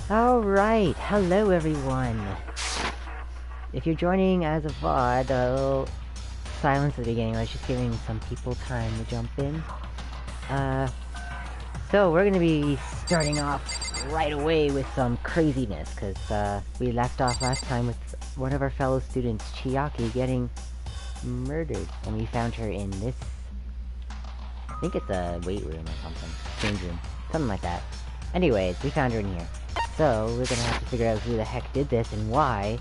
Alright, hello everyone. If you're joining as a VOD, a little silence at the beginning, I was just giving some people time to jump in. So we're gonna be starting off right away with some craziness, because we left off last time with one of our fellow students, Chiaki, getting murdered, and we found her in this... I think it's a weight room or something. Change room. Something like that. Anyways, we found her in here. So, we're gonna have to figure out who the heck did this and why,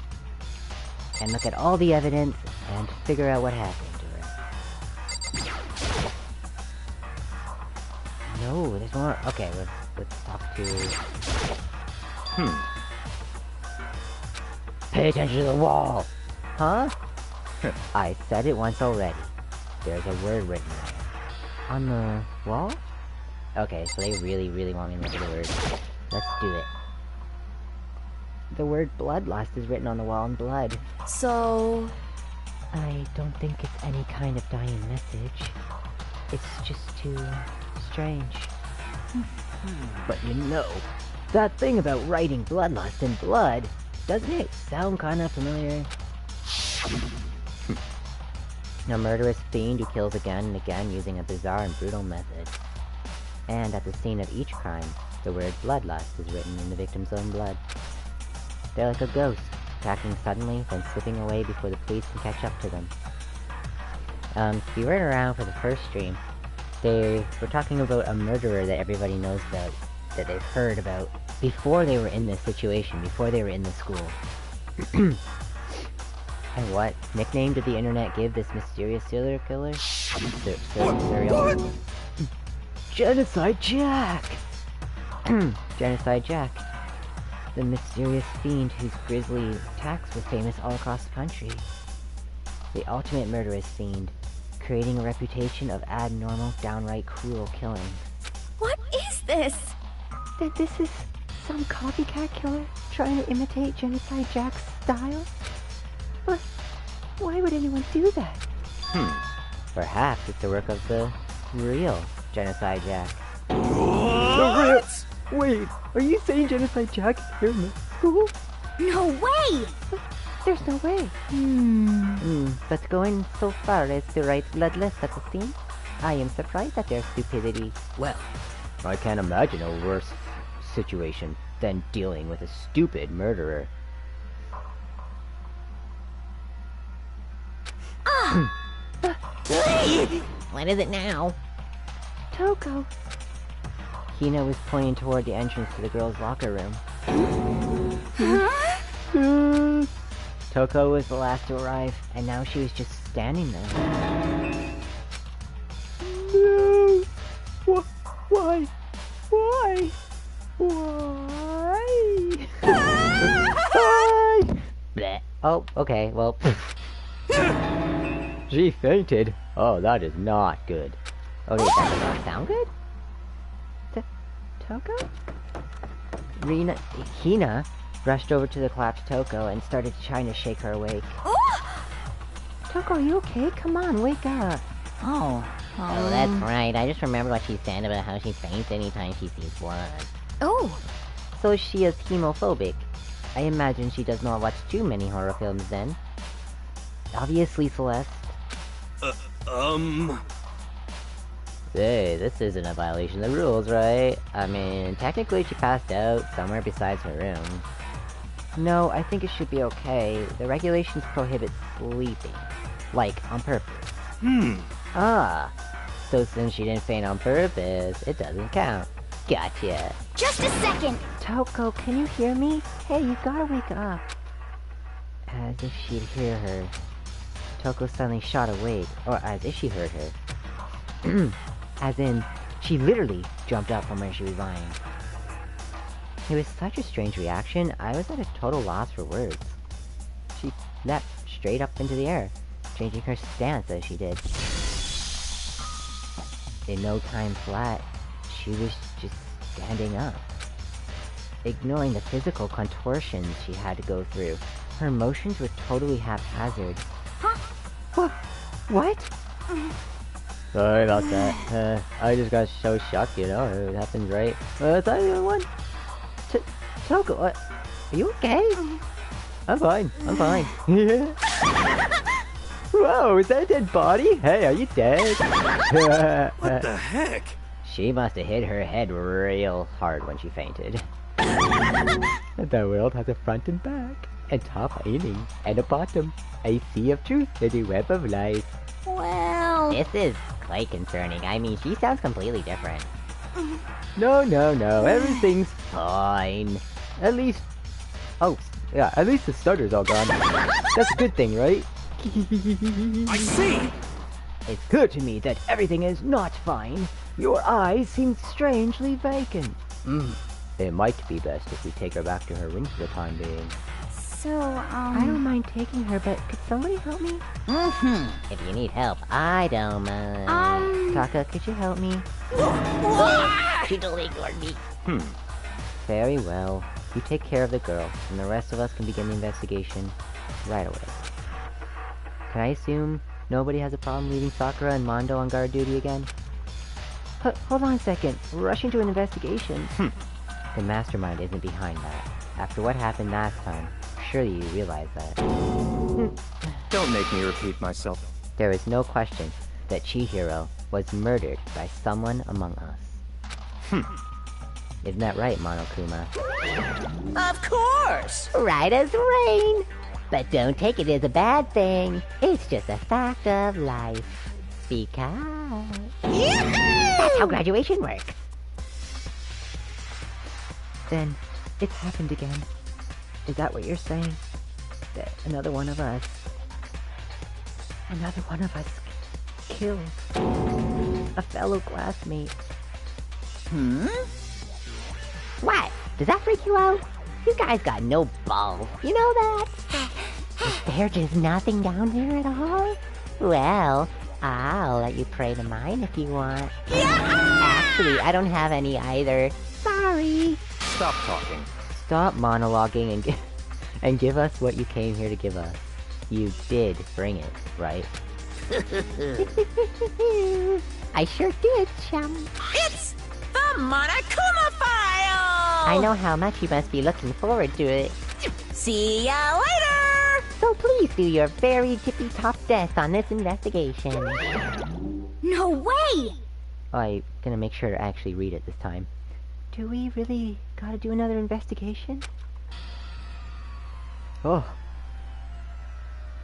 and look at all the evidence, and figure out what happened to her. No, there's more. Okay, let's talk to... Pay attention to the wall! Huh? I said it once already. There's a word written there. On the wall? Okay, so they really want me to look at the word. Let's do it. The word bloodlust is written on the wall in blood. So... I don't think it's any kind of dying message. It's just too strange. But you know, that thing about writing bloodlust in blood, doesn't it sound kinda familiar? A murderous fiend who kills again and again using a bizarre and brutal method. And at the scene of each crime, the word bloodlust is written in the victim's own blood. They're like a ghost, attacking suddenly, then slipping away before the police can catch up to them. If you weren't around for the first stream, they were talking about a murderer that everybody knows about, that they've heard about, before they were in this situation, before they were in the school. And what nickname did the internet give this mysterious serial killer? What? Genocide Jack! Genocide Jack. The mysterious fiend whose grisly attacks were famous all across the country. The ultimate murderous fiend, creating a reputation of abnormal, downright cruel killing. What is this? That this is some copycat killer trying to imitate Genocide Jack's style? But why would anyone do that? Perhaps it's the work of the real Genocide Jack. What? Wait, are you saying Genocide Jack is here in the school? No way! There's no way. But going so far as to write bloodlust at the scene? I am surprised at their stupidity. Well, I can't imagine a worse situation than dealing with a stupid murderer. What is it now? Toko. Hina was pointing toward the entrance to the girls' locker room. Toko was the last to arrive, and now she was just standing there. No! Why? Why? Why? Why? Bleh. Oh, okay, well... She fainted. Oh, that is not good. Oh, wait, that does not sound good? Toko? Hina rushed over to the collapsed Toko and started trying to shake her awake. Toko, are you okay? Come on, wake up. Oh, that's right. I just remembered what she said about how she faints anytime she sees blood. Oh! So she is hemophobic. I imagine she does not watch too many horror films then. Obviously, Celeste. Hey, this isn't a violation of the rules, right? I mean, technically she passed out somewhere besides her room. No, I think it should be okay. The regulations prohibit sleeping. Like, on purpose. Ah. So since she didn't faint on purpose, it doesn't count. Gotcha. Just a second! Toko, can you hear me? Hey, you gotta wake up. As if she'd hear her. Toko suddenly shot awake, or as if she heard her. As in, she literally jumped up from where she was lying. It was such a strange reaction, I was at a total loss for words. She leapt straight up into the air, changing her stance as she did. In no time flat, she was just standing up. Ignoring the physical contortions she had to go through, her motions were totally haphazard. Huh? What? Sorry about that. I just got so shocked, you know, it happens, right? Was I the one? Toko, are you okay? I'm fine. I'm fine. Whoa, is that a dead body? Hey, are you dead? What the heck? She must have hit her head real hard when she fainted. The world has a front and back, a top aiming, and a bottom. A sea of truth and a web of lies. Well... This is quite concerning. I mean, she sounds completely different. No, everything's fine. At least... Oh, yeah, at least the stutter's all gone. That's a good thing, right? I see! It's clear to me that everything is not fine. Your eyes seem strangely vacant. It might be best if we take her back to her room for the time being. So, I don't mind taking her, but could somebody help me? If you need help, I don't mind. Taka, could you help me? She totally ignored me. Very well. You take care of the girl, and the rest of us can begin the investigation right away. Can I assume nobody has a problem leaving Sakura and Mondo on guard duty again? Hold on a second. We're rushing to an investigation. The mastermind isn't behind that. After what happened last time, surely you realize that. Don't make me repeat myself. There is no question that Chihiro was murdered by someone among us. Isn't that right, Monokuma? Of course! Right as rain! But don't take it as a bad thing. It's just a fact of life. Because... That's how graduation works. Then, it's happened again. Is that what you're saying? That another one of us killed a fellow classmate. What? Does that freak you out? You guys got no balls. You know that? Is there just nothing down there at all? Well, I'll let you pray to mine if you want. Actually, I don't have any either. Sorry. Stop talking. Stop monologuing and give us what you came here to give us. You did bring it, right? I sure did, chum. It's the Monokuma File! I know how much you must be looking forward to it. See ya later! So please do your very tippy-top best on this investigation. no way! I'm gonna make sure to actually read it this time. Do we really gotta do another investigation? Oh.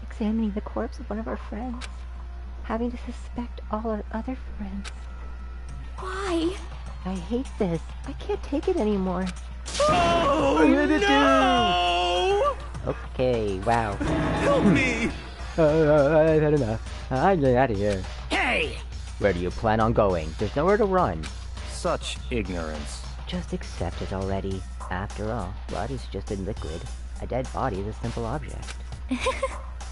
Examining the corpse of one of our friends. Having to suspect all our other friends. Why? I hate this. I can't take it anymore. Oh, no! Okay, wow. Help me! I've had enough. I'm getting out of here. Hey! Where do you plan on going? There's nowhere to run. Such ignorance. Just accept it already. After all, blood is just a liquid. A dead body is a simple object.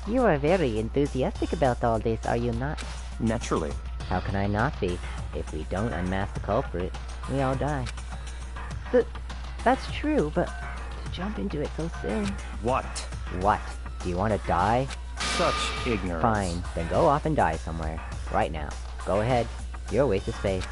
You are very enthusiastic about all this, are you not? Naturally. How can I not be? If we don't unmask the culprit, we all die. That's true, but to jump into it so soon... What? What? Do you want to die? Such ignorance. Fine, then go off and die somewhere. Right now. Go ahead. You're a waste of space.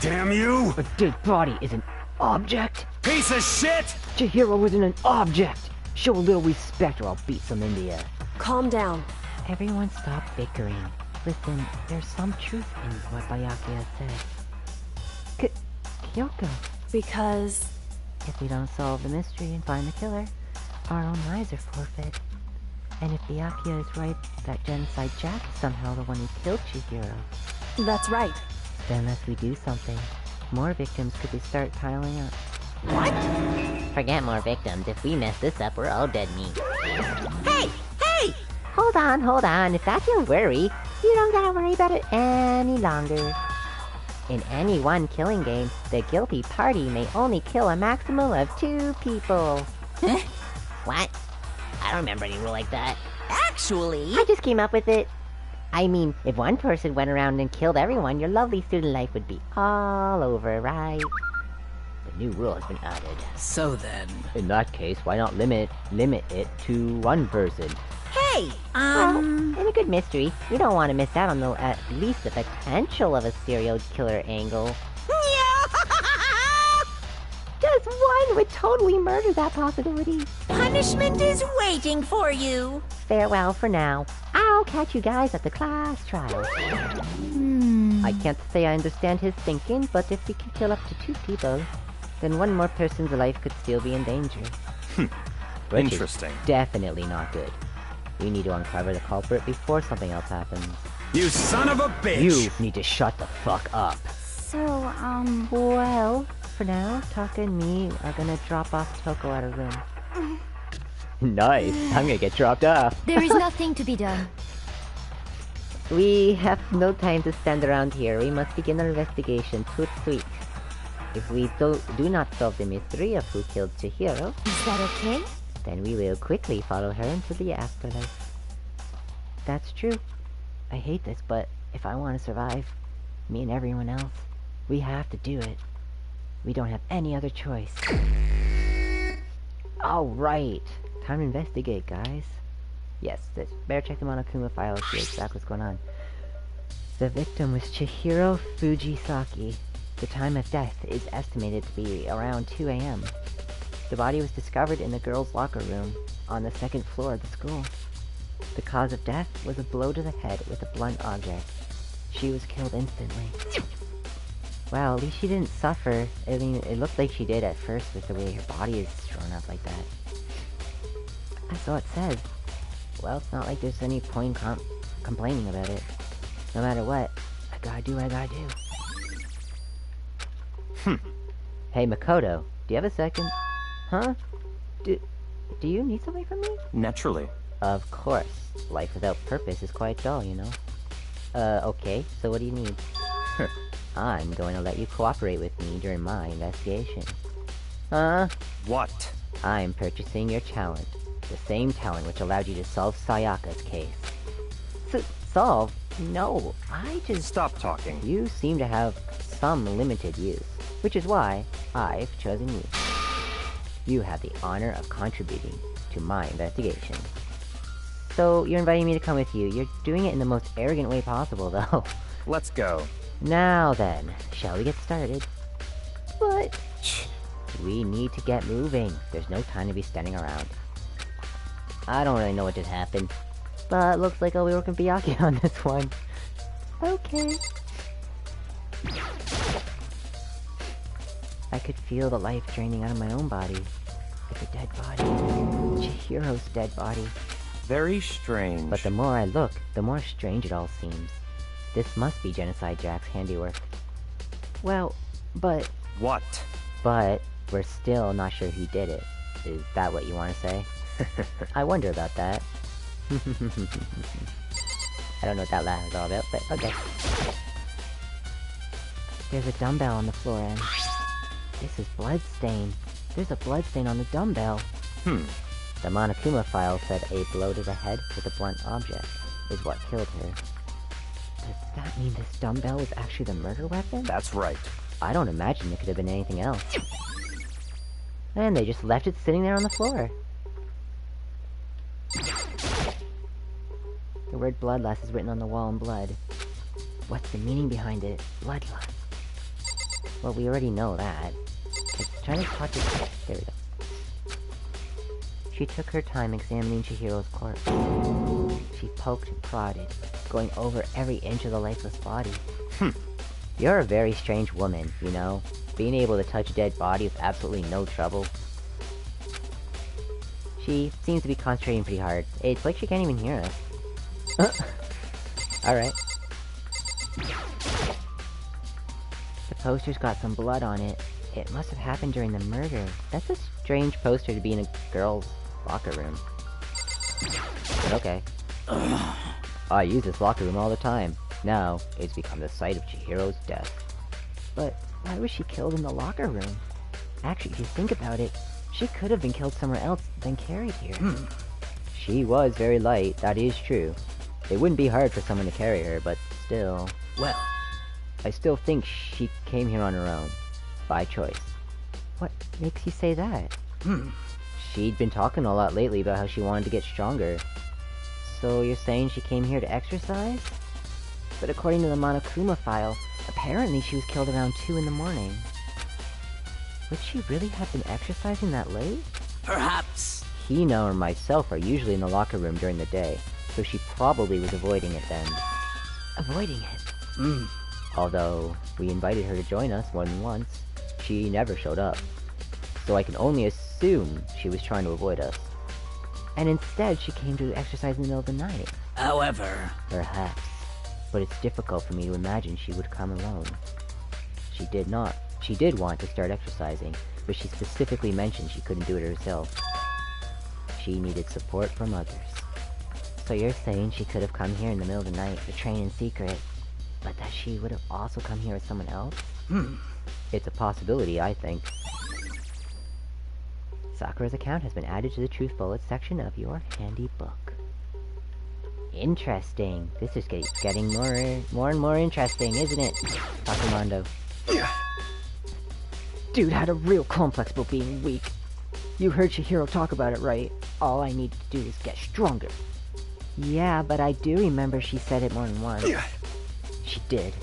Damn you! A dead body is an object? Piece of shit! Chihiro isn't an object! Show a little respect or I'll beat some India. Calm down. Everyone stop bickering. Listen, there's some truth in what Byakuya said. Kyoko. Because... If we don't solve the mystery and find the killer, our own lives are forfeit. And if Byakuya is right that Genocide Jack is somehow the one who killed Chihiro, That's right. then unless we do something, more victims could start piling up. What? Forget more victims. If we mess this up, we're all dead meat. Hey! Hey! Hold on. If that's your worry, you don't gotta worry about it any longer. In any one killing game, the guilty party may only kill a maximum of 2 people. What? I don't remember any rule like that. Actually... I just came up with it. I mean, if one person went around and killed everyone, your lovely student life would be all over, right? The new rule has been added. So then... In that case, why not limit it to one person? Hey! Well, in a good mystery, we don't want to miss out on at least the potential of a serial killer angle. Just one would totally murder that possibility. Punishment is waiting for you. Farewell for now. I'll catch you guys at the class trial. I can't say I understand his thinking, but if we can kill up to 2 people, then one more person's life could still be in danger. Which is Interesting. definitely not good. We need to uncover the culprit before something else happens. You son of a bitch! You need to shut the fuck up. So, Well, for now, Taka and me are gonna drop off Toko at her room. Nice. I'm gonna get dropped off. there is nothing to be done. We have no time to stand around here. We must begin our investigation quick. If we do not solve the mystery of who killed Chihiro, Is that okay? then we will quickly follow her into the afterlife. That's true. I hate this, but if I want to survive, me and everyone else, we have to do it. We don't have any other choice. Alright, time to investigate, guys. Yes, better check the Monokuma file to see exactly what's going on. The victim was Chihiro Fujisaki. The time of death is estimated to be around 2 a.m. The body was discovered in the girls' locker room on the 2nd floor of the school. The cause of death was a blow to the head with a blunt object. She was killed instantly. Well, at least she didn't suffer. I mean, it looked like she did at first with the way her body is thrown up like that. That's all it says. Well, it's not like there's any point complaining about it. No matter what, I gotta do what I gotta do. Hey, Makoto, do you have a second? Huh? Do you need something from me? Naturally. Of course. Life without purpose is quite dull, you know? Okay, so what do you need? I'm going to let you cooperate with me during my investigation. Huh? What? I'm purchasing your talent. The same talent which allowed you to solve Sayaka's case. Solve? No, I just... Stop talking. You seem to have some limited use, which is why I've chosen you. You have the honor of contributing to my investigation. So, you're inviting me to come with you. You're doing it in the most arrogant way possible, though. Let's go. Now then, shall we get started? But... we need to get moving. There's no time to be standing around. I don't really know what just happened, but looks like I'll be working Byakuya on this one. Okay. I could feel the life draining out of my own body. It's a dead body. Chihiro's dead body. Very strange. But the more I look, the more strange it all seems. This must be Genocide Jack's handiwork. Well, but we're still not sure he did it. Is that what you want to say? I wonder about that. I don't know what that laugh is all about, but okay. There's a dumbbell on the floor, and this is bloodstain. There's a bloodstain on the dumbbell. The Monokuma file said a blow to the head with a blunt object is what killed her. Does that mean this dumbbell was actually the murder weapon? That's right. I don't imagine it could have been anything else. And they just left it sitting there on the floor. The word bloodlust is written on the wall in blood. What's the meaning behind it? Bloodlust. Well, we already know that. Try to talk to... There we go. She took her time examining Chihiro's corpse. She poked and prodded, going over every inch of the lifeless body. You're a very strange woman, you know? Being able to touch a dead body with absolutely no trouble. She seems to be concentrating pretty hard. It's like she can't even hear us. Alright. The poster's got some blood on it. It must have happened during the murder. That's a strange poster to be in a girl's locker room. But okay. I use this locker room all the time. Now, it's become the site of Chihiro's death. But why was she killed in the locker room? Actually, if you think about it, she could have been killed somewhere else than carried here. She was very light, that is true. It wouldn't be hard for someone to carry her, but still... Well, I still think she came here on her own. By choice. What makes you say that? She'd been talking a lot lately about how she wanted to get stronger. So you're saying she came here to exercise? But according to the Monokuma file, apparently she was killed around 2 in the morning. Would she really have been exercising that late? Perhaps. Hina or myself are usually in the locker room during the day, so she probably was avoiding it then. Avoiding it? Although, we invited her to join us more than once, she never showed up. So I can only assume she was trying to avoid us. And instead, she came to exercise in the middle of the night. However... Perhaps. But it's difficult for me to imagine she would come alone. She did not. She did want to start exercising, but she specifically mentioned she couldn't do it herself. She needed support from others. So you're saying she could have come here in the middle of the night to train in secret, but that she would have also come here with someone else? It's a possibility, I think. Sakura's account has been added to the Truth Bullets section of your handy book. Interesting. This is getting more and more interesting, isn't it? Takamando. Dude had a real complex about being weak. You heard Chihiro talk about it, right? All I need to do is get stronger. Yeah, but I do remember she said it more than once. She did.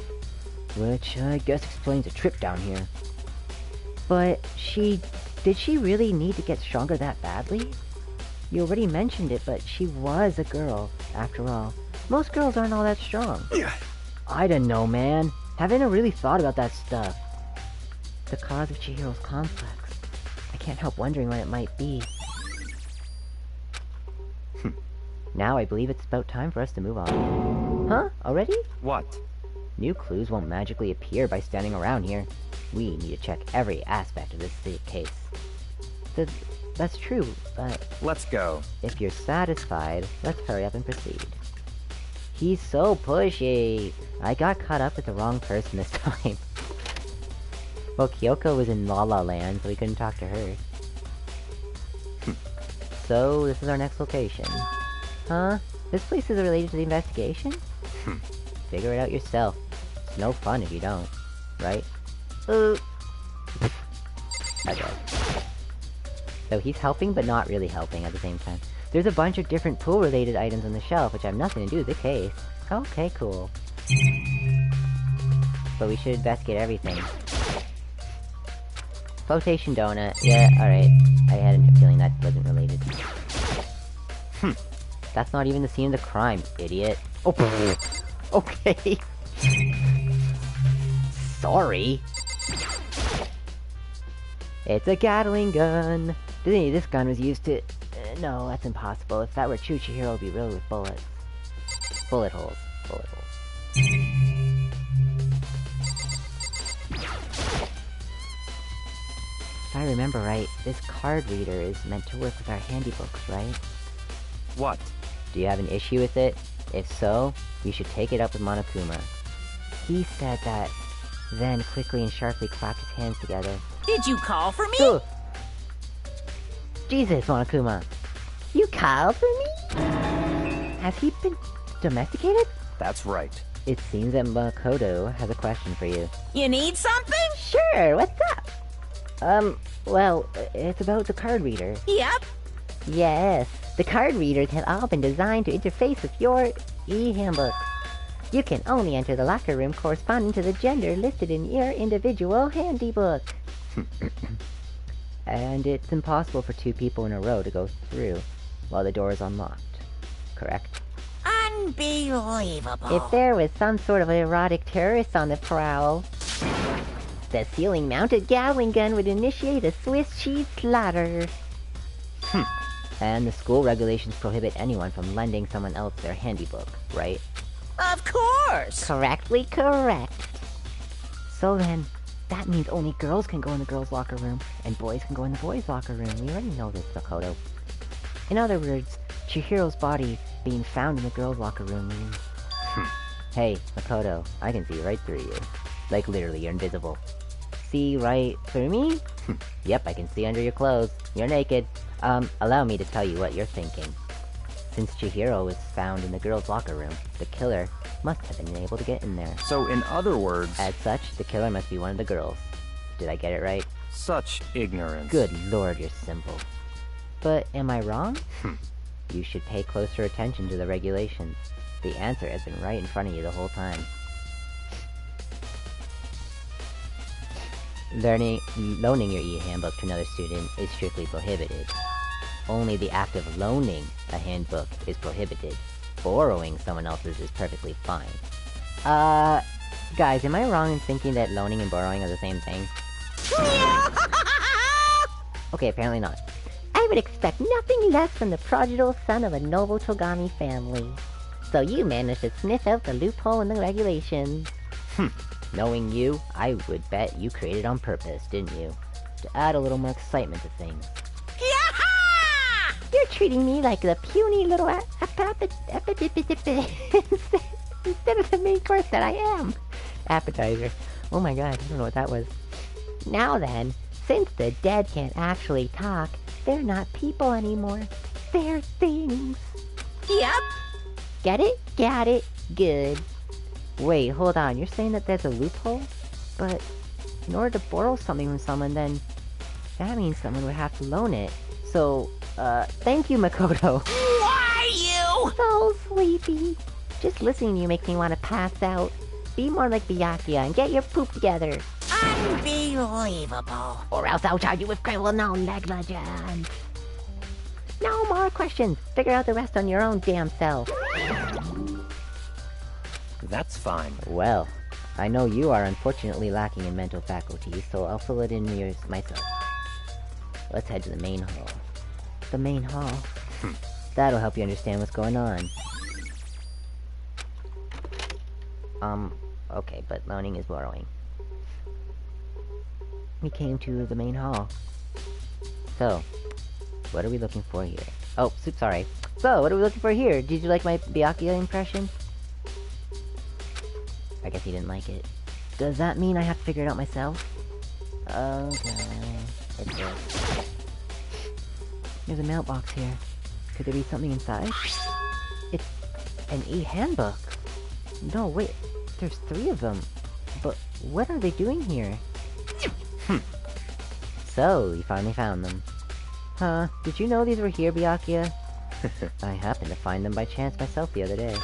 Which I guess explains the trip down here. But did she really need to get stronger that badly? You already mentioned it, but she was a girl, after all. Most girls aren't all that strong. I don't know, man. Haven't really thought about that stuff. The cause of Chihiro's complex. I can't help wondering what it might be. Now I believe it's about time for us to move on. Huh? Already? What? New clues won't magically appear by standing around here. We need to check every aspect of this case. That's true, but... Let's go. If you're satisfied, let's hurry up and proceed. He's so pushy! I got caught up with the wrong person this time. Well, Kyoko was in La La Land, so we couldn't talk to her. So, this is our next location. Huh? This place is related to the investigation? Figure it out yourself. It's no fun if you don't. Right? Okay. So he's helping, but not really helping at the same time. There's a bunch of different pool-related items on the shelf, which have nothing to do with the case. Okay, cool. But we should investigate everything. Flotation donut. Yeah, alright. I had a feeling that wasn't related. That's not even the scene of the crime, idiot. Oh, okay. Sorry. It's a Gatling gun. This gun was used to... no, that's impossible. If that were true, Chihiro would be riddled with bullets. Bullet holes. Bullet holes. If I remember right, this card reader is meant to work with our handy books, right? What? Do you have an issue with it? If so, we should take it up with Monokuma. He said that, then quickly and sharply clapped his hands together. Did you call for me? Ugh. Jesus, Monokuma. You called for me? Has he been domesticated? That's right. It seems that Makoto has a question for you. You need something? Sure, what's up? Well, it's about the card reader. Yep. Yes, the card readers have all been designed to interface with your e-handbooks. You can only enter the locker room corresponding to the gender listed in your individual handy book. And it's impossible for two people in a row to go through while the door is unlocked. Correct? Unbelievable. If there was some sort of erotic terrorist on the prowl, the ceiling-mounted Gatling gun would initiate a Swiss cheese slaughter. And the school regulations prohibit anyone from lending someone else their handy book, right? Of course. Correctly correct. So then, that means only girls can go in the girls' locker room, and boys can go in the boys' locker room. We already know this, Makoto. In other words, Chihiro's body being found in the girls' locker room means... Hey, Makoto, I can see right through you. Like, literally, you're invisible. See right through me? Yep, I can see under your clothes. You're naked. Allow me to tell you what you're thinking. Since Chihiro was found in the girls' locker room, the killer must have been able to get in there. So, in other words... As such, the killer must be one of the girls. Did I get it right? Such ignorance. Good lord, you're simple. But am I wrong? You should pay closer attention to the regulations. The answer has been right in front of you the whole time. Loaning your e-handbook to another student is strictly prohibited. Only the act of loaning a handbook is prohibited. Borrowing someone else's is perfectly fine. Guys, am I wrong in thinking that loaning and borrowing are the same thing? Okay, apparently not. I would expect nothing less from the prodigal son of a noble Togami family. So you managed to sniff out the loophole in the regulations. Knowing you, I would bet you created on purpose, didn't you? To add a little more excitement to things. You're treating me like the puny little instead of the main course that I am. Appetizer. Oh my god, I don't know what that was. Now then, since the dead can't actually talk, they're not people anymore. They're things. Yep. Get it? Got it? Good. Wait, hold on, you're saying that there's a loophole? But in order to borrow something from someone, then that means someone would have to loan it. So, thank you, Makoto. Why you? So sleepy. Just listening to you makes me want to pass out. Be more like Byakuya and get your poop together. Unbelievable. Or else I'll charge you with criminal negligence. No more questions. Figure out the rest on your own damn self. That's fine. Well, I know you are unfortunately lacking in mental faculties, so I'll fill it in yours myself. Let's head to the main hall. The main hall? That'll help you understand what's going on. Okay, but loaning is borrowing. We came to the main hall. So, what are we looking for here? Oh, sorry. So, what are we looking for here? Did you like my Byakuya impression? I guess he didn't like it. Does that mean I have to figure it out myself? Okay. It's this. There's a mailbox here. Could there be something inside? It's an e-handbook. No, wait. There's 3 of them. But what are they doing here? So, you finally found them. Huh, did you know these were here, Byakuya? I happened to find them by chance myself the other day.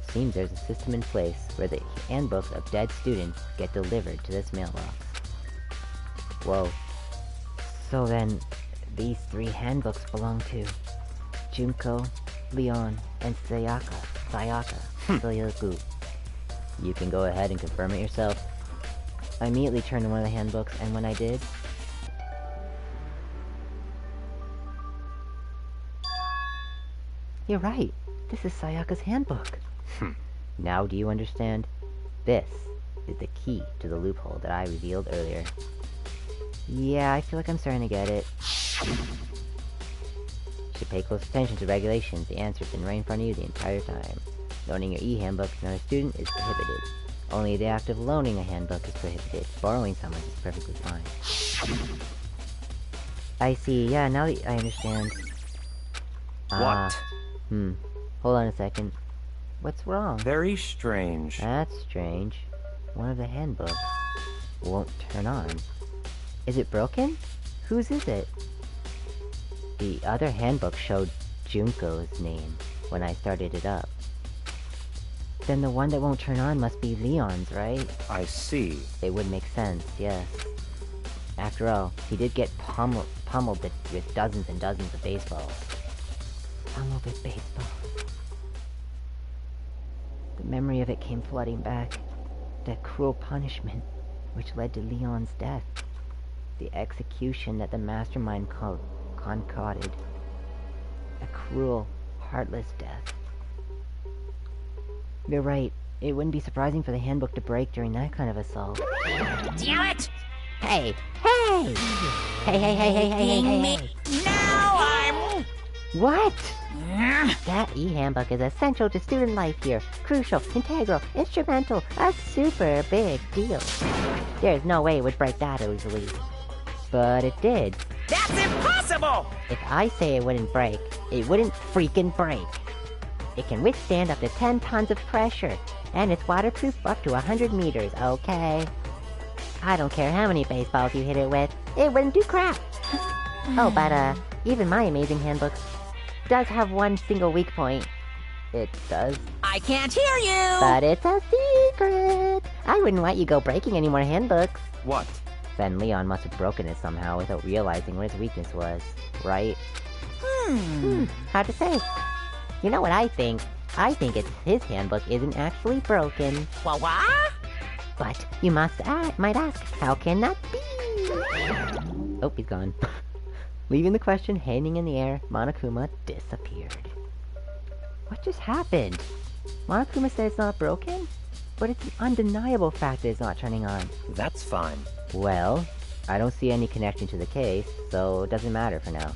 Seems there's a system in place where the handbooks of dead students get delivered to this mailbox. Whoa. So then, these 3 handbooks belong to Junko, Leon, and Sayaka. You can go ahead and confirm it yourself. I immediately turned to one of the handbooks, and when I did... You're right. This is Sayaka's handbook. Now do you understand? This is the key to the loophole that I revealed earlier. Yeah, I feel like I'm starting to get it. Should pay close attention to regulations. The answer's been right in front of you the entire time. Loaning your e-handbook to another student is prohibited. Only the act of loaning a handbook is prohibited. Borrowing someone's is perfectly fine. I see. Yeah, now that I understand. What? Hold on a second. What's wrong? Very strange. That's strange. One of the handbooks won't turn on. Is it broken? Whose is it? The other handbook showed Junko's name when I started it up. Then the one that won't turn on must be Leon's, right? I see. It would make sense, yes. After all, he did get pummeled with dozens and dozens of baseballs. Pummeled with baseballs. The memory of it came flooding back. That cruel punishment, which led to Leon's death. The execution that the mastermind concocted. A cruel, heartless death. You're right. It wouldn't be surprising for the handbook to break during that kind of assault. Damn it! Hey! Hey! Hey! Now I'm... What? That e-handbook is essential to student life here. Crucial, integral, instrumental, a super big deal. There's no way it would break that easily. But it did. That's impossible! If I say it wouldn't break, it wouldn't freaking break. It can withstand up to 10 tons of pressure, and it's waterproof up to 100 meters, okay? I don't care how many baseballs you hit it with, it wouldn't do crap. Oh, but even my amazing handbook does have one single weak point. It does? I can't hear you! But it's a secret! I wouldn't want you go breaking any more handbooks. What? Then Leon must have broken it somehow without realizing what his weakness was, right? Hard to say. You know what I think? I think it's his handbook isn't actually broken. What? But you might ask, how can that be? Oh, he's gone. Leaving the question hanging in the air, Monokuma disappeared. What just happened? Monokuma said it's not broken? But it's an undeniable fact that it's not turning on. That's fine. Well, I don't see any connection to the case, so it doesn't matter for now.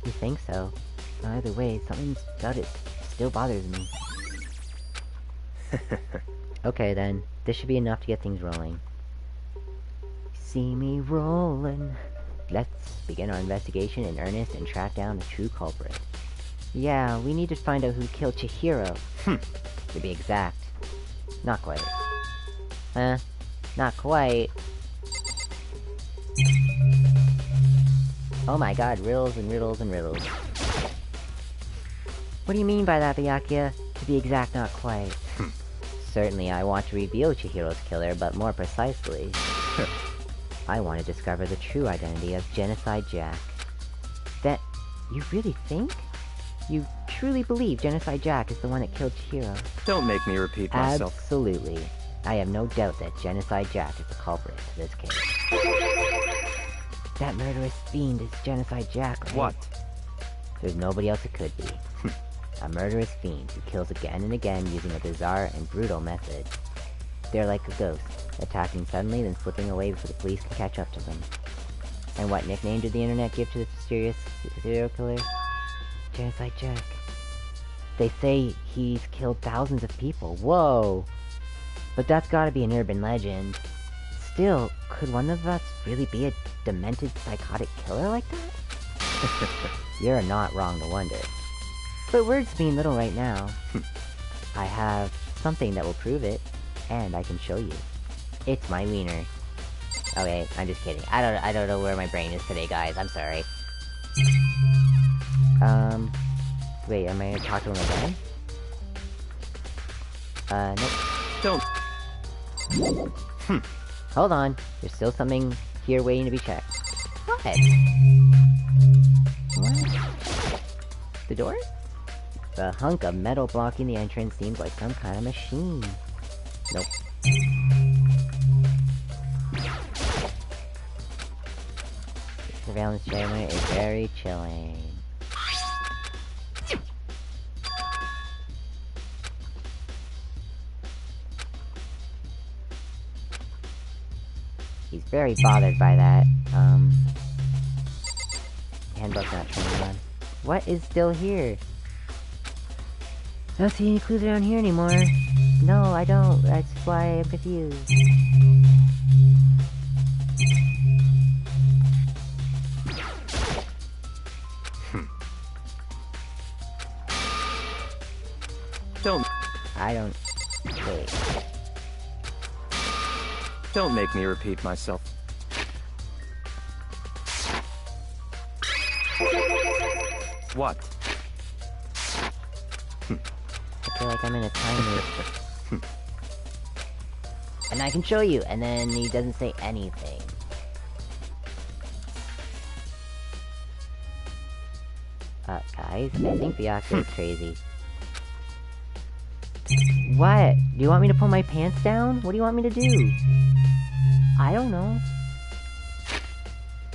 You think so? Either way, something about it still bothers me. Okay then, this should be enough to get things rolling. See me rolling. Let's begin our investigation in earnest and track down the true culprit. Yeah, we need to find out who killed Chihiro. To be exact. Not quite. Not quite. Oh my god, riddles and riddles and riddles. What do you mean by that, Byakuya? To be exact, not quite. Certainly, I want to reveal Chihiro's killer, but more precisely, I want to discover the true identity of Genocide Jack. That... you really think? You truly believe Genocide Jack is the one that killed Chihiro? Don't make me repeat myself. Absolutely. I have no doubt that Genocide Jack is the culprit to this case. That murderous fiend is Genocide Jack, right? What? There's nobody else it could be. A murderous fiend who kills again and again using a bizarre and brutal method. They're like a ghost, attacking suddenly then slipping away before the police can catch up to them. And what nickname did the internet give to this mysterious serial killer? Genocide Jack. They say he's killed thousands of people. Whoa! But that's gotta be an urban legend. Still, could one of us really be a demented psychotic killer like that? You're not wrong to wonder. But words mean little right now. I have something that will prove it, and I can show you. It's my wiener. Okay, I'm just kidding. I don't know where my brain is today, guys. I'm sorry. Wait, am I gonna talk to him again? Nope. Don't. Hold on. There's still something here waiting to be checked. What? What? The door? The hunk of metal blocking the entrance seems like some kind of machine. Nope. The surveillance camera is very chilling. He's very bothered by that. Handbook not turning on. What is still here? I don't see any clues around here anymore. No, I don't. That's why I'm confused. Don't. I don't... wait. Don't make me repeat myself. What? I feel like I'm in a time loop. And I can show you, and then he doesn't say anything. Guys, I think Byakuya is crazy. What? Do you want me to pull my pants down? What do you want me to do? I don't know.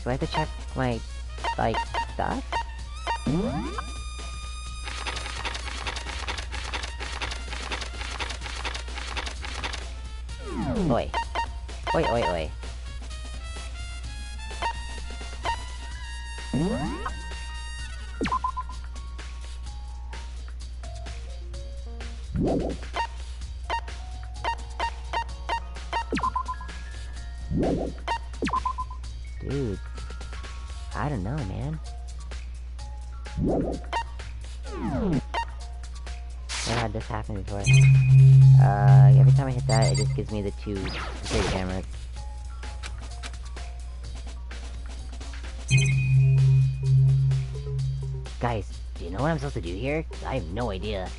Do I have to check my, like, stuff? Oi. Oi, oi, oi. Dude. I don't know, man. Never had this happen before. Every time I hit that, it just gives me the 2 security cameras. Guys, do you know what I'm supposed to do here? 'Cause I have no idea.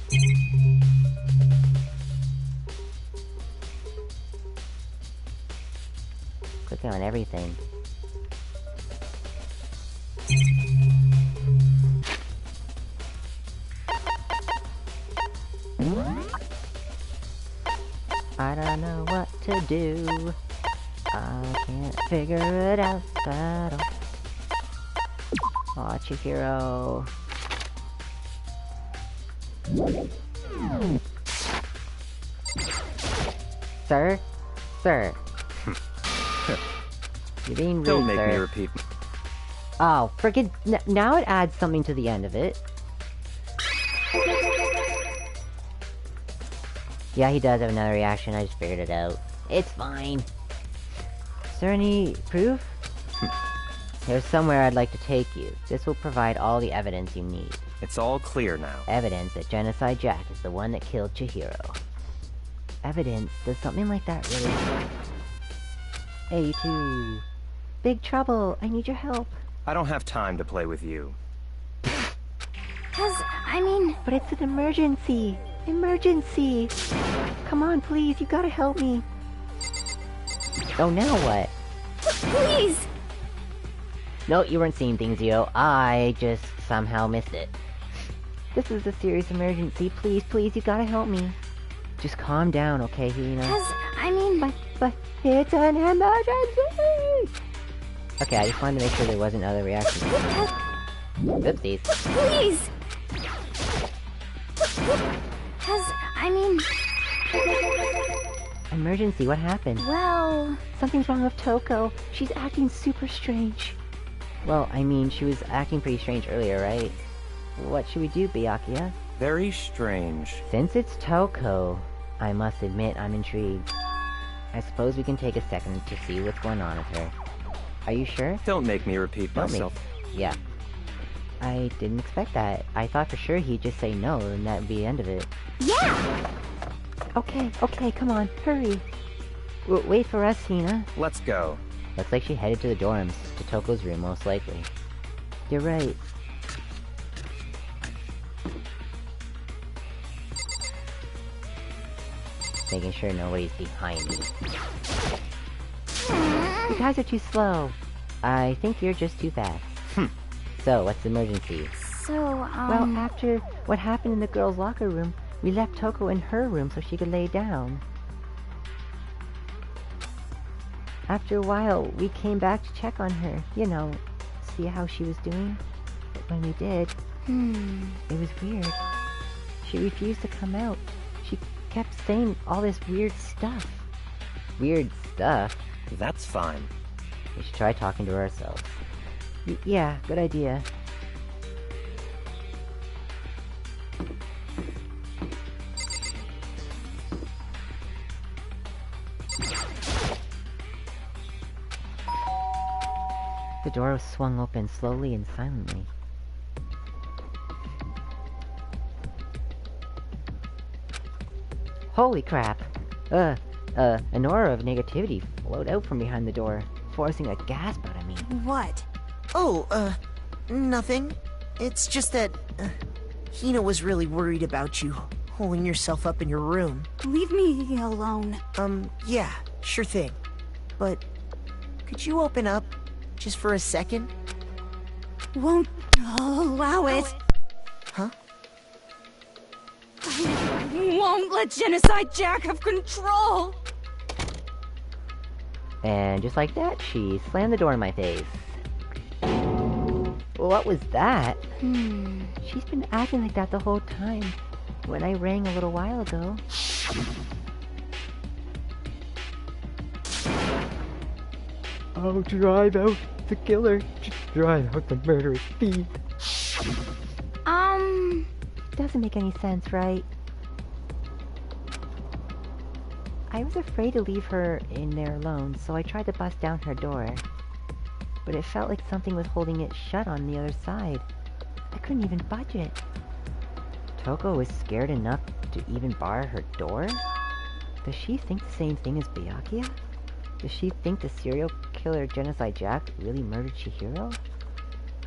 clicking on everything. I don't know what to do. I can't figure it out at all. Aw, Chihiro. Sir? Sir. You're being rude, Don't make sir. me repeat. Oh, friggin' now it adds something to the end of it. Yeah, he does have another reaction, I just figured it out. It's fine. Is there any proof? There's somewhere I'd like to take you. This will provide all the evidence you need. It's all clear now. Evidence that Genocide Jack is the one that killed Chihiro. Evidence? Does something like that really... Hey, you two. Big trouble. I need your help. I don't have time to play with you. But it's an emergency. Emergency. Come on, please. You gotta help me. Oh, now what? Please! No, you weren't seeing things, Yo. I just somehow missed it. This is a serious emergency. Please, please, you gotta help me. Just calm down, okay, Hina? But it's an emergency! Okay, I just wanted to make sure there wasn't other reactions. Oopsies. Please! Emergency, what happened? Well... Something's wrong with Toko. She's acting super strange. Well, I mean, she was acting pretty strange earlier, right? What should we do, Byakuya? Very strange. Since it's Toko, I must admit I'm intrigued. I suppose we can take a second to see what's going on with her. Are you sure? Don't make me repeat Don't make- myself. Yeah. I didn't expect that. I thought for sure he'd just say no, and that'd be the end of it. Yeah! Okay, come on, hurry. Wait for us, Hina. Let's go. Looks like she headed to the dorms, to Toko's room, most likely. You're right. Making sure nobody's behind me. You guys are too slow. I think you're just too fast. So, what's the emergency? So, Well, after what happened in the girls' locker room, we left Toko in her room so she could lay down. After a while, we came back to check on her, you know, see how she was doing. But when we did, it was weird. She refused to come out. She kept saying all this weird stuff. Weird stuff? That's fine. We should try talking to her ourselves. Yeah, good idea. The door was swung open slowly and silently. Holy crap! An aura of negativity flowed out from behind the door, forcing a gasp out of me. What? Oh, nothing. It's just that, Hina was really worried about you, holding yourself up in your room. leave me alone. Yeah, sure thing. But, could you open up, just for a second? Won't allow it. Huh? I won't let Genocide Jack have control. And just like that, she slammed the door in my face. What was that? She's been acting like that the whole time. When I rang a little while ago. I'll drive out the killer. Drive out the murderous thief. Doesn't make any sense, right? I was afraid to leave her in there alone, so I tried to bust down her door. But it felt like something was holding it shut on the other side. I couldn't even budge it. Toko was scared enough to even bar her door? Does she think the same thing as Byakuya? Does she think the serial killer Genocide Jack really murdered Chihiro?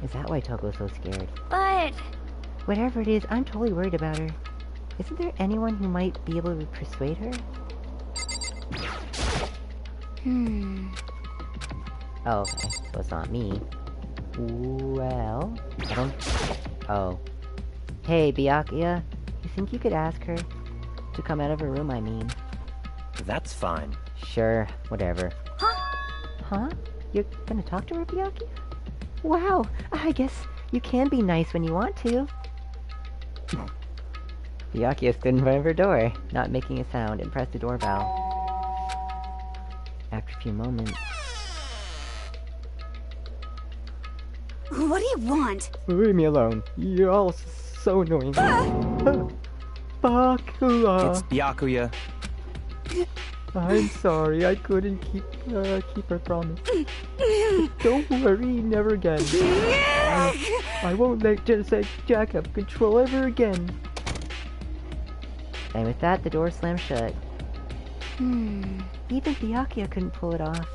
Is that why Toko's so scared? But... Whatever it is, I'm totally worried about her. Isn't there anyone who might be able to persuade her? Oh, okay. So it's not me. Well... I don't... Oh. Hey, Byakuya. You think you could ask her? To come out of her room, I mean. That's fine. Sure, whatever. Huh? You're gonna talk to her, Byakuya? Wow, I guess you can be nice when you want to. Byakuya stood in front of her door, not making a sound, and pressed the doorbell. After a few moments... What do you want? Leave me alone. You're all so annoying. Byakuya! It's Byakuya. I'm sorry, I couldn't keep her promise. Don't worry, never again. I won't let Genocide Jack have control ever again. And with that, the door slammed shut. Even Byakuya couldn't pull it off.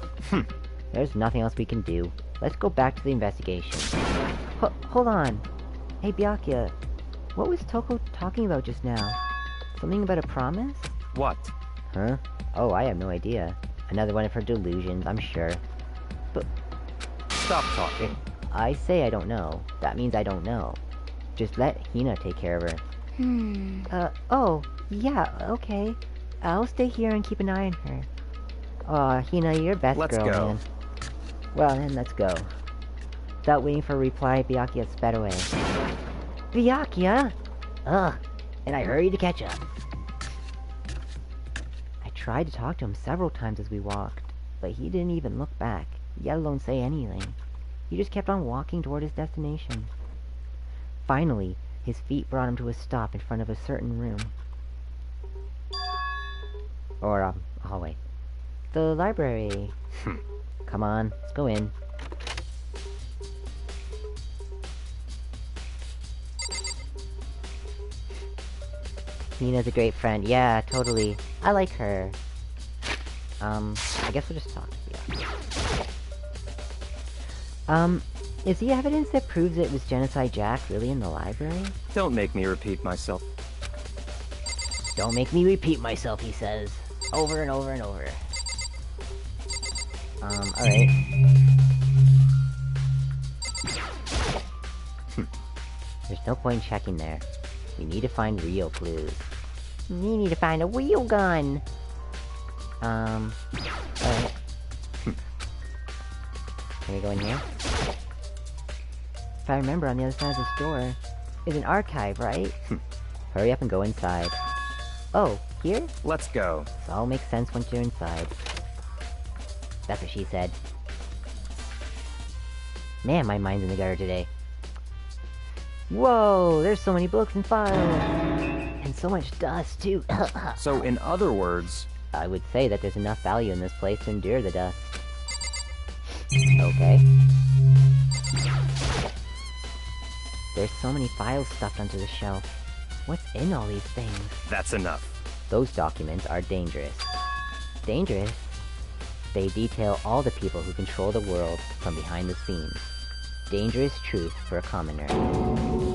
There's nothing else we can do. Let's go back to the investigation. Hold on. Hey, Byakuya. What was Toko talking about just now? Something about a promise? What? Huh? Oh, I have no idea. Another one of her delusions, I'm sure. But... Stop talking. I say I don't know. That means I don't know. Just let Hina take care of her. Oh, yeah, okay. I'll stay here and keep an eye on her. Aw, Hina, you're best Let's girl, go. man. Well, then, let's go. Without waiting for a reply, Byakuya sped away. Byakuya! Ugh, and I hurried to catch up. I tried to talk to him several times as we walked, but he didn't even look back, yet alone say anything. He just kept on walking toward his destination. Finally, his feet brought him to a stop in front of a certain room. Or, hallway. The library. Come on, let's go in. Nina's a great friend. Yeah, totally. I like her. I guess we'll just talk. Yeah. Is the evidence that proves it was Genocide Jack really in the library? Don't make me repeat myself. Don't make me repeat myself, he says. Over and over and over. Alright. There's no point checking there. We need to find real clues. We need to find a real gun! Alright. Can we go in here? If I remember, on the other side of this door is an archive, right? Hurry up and go inside. Oh, here? Let's go. This all makes sense once you're inside. That's what she said. Man, my mind's in the gutter today. Whoa, there's so many books and files! And so much dust, too. So, in other words... I would say that there's enough value in this place to endure the dust. Okay. There's so many files stuffed onto the shelf. What's in all these things? That's enough. Those documents are dangerous. Dangerous? They detail all the people who control the world from behind the scenes. Dangerous truth for a commoner.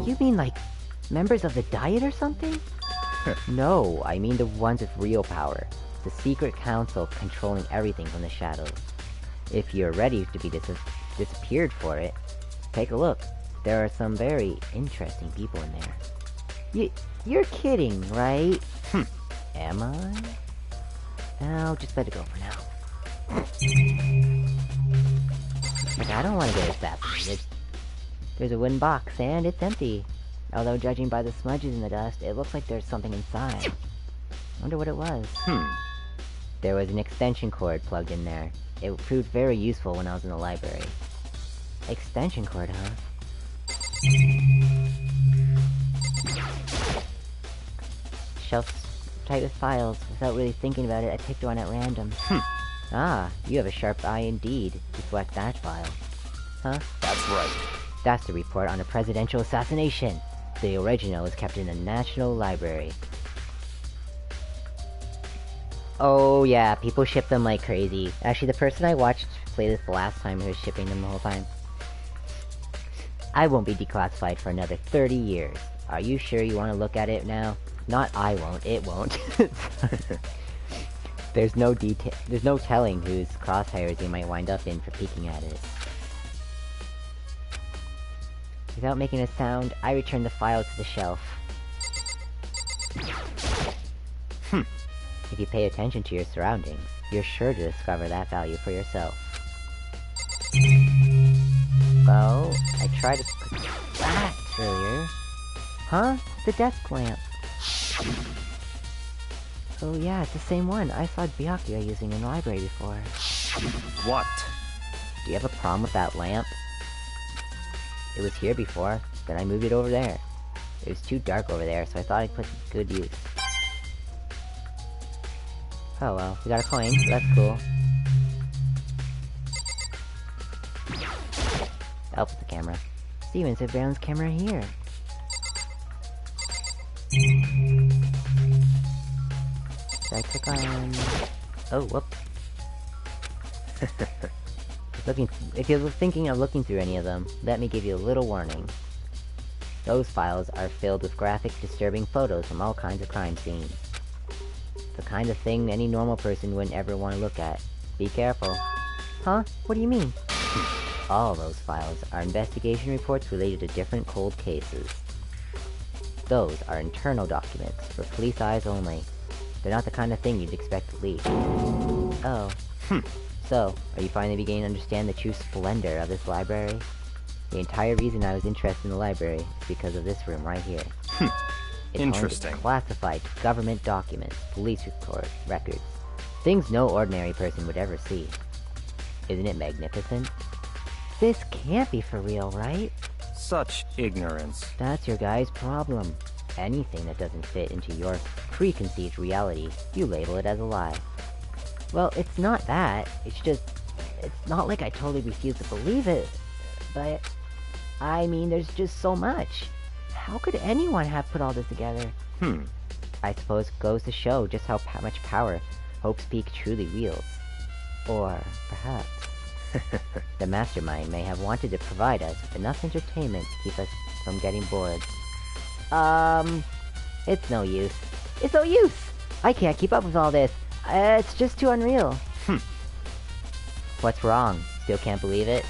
You mean like members of the Diet or something? No, I mean the ones with real power. The secret council controlling everything from the shadows. If you're ready to be disappeared for it, take a look. There are some very interesting people in there. You're kidding, right? Am I? No, just let it go for now. Like, I don't want to get assassinated. There's a wooden box, and it's empty. Although, judging by the smudges in the dust, it looks like there's something inside. Wonder what it was. There was an extension cord plugged in there. It proved very useful when I was in the library. Extension cord, huh? Shelves tight with files. Without really thinking about it, I picked one at random. Ah, you have a sharp eye indeed to select that file. Huh? That's right. That's the report on a presidential assassination. The original is kept in the National Library. Oh yeah, people ship them like crazy. Actually, the person I watched play this the last time was shipping them the whole time. I won't be declassified for another 30 years. Are you sure you want to look at it now? Not I won't, it won't. There's no detail. There's no telling whose crosshairs you might wind up in for peeking at it. Without making a sound, I return the file to the shelf. If you pay attention to your surroundings, you're sure to discover that value for yourself. Well, I tried to put that earlier. Huh? The desk lamp. Oh yeah, it's the same one I saw Byakuya using in the library before. What? Do you have a problem with that lamp? It was here before, then I moved it over there. It was too dark over there, so I thought I'd put it to good use. Oh well, we got a coin, so that's cool. Helps with the camera. Steven said Brown's camera here. Should I click on... Oh, whoops. If you're thinking of looking through any of them, let me give you a little warning. Those files are filled with graphic, disturbing photos from all kinds of crime scenes. The kind of thing any normal person wouldn't ever want to look at. Be careful. Huh? What do you mean? All those files are investigation reports related to different cold cases. Those are internal documents, for police eyes only. They're not the kind of thing you'd expect to leak. Oh. So, are you finally beginning to understand the true splendor of this library? The entire reason I was interested in the library is because of this room right here. It's Interesting. home to classified government documents, police records, things no ordinary person would ever see. Isn't it magnificent? This can't be for real, right? Such ignorance. That's your guy's problem. Anything that doesn't fit into your preconceived reality, you label it as a lie. Well, it's not that. It's just... It's not like I totally refuse to believe it. But... I mean, there's just so much. How could anyone have put all this together? I suppose it goes to show just how much power Hope's Peak truly wields. Or, perhaps... the mastermind may have wanted to provide us with enough entertainment to keep us from getting bored. It's no use. It's no use! I can't keep up with all this. It's just too unreal. What's wrong? Still can't believe it?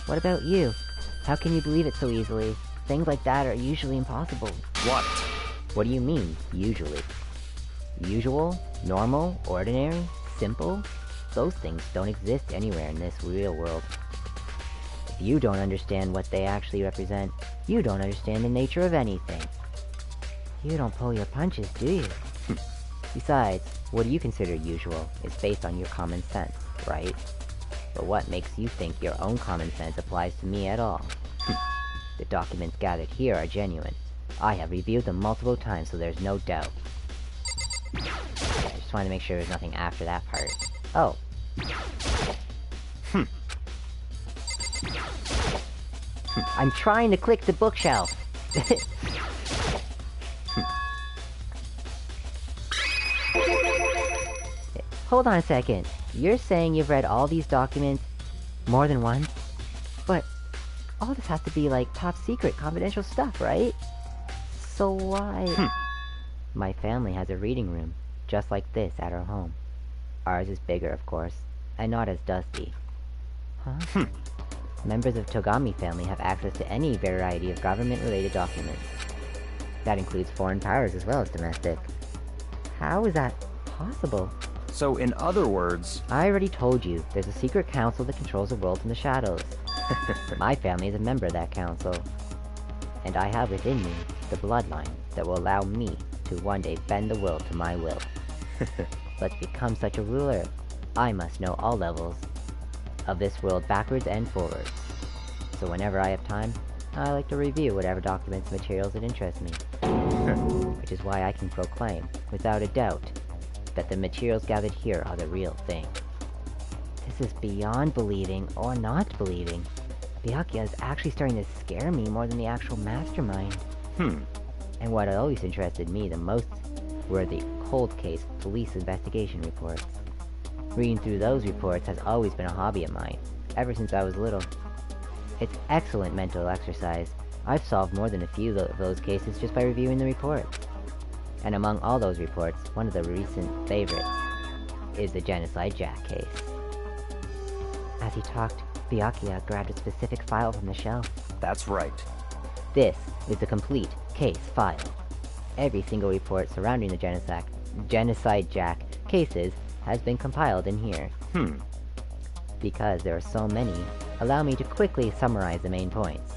What about you? How can you believe it so easily? Things like that are usually impossible. What? What do you mean, usually? Usual? Normal? Ordinary? Simple? Those things don't exist anywhere in this real world. If you don't understand what they actually represent, you don't understand the nature of anything. You don't pull your punches, do you? Besides, what you consider usual is based on your common sense, right? But what makes you think your own common sense applies to me at all? The documents gathered here are genuine. I have reviewed them multiple times, so there's no doubt. I just wanted to make sure there's nothing after that part. Oh. I'm trying to click the bookshelf. Hold on a second. You're saying you've read all these documents more than once? But all this has to be like top secret, confidential stuff, right? So why... My family has a reading room, just like this at our home. Ours is bigger, of course, and not as dusty. Huh? Members of Togami family have access to any variety of government-related documents. That includes foreign powers as well as domestic. How is that possible? So in other words... I already told you, there's a secret council that controls the world from the shadows. My family is a member of that council. And I have within me the bloodline that will allow me to one day bend the world to my will. But to become such a ruler, I must know all levels of this world backwards and forwards. So whenever I have time, I like to review whatever documents and materials that interest me. Which is why I can proclaim, without a doubt, that the materials gathered here are the real thing. This is beyond believing or not believing. Byakuya is actually starting to scare me more than the actual mastermind. And what always interested me the most were the cold case police investigation reports. Reading through those reports has always been a hobby of mine, ever since I was little. It's excellent mental exercise. I've solved more than a few of those cases just by reviewing the reports. And among all those reports, one of the recent favorites is the Genocide Jack case. As he talked, Byakuya grabbed a specific file from the shelf. That's right. This is the complete case file. Every single report surrounding the Genocide Jack cases has been compiled in here. Because there are so many, allow me to quickly summarize the main points.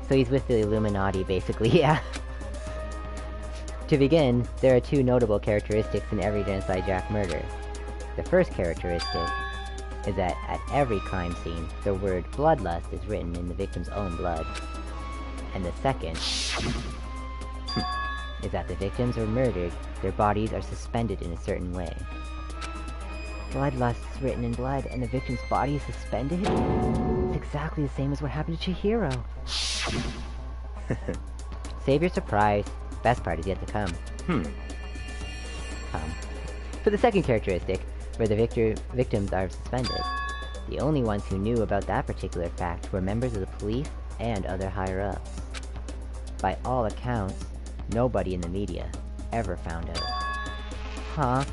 So he's with the Illuminati, basically, yeah. To begin, there are two notable characteristics in every Genocide Jack murder. The first characteristic is that at every crime scene, the word bloodlust is written in the victim's own blood. And the second is that the victims are murdered, their bodies are suspended in a certain way. Bloodlust is written in blood, and the victim's body is suspended? It's exactly the same as what happened to Chihiro. Save your surprise. Best part is yet to come. For the second characteristic, where the victims are suspended, the only ones who knew about that particular fact were members of the police and other higher-ups. By all accounts, nobody in the media ever found out.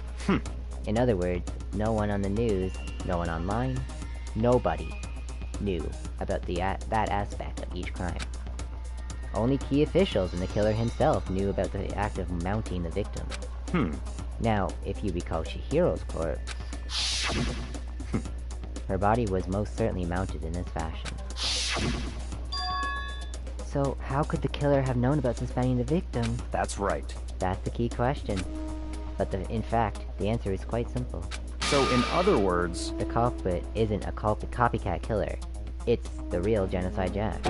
In other words, no one on the news, no one online, nobody knew about that aspect of each crime. Only key officials and the killer himself knew about the act of mounting the victim. Now, if you recall Chihiro's corpse, her body was most certainly mounted in this fashion. So, how could the killer have known about suspending the victim? That's right. That's the key question. But in fact, the answer is quite simple. So in other words... The culprit isn't a copycat killer. It's the real Genocide Jack.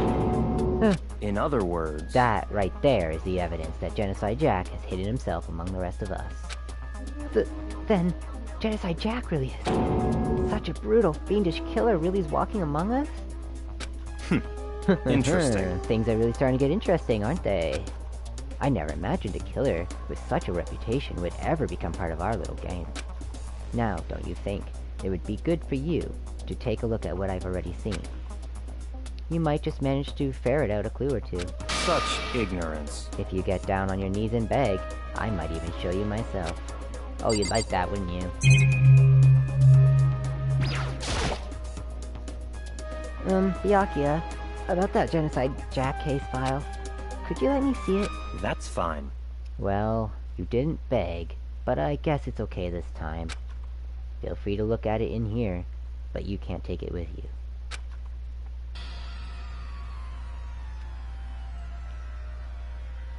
In other words... That right there is the evidence that Genocide Jack has hidden himself among the rest of us. Then, Genocide Jack really is. Such a brutal, fiendish killer really is walking among us? Interesting. Things are really starting to get interesting, aren't they? I never imagined a killer with such a reputation would ever become part of our little game. Now, don't you think it would be good for you to take a look at what I've already seen? You might just manage to ferret out a clue or two. Such ignorance. If you get down on your knees and beg, I might even show you myself. Oh, you'd like that, wouldn't you? Byakuya, about that Genocide Jack case file, could you let me see it? That's fine. Well, you didn't beg, but I guess it's okay this time. Feel free to look at it in here, but you can't take it with you.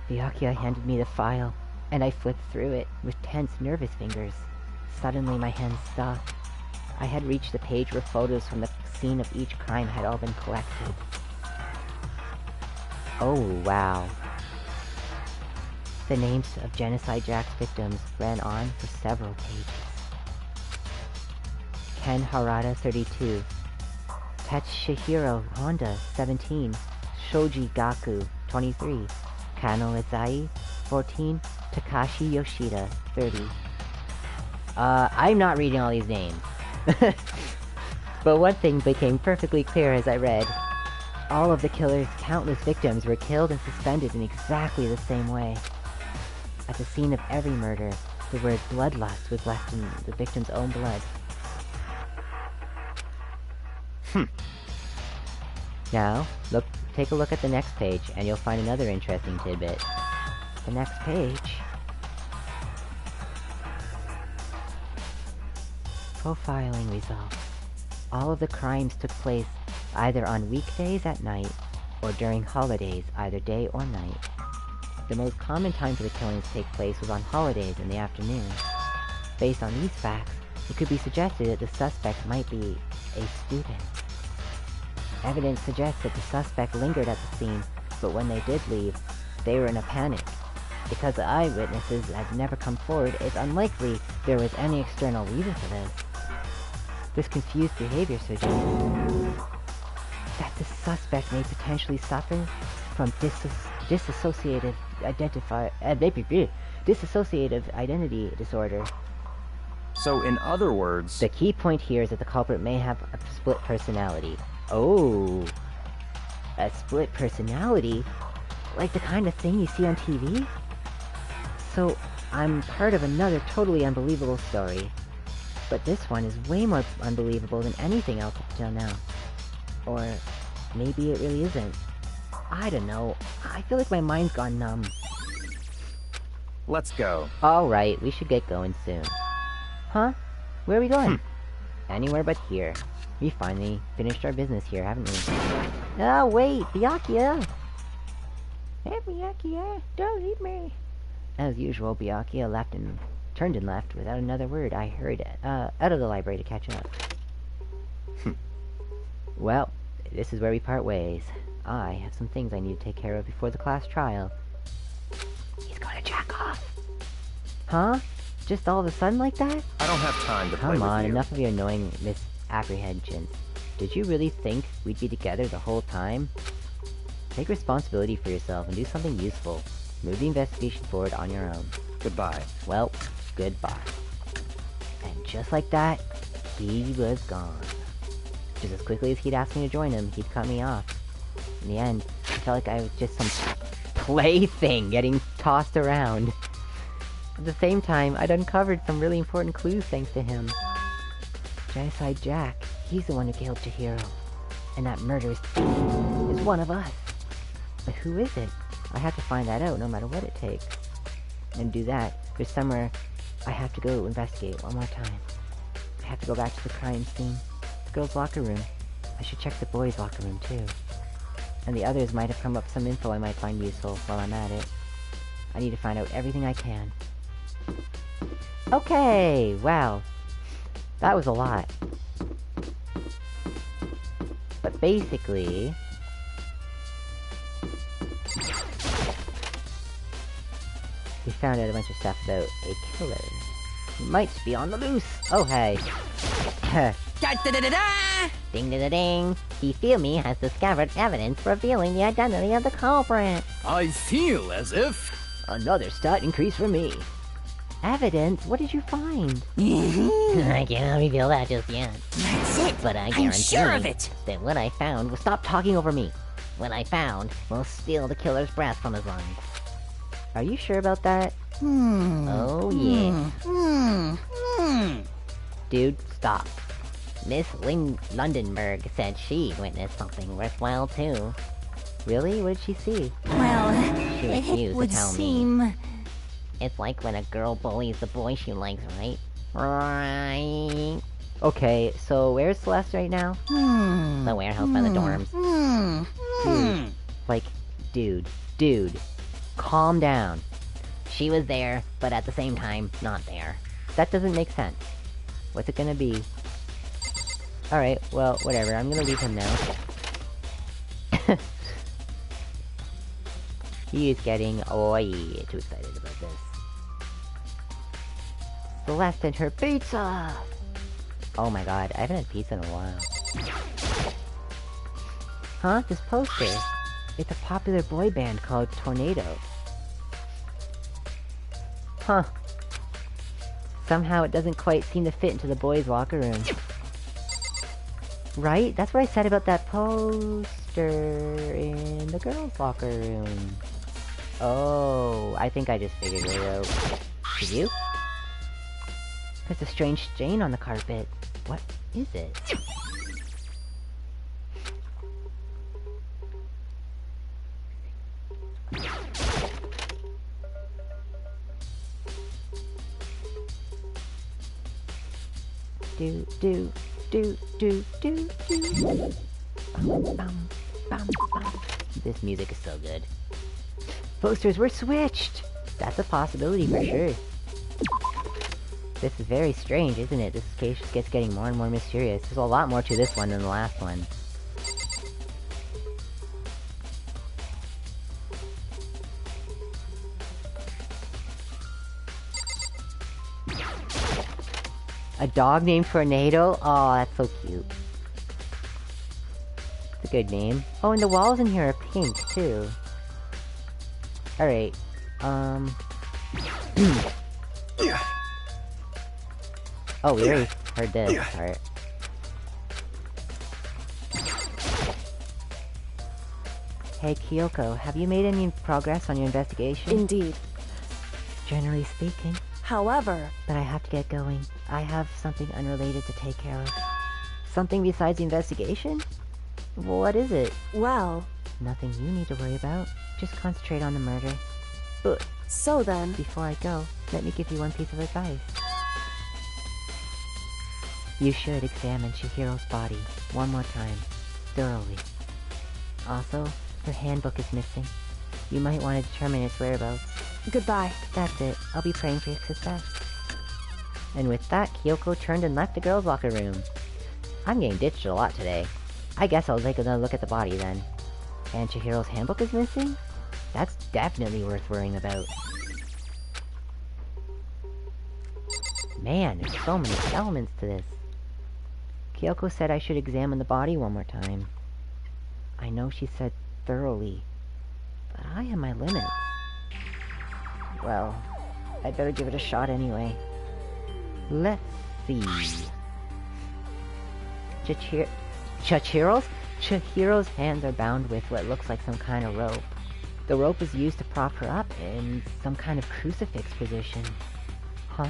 Byakuya handed me the file, and I flipped through it with tense, nervous fingers. Suddenly my hands stopped. I had reached the page where photos from the scene of each crime had all been collected. Oh, wow. The names of Genocide Jack's victims ran on for several pages. Ken Harada, 32. Tetsuhiro Honda, 17. Shoji Gaku, 23. Kano Izai, 14. Takashi Yoshida, 30. I'm not reading all these names. But one thing became perfectly clear as I read. All of the killer's countless victims were killed and suspended in exactly the same way. At the scene of every murder, the word bloodlust was left in the victim's own blood. Now, take a look at the next page, and you'll find another interesting tidbit. The next page. Profiling results. All of the crimes took place either on weekdays at night, or during holidays, either day or night. The most common time for the killings to take place was on holidays in the afternoon. Based on these facts, it could be suggested that the suspect might be a student. Evidence suggests that the suspect lingered at the scene, but when they did leave, they were in a panic. Because the eyewitnesses have never come forward, it's unlikely there was any external reason for this. This confused behavior suggests that the suspect may potentially suffer from dissociative identity disorder. So in other words... The key point here is that the culprit may have a split personality. Oh, a split personality? Like the kind of thing you see on TV? So, I'm part of another totally unbelievable story. But this one is way more unbelievable than anything else up till now. Or maybe it really isn't. I don't know. I feel like my mind's gone numb. Let's go. Alright, we should get going soon. Huh? Where are we going? Anywhere but here. We finally finished our business here, haven't we? Oh, wait! Byakuya! Hey, Byakuya! Don't leave me! As usual, Byakuya turned and left without another word. I hurried out of the library to catch up. Well, this is where we part ways. I have some things I need to take care of before the class trial. He's gonna jack off. Huh? Just all of a sudden like that? I don't have time to play with Come on, you. enough of your annoying misapprehension. Did you really think we'd be together the whole time? Take responsibility for yourself and do something useful. Move the investigation forward on your own. Goodbye. Well, goodbye. And just like that, he was gone. Just as quickly as he'd asked me to join him, he'd cut me off. In the end, I felt like I was just some plaything getting tossed around. At the same time, I'd uncovered some really important clues thanks to him. Genocide Jack, he's the one who killed Chihiro. And that murderous thief is one of us. But who is it? I have to find that out no matter what it takes. And to do that, there's somewhere I have to go investigate one more time. I have to go back to the crime scene. The girls' locker room. I should check the boys' locker room too. And the others might have come up with some info I might find useful while I'm at it. I need to find out everything I can. Okay, wow. That was a lot. But basically... we found out a bunch of stuff about a killer. He might be on the loose! Oh, hey. Da-da-da-da-da! Ding-da-da-ding! Hifumi has discovered evidence revealing the identity of the culprit. I feel as if... Another stat increase for me. Evidence? What did you find? I cannot reveal that just yet. That's it! But I I'm guarantee sure of it! that what I found will Stop talking over me. what I found will steal the killer's breath from his lungs. Are you sure about that? Oh yeah. Dude, stop. Miss Lundenberg said she witnessed something worthwhile too. Really? What did she see? Well, She it refused would to tell me. seem... It's like when a girl bullies the boy she likes, right? Right. Okay, so where's Celeste right now? The warehouse by the dorms. Like, dude, calm down. She was there, but at the same time, not there. That doesn't make sense. What's it gonna be? Alright, well, whatever. I'm gonna leave him now. He is getting too excited about this. Celeste and her pizza! Oh my god, I haven't had pizza in a while. Huh? This poster. It's a popular boy band called Tornado. Huh. Somehow it doesn't quite seem to fit into the boys' locker room. Right? That's what I said about that poster in the girls' locker room. Oh, I think I just figured it out. Did you? There's a strange stain on the carpet. What is it? Do. Bum. This music is so good. Posters were switched! That's a possibility for sure. This is very strange, isn't it? This case just gets getting more and more mysterious. There's a lot more to this one than the last one. A dog named Tornado? Oh, that's so cute. It's a good name. Oh, and the walls in here are pink, too. Alright, Oh, we already heard this part. Hey, Kyoko, have you made any progress on your investigation? Indeed. generally speaking. However, But I have to get going. I have something unrelated to take care of. Something besides the investigation? What is it? well, Nothing you need to worry about. Just concentrate on the murder. But so then, before I go, let me give you one piece of advice. You should examine Chihiro's body one more time, thoroughly. Also, her handbook is missing. You might want to determine its whereabouts. goodbye. That's it. I'll be praying for your success. And with that, Kyoko turned and left the girls' locker room. I'm getting ditched a lot today. I guess I'll take another look at the body then. And Chihiro's handbook is missing? That's definitely worth worrying about. Man, there's so many elements to this. Kyoko said I should examine the body one more time. I know she said thoroughly, but I have my limits. Well, I'd better give it a shot anyway. Let's see. Chihiro's hands are bound with what looks like some kind of rope. The rope is used to prop her up in some kind of crucifix position. Huh?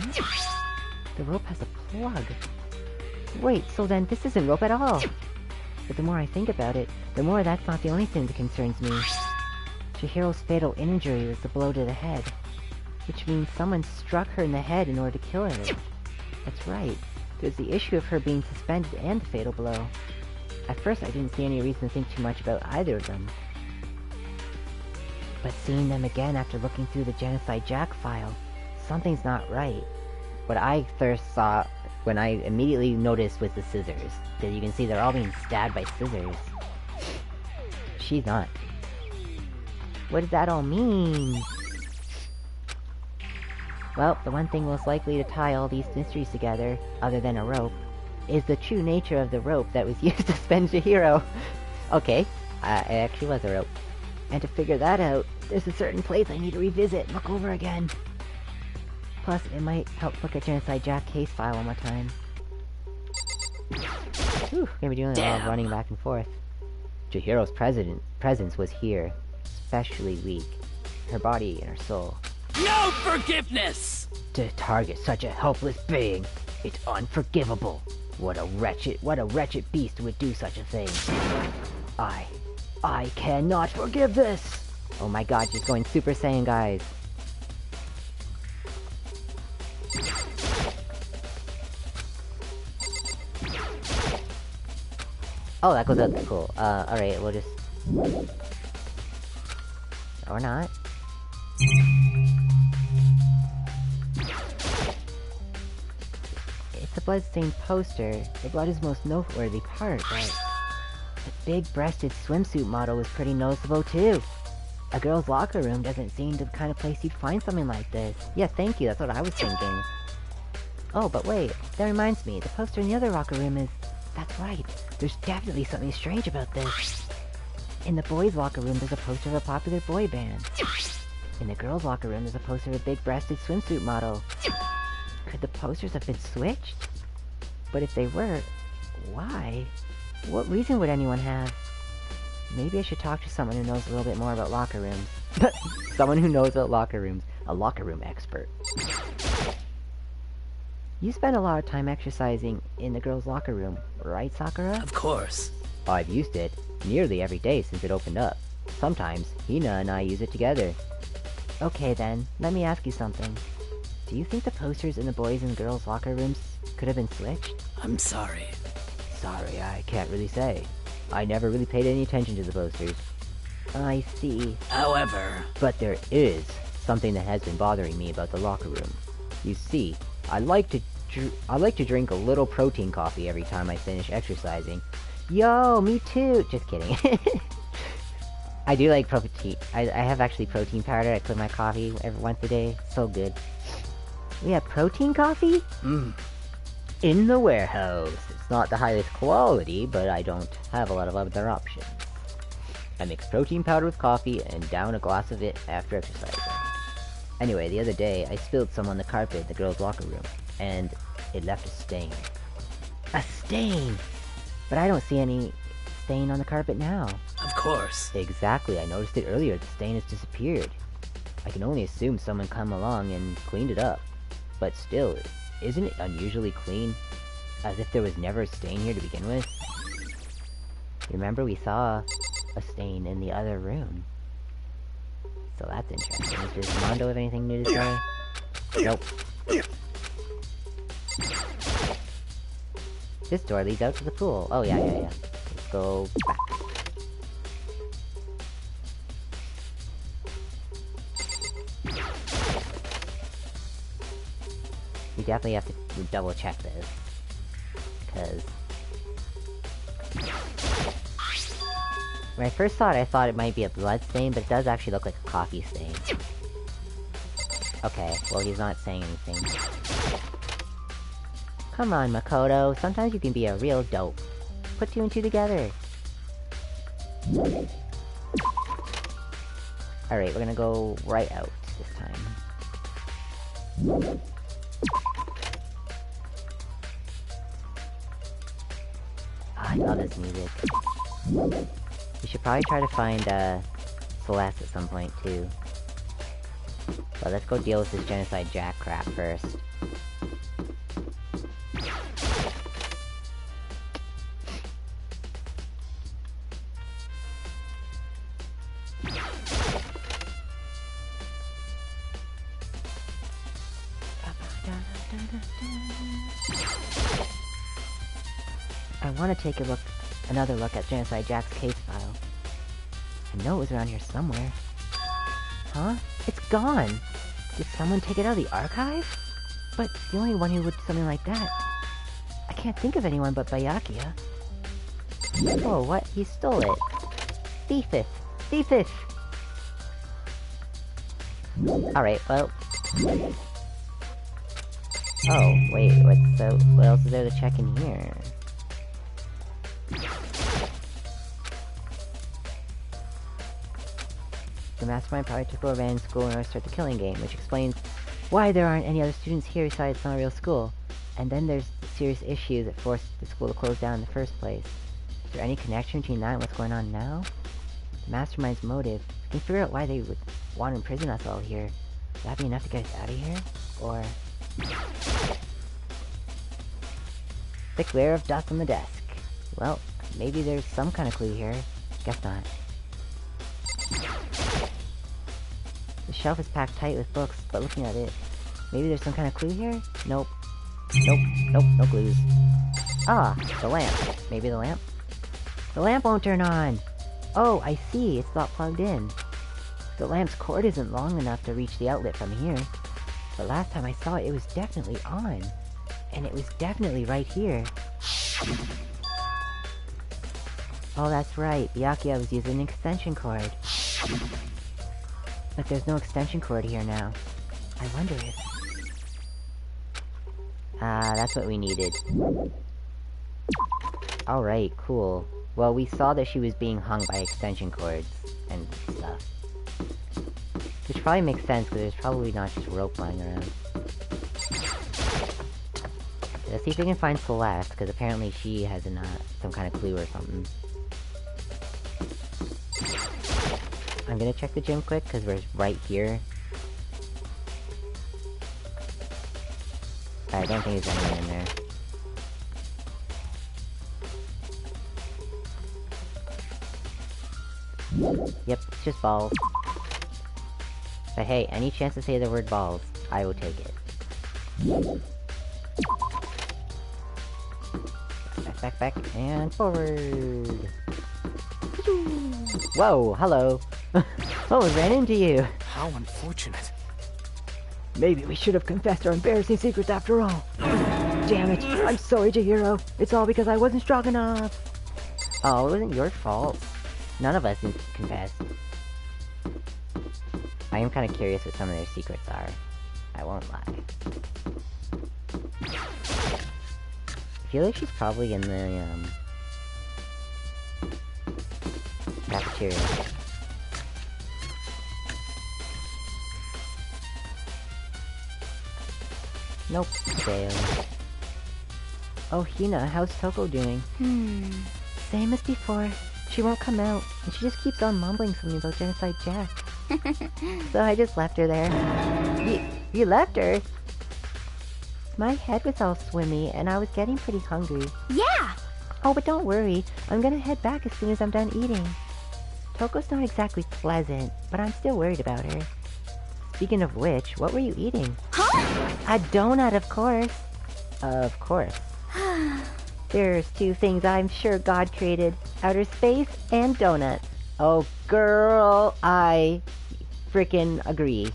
The rope has a plug. Wait, so then this isn't rope at all. But the more I think about it, the more that's not the only thing that concerns me. Chihiro's fatal injury was the blow to the head, which means someone struck her in the head in order to kill her. That's right. There's the issue of her being suspended and the fatal blow. At first I didn't see any reason to think too much about either of them. But seeing them again after looking through the Genocide Jack file, something's not right. What I first saw, when I immediately noticed, was the scissors. Because you can see they're all being stabbed by scissors. She's not. What does that all mean? Well, the one thing most likely to tie all these mysteries together, other than a rope, is the true nature of the rope that was used to suspend Chihiro. Okay, it actually was a rope. And to figure that out, there's a certain place I need to revisit and look over again. Plus, it might help look at Genocide Jack case file one more time. Whew, gonna be doing a lot of running back and forth. Chihiro's presence was here, especially weak. Her body and her soul. No forgiveness! To target such a helpless being, it's unforgivable. What a wretched beast would do such a thing. I cannot forgive this! Oh my god, she's going Super Saiyan, guys. Oh, that goes out, cool. Alright, we'll just... Or not. It's a blood-stained poster. The blood is most noteworthy part, but... The big-breasted swimsuit model was pretty noticeable, too. A girl's locker room doesn't seem the kind of place you'd find something like this. Yeah, thank you, that's what I was thinking. Oh, but wait, that reminds me, the poster in the other locker room is... That's right, there's definitely something strange about this. In the boys' locker room, there's a poster of a popular boy band. In the girls' locker room, there's a poster of a big-breasted swimsuit model. Could the posters have been switched? But if they were, why? What reason would anyone have? Maybe I should talk to someone who knows a little bit more about locker rooms. Someone who knows about locker rooms. A locker room expert. You spend a lot of time exercising in the girls' locker room, right, Sakura? Of course. I've used it nearly every day since it opened up. Sometimes, Hina and I use it together. Okay then, let me ask you something. Do you think the posters in the boys' and girls' locker rooms could have been switched? I'm sorry. Sorry, I can't really say. I never really paid any attention to the posters. I see. However... But there is something that has been bothering me about the locker room. You see, I like to drink a little protein coffee every time I finish exercising. Yo, me too! Just kidding. I do like protein. I have actually protein powder I put in my coffee every once a day. So good. We have protein coffee? In the warehouse. It's not the highest quality, but I don't have a lot of other options. I mix protein powder with coffee and down a glass of it after exercising. Anyway, the other day, I spilled some on the carpet in the girls' locker room, and it left a stain. A stain! But I don't see any stain on the carpet now. Of course. Exactly, I noticed it earlier. The stain has disappeared. I can only assume someone come along and cleaned it up. But still, isn't it unusually clean? As if there was never a stain here to begin with? Remember we saw a stain in the other room. So that's interesting. Does Mondo have anything new to say? Nope. This door leads out to the pool. Oh, yeah. Let's go back. We definitely have to double check this. Because... when I first saw it, I thought it might be a blood stain, but it does actually look like a coffee stain. Okay, well he's not saying anything. Come on, Makoto. Sometimes you can be a real dope. Put two and two together. Alright, we're gonna go right out this time. I love this music. We should probably try to find, Celeste at some point, too. But let's go deal with this Genocide Jack crap first. I want to take another look at Genocide Jack's case file. I know it was around here somewhere. Huh? It's gone! Did someone take it out of the archive? But the only one who would do something like that... I can't think of anyone but Byakuya. Oh, what? He stole it. Thiefeth! Thiefeth! Alright, well... Oh, wait, what else is there to check in here? The mastermind probably took over abandoned school in order to start the killing game, which explains why there aren't any other students here besides it's not a real school. And then there's the serious issue that forced the school to close down in the first place. Is there any connection between that and what's going on now? The mastermind's motive. We can figure out why they would want to imprison us all here. Would that be enough to get us out of here? Or... thick layer of dust on the desk. Well, maybe there's some kind of clue here. Guess not. The shelf is packed tight with books, but looking at it, maybe there's some kind of clue here? Nope. Nope, no clues. Ah, the lamp. Maybe the lamp? The lamp won't turn on! Oh, I see, it's not plugged in. The lamp's cord isn't long enough to reach the outlet from here. But last time I saw it, it was definitely on. And it was definitely right here. Oh, that's right, Byakuya was using an extension cord. But there's no extension cord here now. I wonder if... ah, that's what we needed. Alright, cool. Well, we saw that she was being hung by extension cords and stuff. Which probably makes sense, because there's probably not just rope lying around. Let's see if we can find Celeste, because apparently she has some kind of clue or something. I'm gonna check the gym quick, because we're right here. I don't think there's anyone in there. Yep, it's just balls. But hey, any chance to say the word balls, I will take it. Back, and forward! Whoa, hello! Oh, we ran into you! How unfortunate. Maybe we should have confessed our embarrassing secrets after all. Damn it, I'm sorry, Chihiro. It's all because I wasn't strong enough. Oh, it wasn't your fault. None of us confessed. I am kind of curious what some of their secrets are. I won't lie. I feel like she's probably in the, cafeteria. Nope, failed. Oh, Hina, how's Toko doing? Same as before. She won't come out, and she just keeps on mumbling something about Genocide Jack. So I just left her there. You left her? My head was all swimmy, and I was getting pretty hungry. Yeah! Oh, but don't worry. I'm gonna head back as soon as I'm done eating. Toko's not exactly pleasant, but I'm still worried about her. Speaking of which, what were you eating? Huh? A donut, of course. Of course. There's two things I'm sure God created. Outer space and donuts. Oh, girl, I frickin' agree.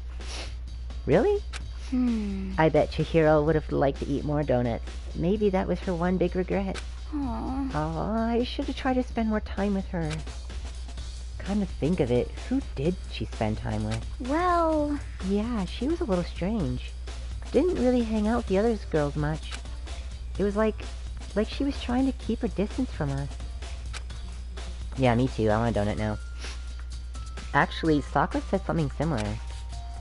Really? I bet Chihiro would have liked to eat more donuts. Maybe that was her one big regret. Aww. Oh, I should have tried to spend more time with her. Come to think of it, who did she spend time with? Well... Yeah, she was a little strange. Didn't really hang out with the other girls much. It was like she was trying to keep her distance from us. Yeah, me too. I want a donut now. Actually, Sakura said something similar.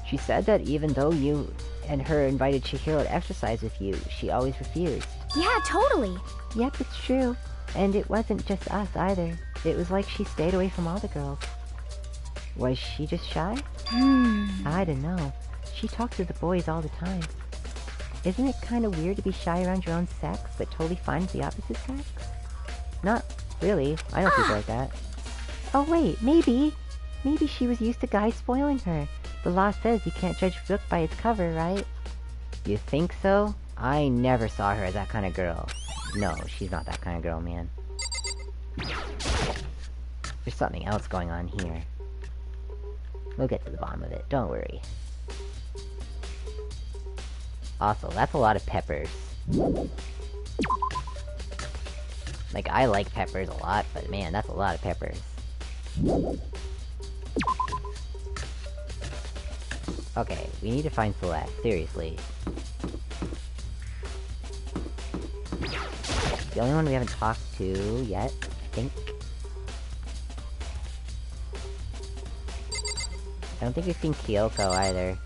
She said that even though you and her invited Chihiro to exercise with you, she always refused. Yeah, totally. Yep, it's true. And it wasn't just us either. It was like she stayed away from all the girls. Was she just shy? I don't know. She talked to the boys all the time. Isn't it kind of weird to be shy around your own sex, but totally fine with the opposite sex? Not really. I know people like that. Oh wait, maybe. Maybe she was used to guys spoiling her. The law says you can't judge a book by its cover, right? You think so? I never saw her as that kind of girl. No, she's not that kind of girl, man. There's something else going on here. We'll get to the bottom of it, don't worry. Also, that's a lot of peppers. Like, I like peppers a lot, but man, that's a lot of peppers. Okay, we need to find Celeste, seriously. The only one we haven't talked to yet, I think. I don't think we've seen Kyoko either.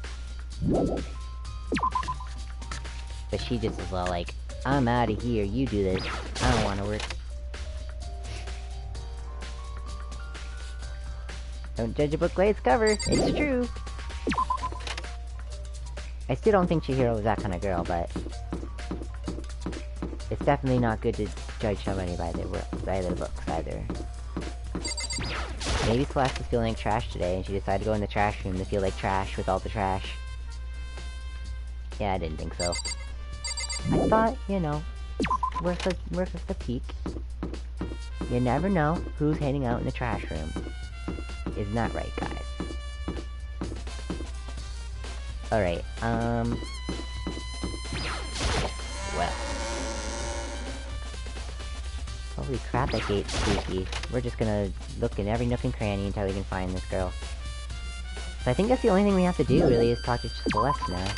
But she just as well like, I'm out of here, you do this. I don't want to work. Don't judge a book by its cover, it's true. I still don't think Chihiro was that kind of girl, but... it's definitely not good to judge somebody by their looks, either. Maybe Celeste was feeling like trash today, and she decided to go in the trash room to feel like trash with all the trash. Yeah, I didn't think so. I thought, you know, worth a peek. You never know who's hanging out in the trash room. Isn't that right, guys? Alright, well. Holy crap, that gate's spooky. We're just gonna look in every nook and cranny until we can find this girl. So I think that's the only thing we have to do, really, is talk to Celeste now.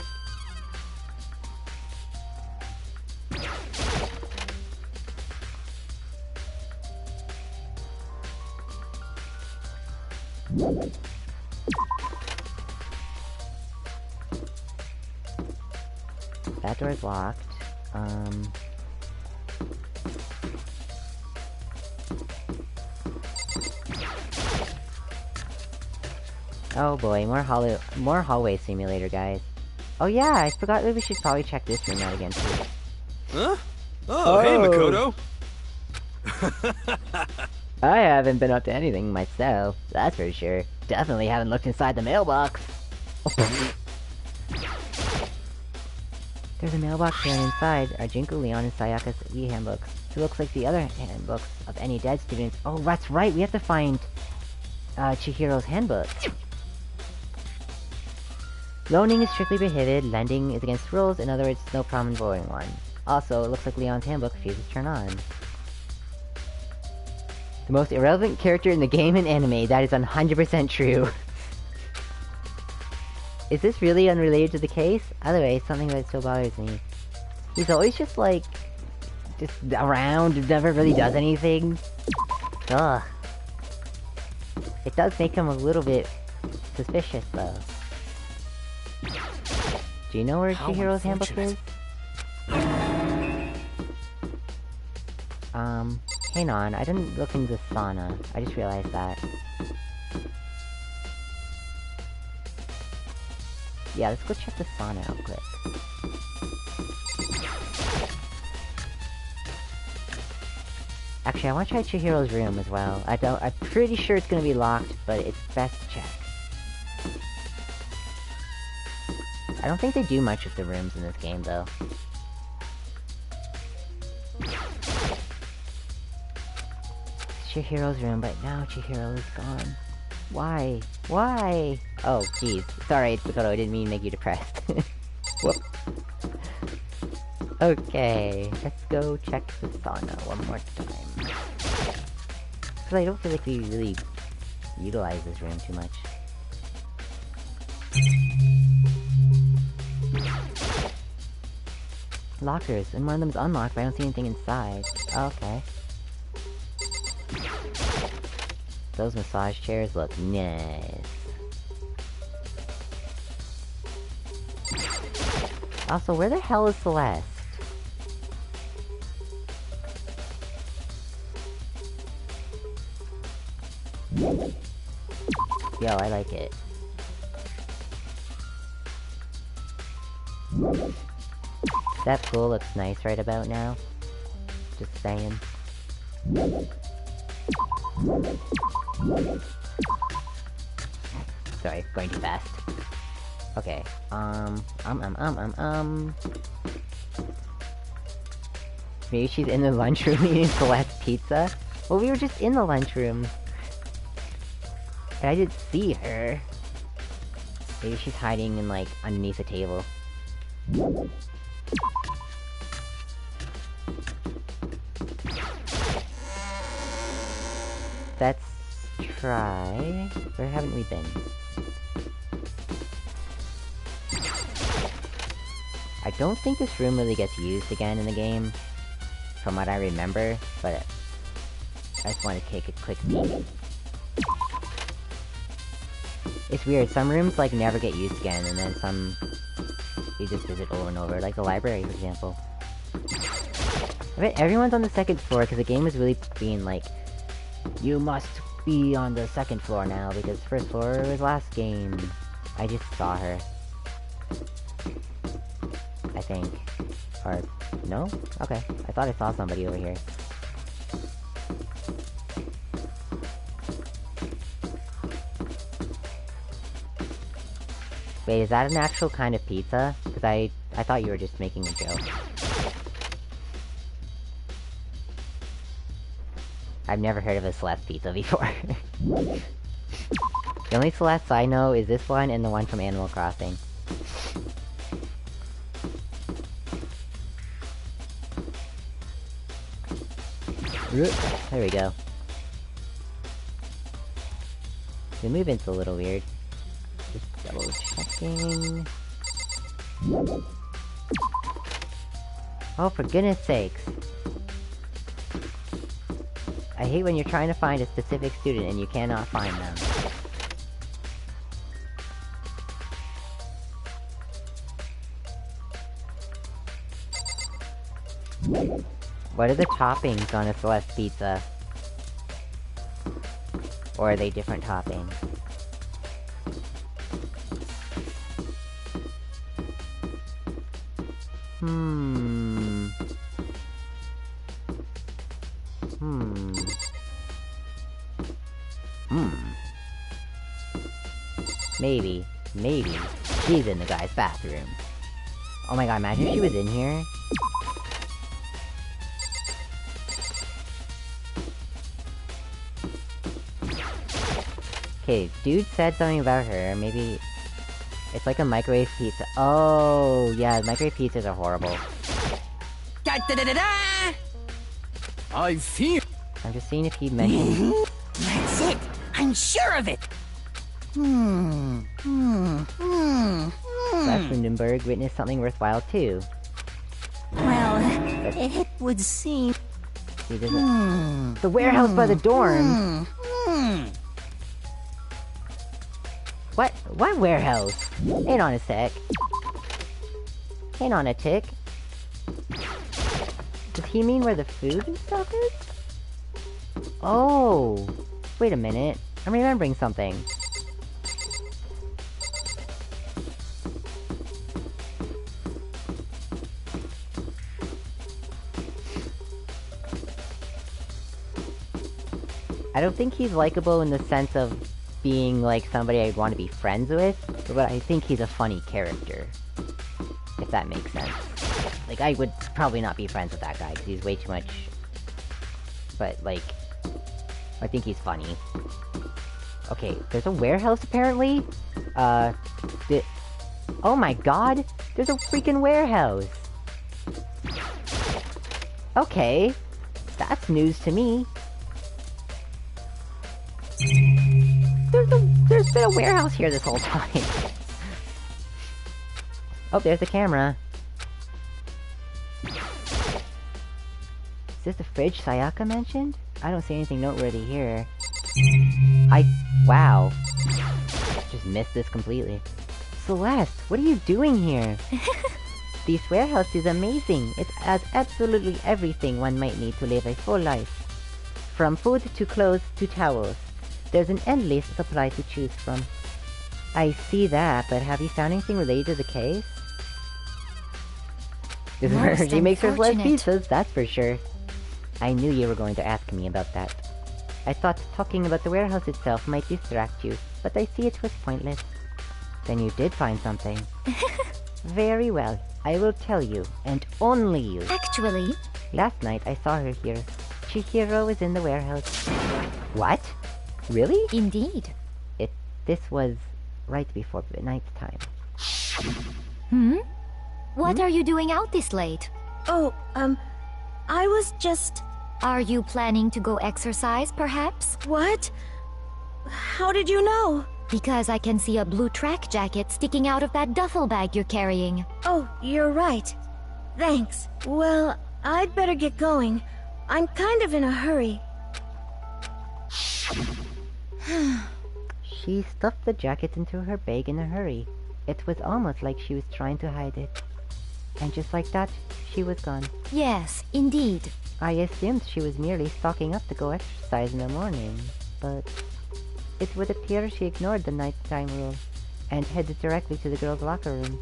That door's locked. Oh boy, more hallway simulator, guys. Oh yeah, I forgot that we should probably check this room out again too. Huh? Oh, hey, Makoto. I haven't been up to anything myself, that's for sure. Definitely haven't looked inside the mailbox. There's a mailbox here, and inside are Jinko, Leon, and Sayaka's e-handbooks. It looks like the other handbooks of any dead students. Oh, that's right, we have to find Chihiro's handbook. Loaning is strictly prohibited, lending is against rules, in other words, no problem in borrowing one. Also, it looks like Leon's handbook refuses to turn on. The most irrelevant character in the game and anime, that is 100% true. Is this really unrelated to the case? Either way, something that still bothers me. He's always just like... just around, never really does anything. Ugh. It does make him a little bit suspicious, though. Do you know where Chihiro's handbook is? Hang on, I didn't look into the sauna. I just realized that. Yeah, let's go check the sauna out quick. Actually, I want to try Chihiro's room as well. I'm pretty sure it's gonna be locked, but it's best to check. I don't think they do much with the rooms in this game, though. Chihiro's room, but now Chihiro is gone. Why? Why? Oh, jeez. Sorry, Makoto, I didn't mean to make you depressed. Whoop. Okay, let's go check the sauna one more time. Because I don't feel like we really utilize this room too much. Lockers, and one of them's unlocked, but I don't see anything inside. Okay. Those massage chairs look nice. Also, where the hell is Celeste? Yo, I like it. That pool looks nice right about now. Just saying. Sorry, going too fast. Okay, Maybe she's in the lunchroom eating Celeste pizza? Well, we were just in the lunchroom. And I didn't see her. Maybe she's hiding in, like, underneath a table. Let's try... Where haven't we been? I don't think this room really gets used again in the game, from what I remember, but I just want to take a quick peek. It's weird, some rooms, like, never get used again, and then some... you just visit over and over, like the library, for example. I bet everyone's on the second floor, because the game is really being like, you must be on the second floor now, because first floor was last game. I just saw her. I think. Or, no? Okay. I thought I saw somebody over here. Wait, is that an actual kind of pizza? Because I thought you were just making a joke. I've never heard of a Celeste pizza before. The only Celeste I know is this one and the one from Animal Crossing. There we go. The movement's a little weird. Just double checking. Oh, for goodness sakes. I hate when you're trying to find a specific student and you cannot find them. What are the toppings on a Celeste pizza? Or are they different toppings? Maybe, she's in the guy's bathroom. Oh my god, imagine if she was in here. Okay, dude said something about her, maybe... It's like a microwave pizza. Oh, yeah, microwave pizzas are horrible. Da da da da da! I feel. I'm just seeing if he mentioned... That's it! I'm sure of it! Slash Lindenberg witnessed something worthwhile too. Well, it would seem... He doesn't... The warehouse by the dorm! What? What warehouse? Hang on a sec. Hang on a tick. Does he mean where the food and stuff is? Oh! Wait a minute. I'm remembering something. I don't think he's likable in the sense of being, like, somebody I'd want to be friends with, but I think he's a funny character. If that makes sense. Like, I would probably not be friends with that guy, because he's way too much... But, like... I think he's funny. Okay, there's a warehouse, apparently? Oh my god! There's a freaking warehouse! Okay. That's news to me. There's been a warehouse here this whole time. Oh, there's the camera. Is this the fridge Sayaka mentioned? I don't see anything noteworthy here. Wow. Just missed this completely. Celeste, what are you doing here? This warehouse is amazing. It has absolutely everything one might need to live a full life. From food to clothes to towels. There's an endless supply to choose from. I see that, but have you found anything related to the case? This is where she makes her less pizzas, that's for sure. I knew you were going to ask me about that. I thought talking about the warehouse itself might distract you, but I see it was pointless. Then you did find something. Very well, I will tell you, and only you. Actually... Last night I saw her here. Chihiro is in the warehouse. What? Really? Indeed. This was right before night time. What are you doing out this late? Oh, I was just... Are you planning to go exercise, perhaps? What? How did you know? Because I can see a blue track jacket sticking out of that duffel bag you're carrying. Oh, you're right. Thanks. Well, I'd better get going. I'm kind of in a hurry. She stuffed the jacket into her bag in a hurry. It was almost like she was trying to hide it. And just like that, she was gone. Yes, indeed. I assumed she was merely stocking up to go exercise in the morning, but it would appear she ignored the nighttime rule and headed directly to the girls' locker room.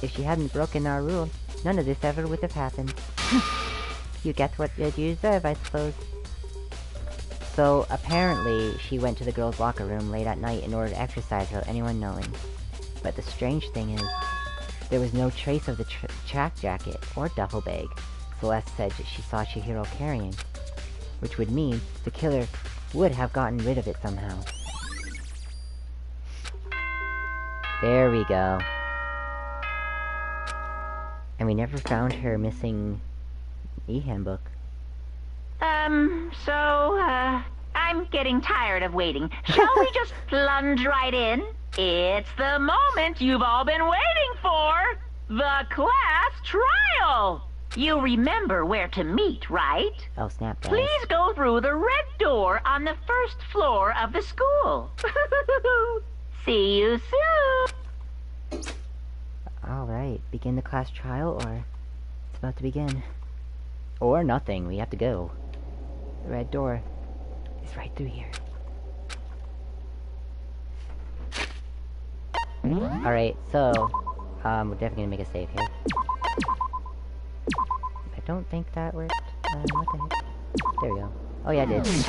If she hadn't broken our rule, none of this ever would have happened. You get what you deserve, I suppose. So, apparently, she went to the girls' locker room late at night in order to exercise without anyone knowing. But the strange thing is, there was no trace of the track jacket or duffel bag Celeste said that she saw Chihiro carrying, which would mean the killer would have gotten rid of it somehow. There we go. And we never found her missing e-handbook. I'm getting tired of waiting. Shall we just plunge right in? It's the moment you've all been waiting for! The class trial! You remember where to meet, right? Oh, snap, guys. Please go through the red door on the first floor of the school. See you soon! Alright, begin the class trial, or it's about to begin. Or nothing, we have to go. The red door is right through here. Alright, so, we're definitely gonna make a save here. I don't think that worked. What the heck? There we go. Oh yeah, it did.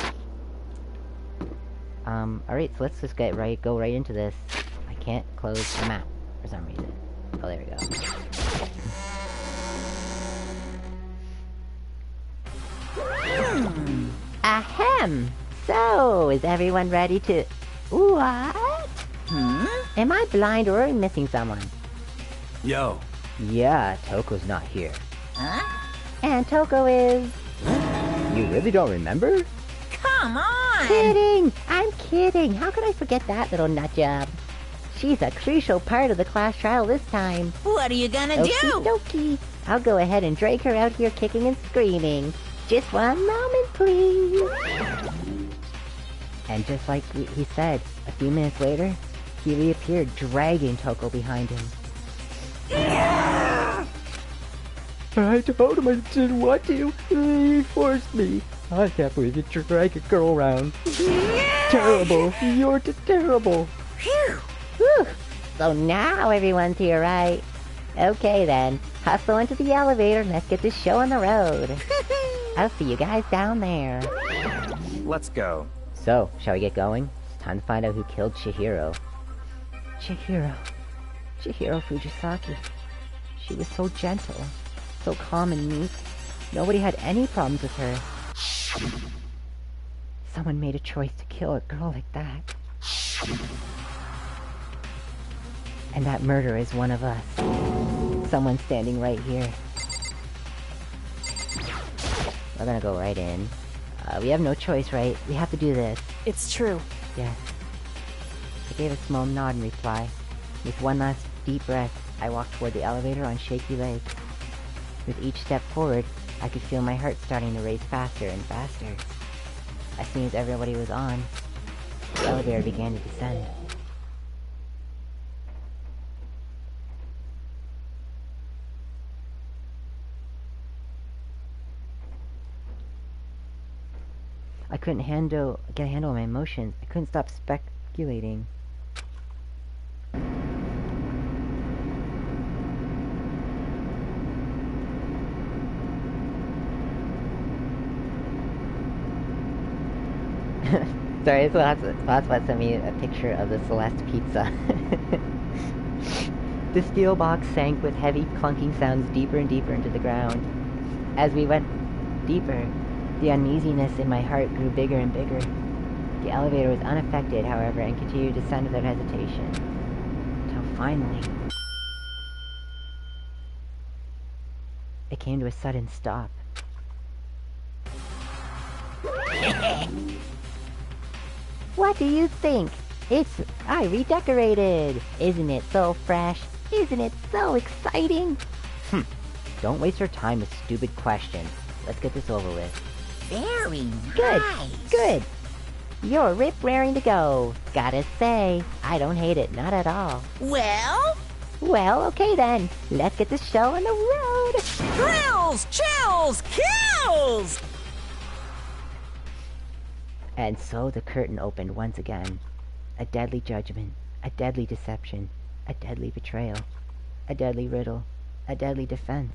Alright, so let's just go right into this. I can't close the map for some reason. Oh, there we go. Ahem! So, is everyone ready to... What? Am I blind or missing someone? Yo. Yeah, Toko's not here. Huh? And Toko is... You really don't remember? Come on! Kidding! I'm kidding! How could I forget that little nutjob? She's a crucial part of the class trial this time. What are you gonna do? Okie dokie. I'll go ahead and drag her out here kicking and screaming. Just one moment, please. And just like he said, a few minutes later, he reappeared, dragging Toko behind him. I told him I didn't want to. He forced me. I can't believe you drag a girl around. Terrible. You're terrible. Phew! Whew. So now everyone's here, right? Okay then, hustle into the elevator and let's get this show on the road. I'll see you guys down there. Let's go. So, shall we get going? It's time to find out who killed Chihiro. Chihiro Fujisaki. She was so gentle, so calm and meek. Nobody had any problems with her. Someone made a choice to kill a girl like that. And that murderer is one of us. Someone standing right here. We're gonna go right in. We have no choice, right? We have to do this. It's true. Yes. I gave a small nod in reply. With one last deep breath, I walked toward the elevator on shaky legs. With each step forward, I could feel my heart starting to race faster and faster. As soon as everybody was on, the elevator began to descend. I couldn't get a handle on my emotions. I couldn't stop speculating. Sorry, that's what sent me a picture of the Celeste pizza. The steel box sank with heavy clunking sounds deeper and deeper into the ground. As we went deeper, the uneasiness in my heart grew bigger and bigger. The elevator was unaffected, however, and continued to descend without hesitation. Until finally, it came to a sudden stop. What do you think? I redecorated! Isn't it so fresh? Isn't it so exciting? Don't waste your time with stupid questions. Let's get this over with. Very Good, nice. good. You're rip-raring to go. Gotta say, I don't hate it, not at all. Well, Okay then. Let's get the show on the road. thrills, chills, kills! And so the curtain opened once again. A deadly judgment, a deadly deception, a deadly betrayal, a deadly riddle, a deadly defense,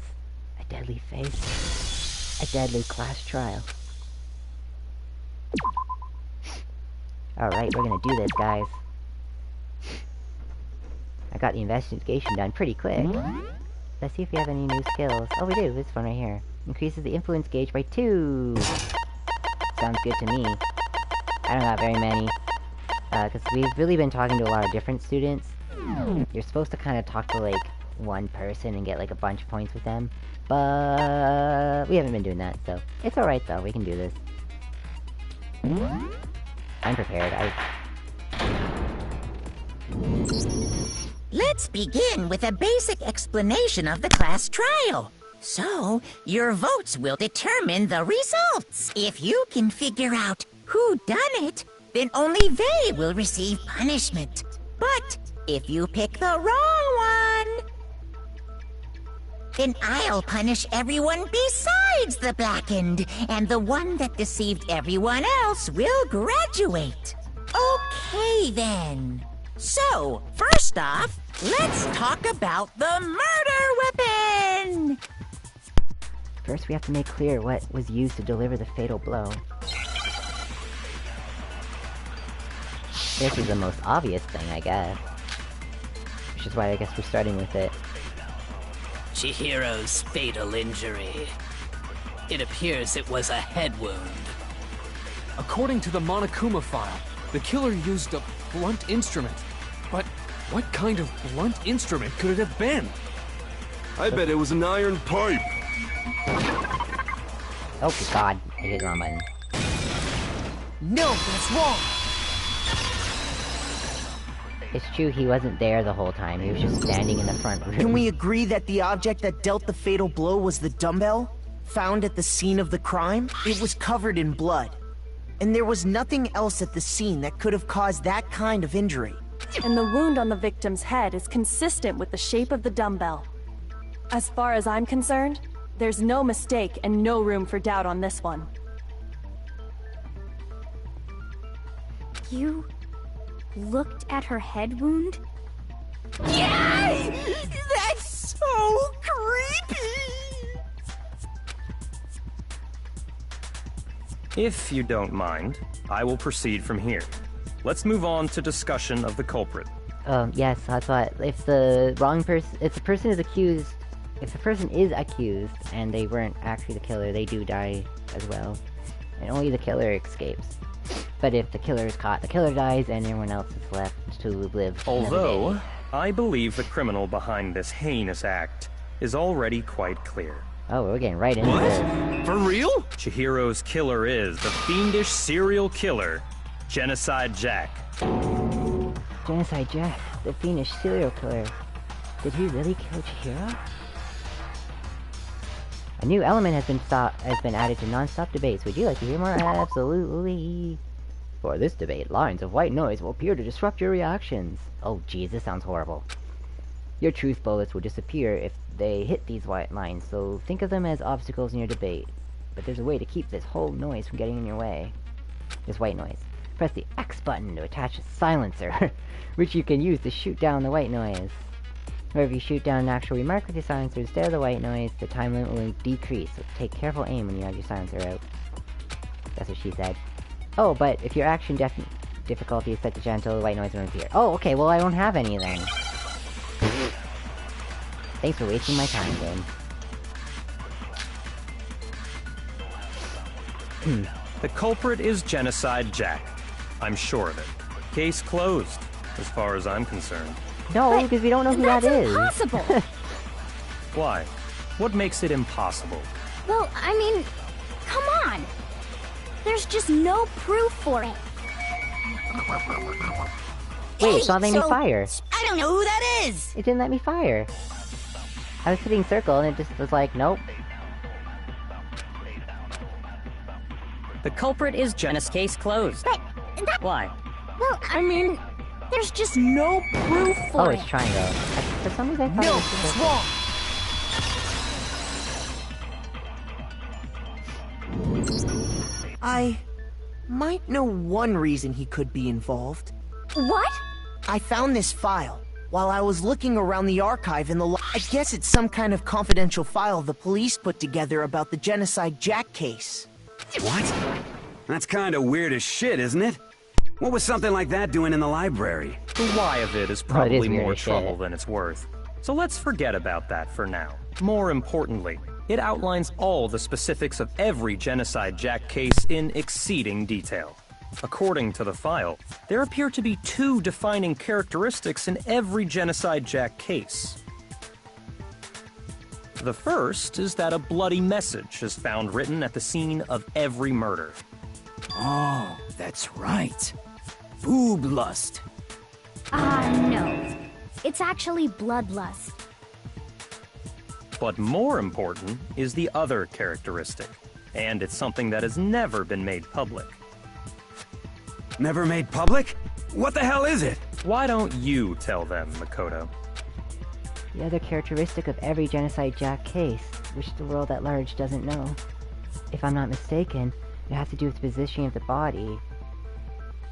a deadly face, a deadly class trial. Alright, we're gonna do this, guys. I got the investigation done pretty quick. Let's see if we have any new skills. Oh, we do. This one right here. Increases the influence gauge by 2. Sounds good to me. I don't got very many. Because we've really been talking to a lot of different students. You're supposed to kind of talk to, like, one person and get, like, a bunch of points with them. But we haven't been doing that, so... It's alright, though. We can do this. I'm prepared. Let's begin with a basic explanation of the class trial. So, your votes will determine the results. If you can figure out who done it, then only they will receive punishment. But if you pick the wrong one, then I'll punish everyone besides the blackened, and the one that deceived everyone else will graduate. Okay, then. So, first off, let's talk about the murder weapon! First, we have to make clear what was used to deliver the fatal blow. This is the most obvious thing, I guess. Which is why I guess we're starting with it. Chihiro's fatal injury. It appears it was a head wound. According to the Monokuma file, the killer used a blunt instrument. But what kind of blunt instrument could it have been? I bet it was an iron pipe. Oh god, I hit the wrong button. No, that's wrong. It's true he wasn't there the whole time, he was just standing in the front room. Can we agree that the object that dealt the fatal blow was the dumbbell? Found at the scene of the crime? It was covered in blood. And there was nothing else at the scene that could have caused that kind of injury. And the wound on the victim's head is consistent with the shape of the dumbbell. As far as I'm concerned, there's no mistake and no room for doubt on this one. You looked at her head wound? Yay! That's so creepy! If you don't mind, I will proceed from here. Let's move on to discussion of the culprit. Yes, I thought if the person is accused and they weren't actually the killer, they do die as well. And only the killer escapes. But if the killer is caught, the killer dies and everyone else is left to live. Although, I believe the criminal behind this heinous act is already quite clear. Oh, we're getting right into it. What? For real? Chihiro's killer is the fiendish serial killer, Genocide Jack. Genocide Jack, the fiendish serial killer. Did he really kill Chihiro? A new element has been added to non-stop debates. Would you like to hear more? Absolutely. For this debate, lines of white noise will appear to disrupt your reactions. Oh geez, this sounds horrible. Your truth bullets will disappear if they hit these white lines, so think of them as obstacles in your debate. But there's a way to keep this whole noise from getting in your way. This white noise. Press the X button to attach a silencer, which you can use to shoot down the white noise. Or if you shoot down an actual remark with your silencer instead of the white noise, the time limit will decrease, so take careful aim when you have your silencer out. That's what she said. Oh, but if your action difficulty is set to gentle, the white noise won't appear. Oh, okay, well I don't have any then. Thanks for wasting my time, game. The culprit is Genocide Jack. I'm sure of it. Case closed, as far as I'm concerned. No, because we don't know who that is. That's impossible! Why? What makes it impossible? Well, I mean, come on! There's just no proof for it. Wait, it's not letting me fire. I don't know who that is! It didn't let me fire. I was hitting circle and it just was like, nope. The culprit is Case closed. But Why? well, I mean, there's just no proof for Oh, it. it's triangle. For some reason I thought No, it was it's wrong. I might know one reason he could be involved. What? I found this file while I was looking around the archive in the I guess it's some kind of confidential file the police put together about the Genocide Jack case. What? That's kind of weird as shit, isn't it? What was something like that doing in the library? The why of it is probably weird more as shit. trouble than it's worth. So let's forget about that for now. More importantly, it outlines all the specifics of every Genocide Jack case in exceeding detail. According to the file, there appear to be two defining characteristics in every Genocide Jack case. The first is that a bloody message is found written at the scene of every murder. Oh, that's right. Boob lust. No. It's actually bloodlust. But more important is the other characteristic, and it's something that has never been made public. Never made public? What the hell is it? Why don't you tell them, Makoto? the other characteristic of every Genocide Jack case, which the world at large doesn't know. If I'm not mistaken, it has to do with the positioning of the body.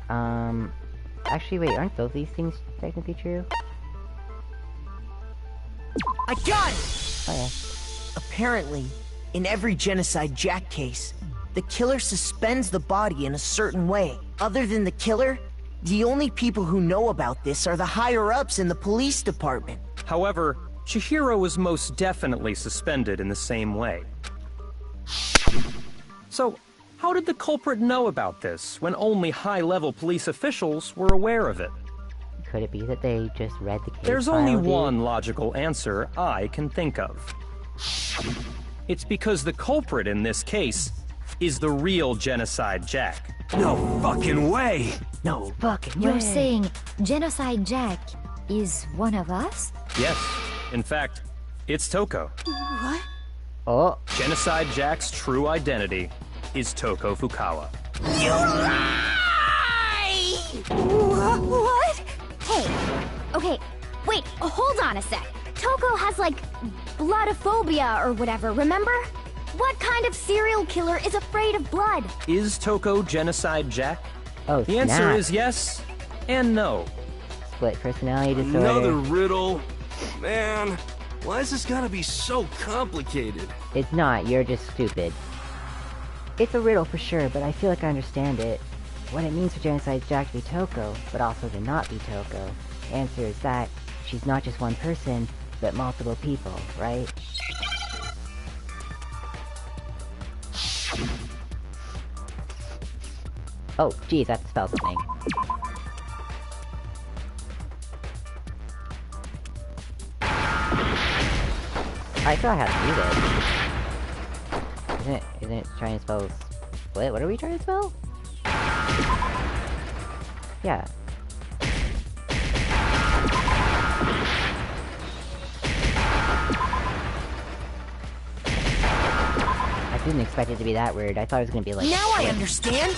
Actually, wait, aren't both these things technically true? I got it! Oh yeah. Apparently, in every Genocide Jack case, the killer suspends the body in a certain way. Other than the killer, the only people who know about this are the higher-ups in the police department. However, Chihiro was most definitely suspended in the same way. So, how did the culprit know about this when only high-level police officials were aware of it? Could it be that they just read the case There's file, only dude? one logical answer I can think of. It's because the culprit in this case is the real Genocide Jack. No fucking way! No fucking way! You're saying Genocide Jack is one of us? Yes, in fact, it's Toko. What? Oh. Genocide Jack's true identity is Toko Fukawa. You lie! What? Hey, okay, wait, hold on a sec. Toko has, like, bloodophobia or whatever, remember? What kind of serial killer is afraid of blood? Is Toko Genocide Jack? Oh, The answer is yes and no. Split personality disorder. Another riddle? Man, why is this gotta be so complicated? It's not, you're just stupid. It's a riddle for sure, but I feel like I understand it. What it means for Genocide Jack to be Toko, but also to not be Toko. The answer is that she's not just one person, but multiple people, right? Oh, geez, I have to spell something. I saw how to do this. Isn't it trying to spell split? What are we trying to spell? Yeah. I didn't expect it to be that weird. I thought it was gonna be like... Now I understand!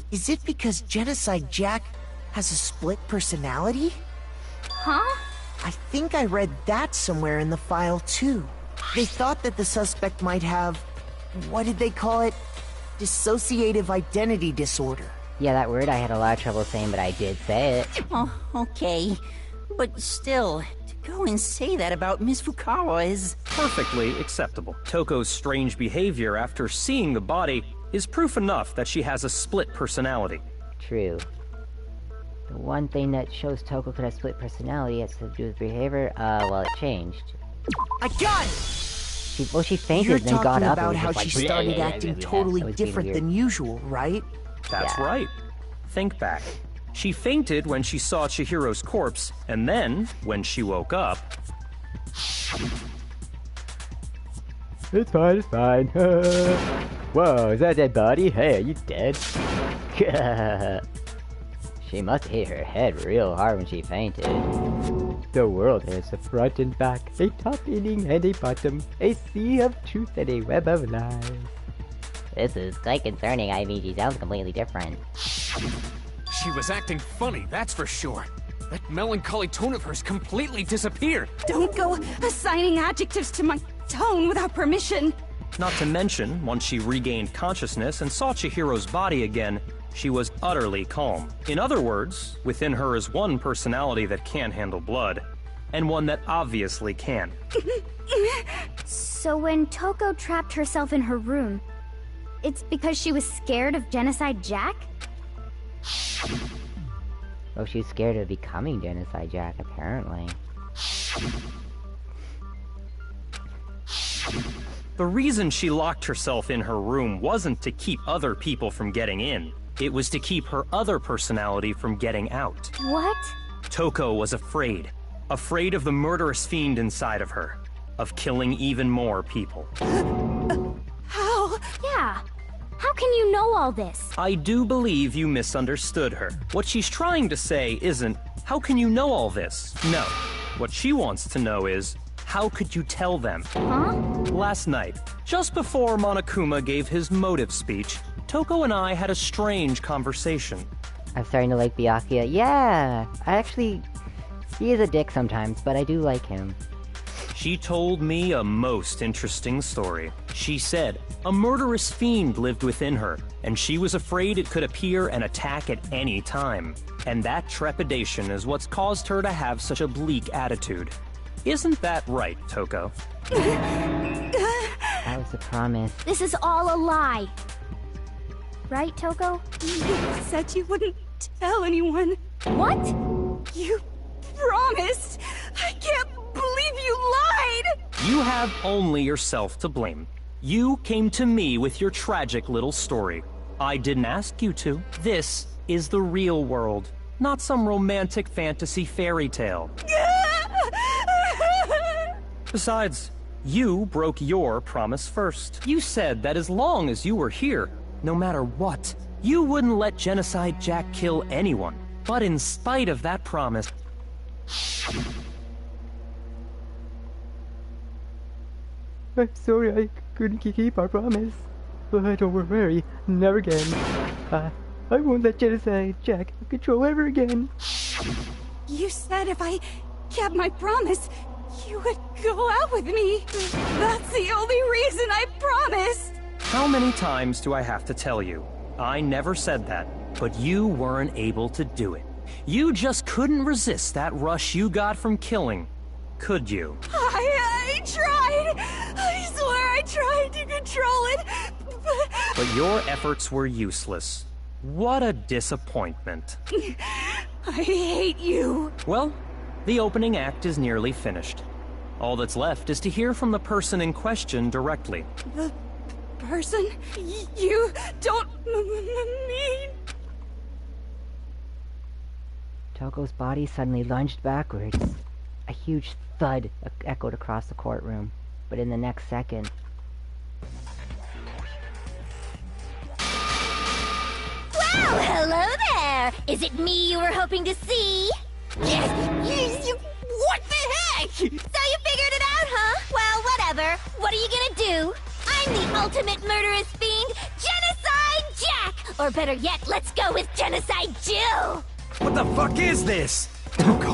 Is it because Genocide Jack has a split personality? Huh? I think I read that somewhere in the file, too. They thought that the suspect might have... what did they call it? Dissociative identity disorder. Yeah, that word I had a lot of trouble saying, but I did say it. Oh, okay. But still, to go and say that about Miss Fukawa is... Perfectly acceptable. Toko's strange behavior after seeing the body is proof enough that she has a split personality. True. The one thing that shows Toko could have split personality has to do with behavior, well, it changed. I got it! She fainted You're and then got up about and how was she like, started acting totally different than usual, right? That's right. Think back. She fainted when she saw Chihiro's corpse, and then, when she woke up... It's fine. Whoa, is that a dead body? Hey, are you dead? She must have hit her head real hard when she fainted. The world has a front and back, a top inning and a bottom, a sea of truth and a web of lies. This is quite concerning. I mean, she sounds completely different. She was acting funny, that's for sure. That melancholy tone of hers completely disappeared. Don't go assigning adjectives to my tone without permission. Not to mention, once she regained consciousness and saw Chihiro's body again, she was utterly calm. In other words, within her is one personality that can't handle blood, and one that obviously can. So when Toko trapped herself in her room, it's because she was scared of Genocide Jack? Oh, she's scared of becoming Genocide Jack, apparently. The reason she locked herself in her room wasn't to keep other people from getting in. It was to keep her other personality from getting out. What? Toko was afraid. Afraid of the murderous fiend inside of her. Of killing even more people. How? Yeah. How can you know all this? I do believe you misunderstood her. What she's trying to say isn't, how can you know all this? No. What she wants to know is, how could you tell them? Huh? Last night, just before Monokuma gave his motive speech, Toko and I had a strange conversation. I'm starting to like Byakuya. Yeah! He is a dick sometimes, but I do like him. She told me a most interesting story. She said a murderous fiend lived within her, and she was afraid it could appear and attack at any time. And that trepidation is what's caused her to have such a bleak attitude. Isn't that right, Toko? That was a promise. This is all a lie. Right, Toko? You said you wouldn't tell anyone. What? You promised! I can't believe you lied! You have only yourself to blame. You came to me with your tragic little story. I didn't ask you to. This is the real world, not some romantic fantasy fairy tale. Besides, you broke your promise first. You said that as long as you were here, no matter what, you wouldn't let Genocide Jack kill anyone. But in spite of that promise... I'm sorry I couldn't keep our promise. But don't worry, never again. I won't let Genocide Jack have control ever again. You said if I kept my promise, you would go out with me. That's the only reason I promised. How many times do I have to tell you? I never said that, but you weren't able to do it. You just couldn't resist that rush you got from killing, could you? I I tried! I swear I tried to control it, But your efforts were useless. What a disappointment. I hate you. Well, the opening act is nearly finished. All that's left is to hear from the person in question directly. The person? You don't mean... Toko's body suddenly lunged backwards. A huge thud echoed across the courtroom, but in the next second... Well, hello there! Is it me you were hoping to see? Yes! What the heck? So you figured it out, huh? Well, whatever. What are you gonna do? I'm the ultimate murderous fiend, Genocide Jack! Or better yet, let's go with Genocide Jill! What the fuck is this? Toko,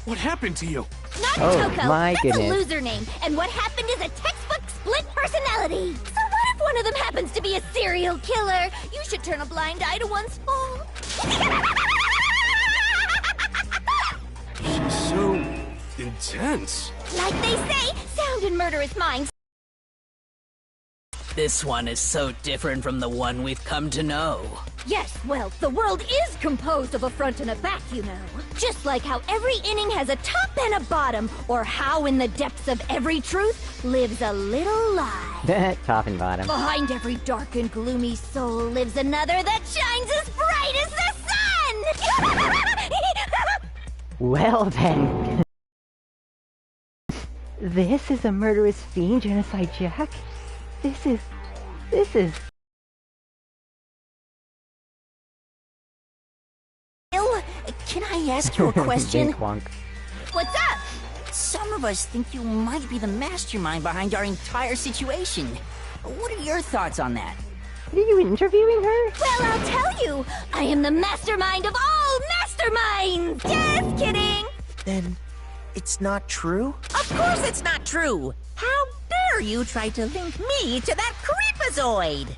what happened to you? Not Oh, Toko, my that's goodness. a loser name, and what happened is a textbook split personality. So what if one of them happens to be a serial killer? You should turn a blind eye to one's fault. She's so intense. Like they say, sound and murderous minds. This one is so different from the one we've come to know. Yes, well, the world is composed of a front and a back, you know. Just like how every inning has a top and a bottom, or how in the depths of every truth lives a little lie. Top and bottom. Behind every dark and gloomy soul lives another that shines as bright as the sun! Well then... This is a murderous fiend, Genocide Jack? This is... Bill, can I ask you a question? Wink wonk. What's up? Some of us think you might be the mastermind behind our entire situation. What are your thoughts on that? Are you interviewing her? Well, I'll tell you. I am the mastermind of all masterminds! Just kidding! Then it's not true? Of course it's not true! How dare you try to link me to that creepazoid?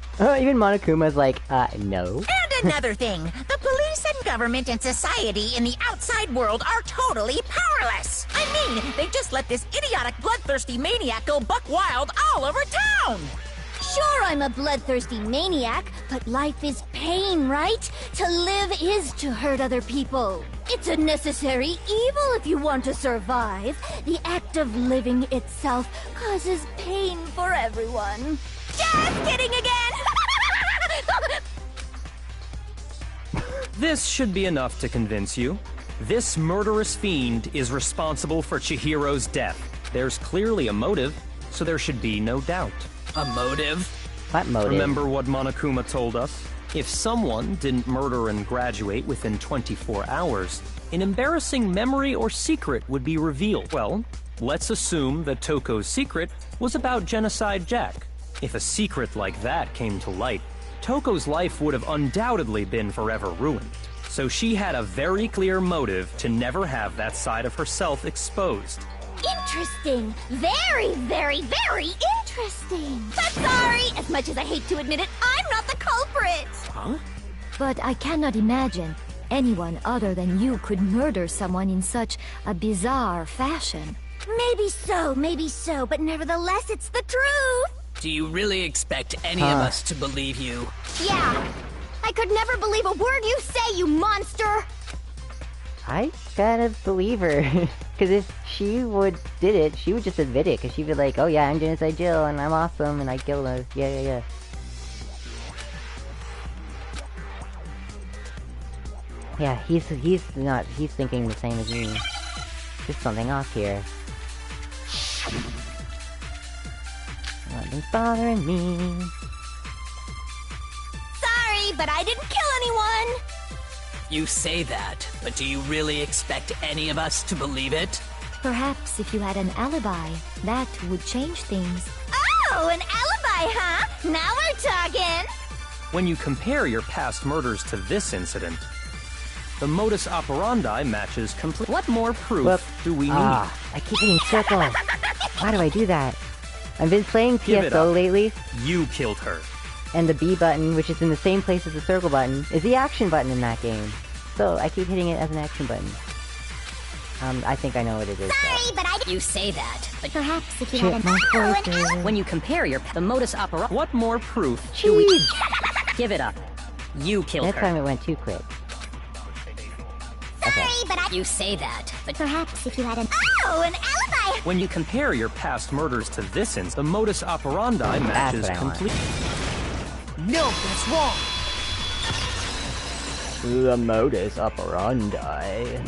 Even Monokuma's like, no. And another thing, the police and government and society in the outside world are totally powerless. I mean, they just let this idiotic bloodthirsty maniac go buck wild all over town. Sure, I'm a bloodthirsty maniac, but life is pain, right? To live is to hurt other people. It's a necessary evil if you want to survive. The act of living itself causes pain for everyone. Just kidding again! This should be enough to convince you. This murderous fiend is responsible for Chihiro's death. There's clearly a motive, so there should be no doubt. A motive? What motive? Remember what Monokuma told us? If someone didn't murder and graduate within 24 hours, an embarrassing memory or secret would be revealed. Well, let's assume that Toko's secret was about Genocide Jack. If a secret like that came to light, Toko's life would have undoubtedly been forever ruined. So she had a very clear motive to never have that side of herself exposed. Interesting. Very, very, very interesting. But sorry, as much as I hate to admit it, I'm not the culprit. Huh? But I cannot imagine anyone other than you could murder someone in such a bizarre fashion. Maybe so, but nevertheless, it's the truth. Do you really expect any of us to believe you? Yeah. I could never believe a word you say, you monster. I gotta believe her. Because if she did it, she would just admit it. Because she'd be like, oh yeah, I'm Genocide Jill, and I'm awesome, and I killed her. Yeah. Yeah, he's thinking the same as me. There's something off here. Nothing's bothering me. Sorry, but I didn't kill anyone. You say that, but do you really expect any of us to believe it? Perhaps if you had an alibi, that would change things. Oh, an alibi, huh? Now we're talking. When you compare your past murders to this incident, the modus operandi matches complete. What more proof do we need? I keep hitting circle. Why do I do that? I've been playing Give it TSO up. lately, You killed her. and the B button, which is in the same place as the circle button, is the action button in that game. So I keep hitting it as an action button. I think I know what it is. Sorry, but you say that, but perhaps if you Shit, had my an When you compare the modus operandi, What more proof? give it up. You killed That her. time it went too quick. Sorry, but you say that, but perhaps if you had an an alibi. When you compare your past murders to this instance, the modus operandi matches what I want. completely. No, that's wrong. The modus operandi.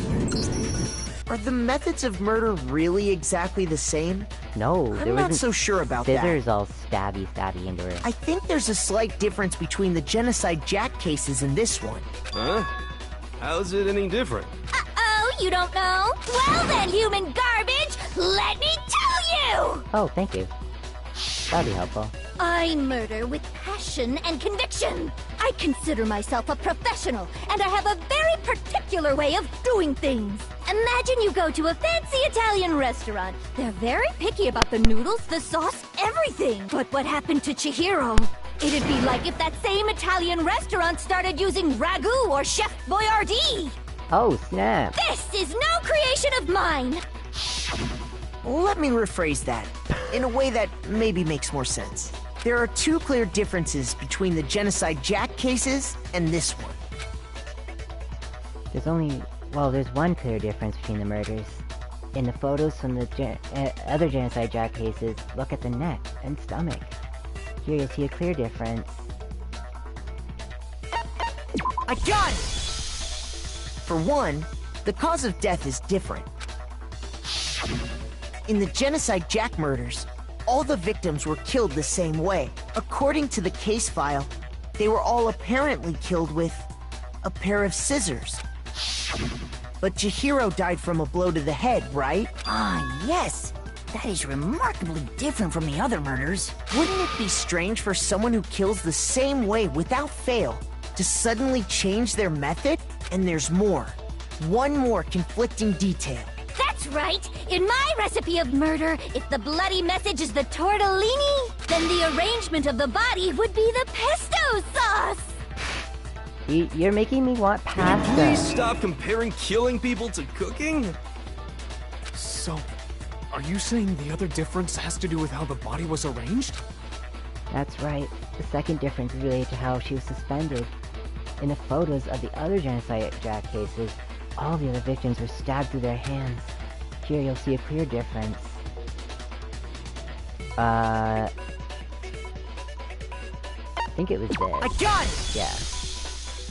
Are the methods of murder really exactly the same? No, I'm there not wasn't so sure about that. scissors all stabby into her. I think there's a slight difference between the Genocide Jack cases and this one. Huh? How's it any different? Uh-oh, you don't know? Well then, human garbage, let me tell you! Oh, thank you. That'd be helpful. I murder with passion and conviction. I consider myself a professional, and I have a very particular way of doing things. Imagine you go to a fancy Italian restaurant. They're very picky about the noodles, the sauce, everything. But what happened to Chihiro? It'd be like if that same Italian restaurant started using ragu or Chef Boyardee. Oh, snap. This is no creation of mine. Let me rephrase that, in a way that maybe makes more sense. There are two clear differences between the Genocide Jack cases and this one. There's one clear difference between the murders. In the photos from the other Genocide Jack cases, look at the neck and stomach. Here you'll see a clear difference. I got it! For one, the cause of death is different. In the Genocide Jack murders, all the victims were killed the same way. According to the case file, they were all apparently killed with a pair of scissors. But Chihiro died from a blow to the head, right? Ah, yes. That is remarkably different from the other murders. Wouldn't it be strange for someone who kills the same way without fail to suddenly change their method? And there's more. One more conflicting detail. That's right! In my recipe of murder, if the bloody message is the tortellini, then the arrangement of the body would be the pesto sauce! You're making me want pasta. Please stop comparing killing people to cooking? So, are you saying the other difference has to do with how the body was arranged? That's right. The second difference is related to how she was suspended. In the photos of the other Genocide Jack cases, all the other victims were stabbed through their hands. Here you'll see a clear difference. I think it was this. I got it! Yeah.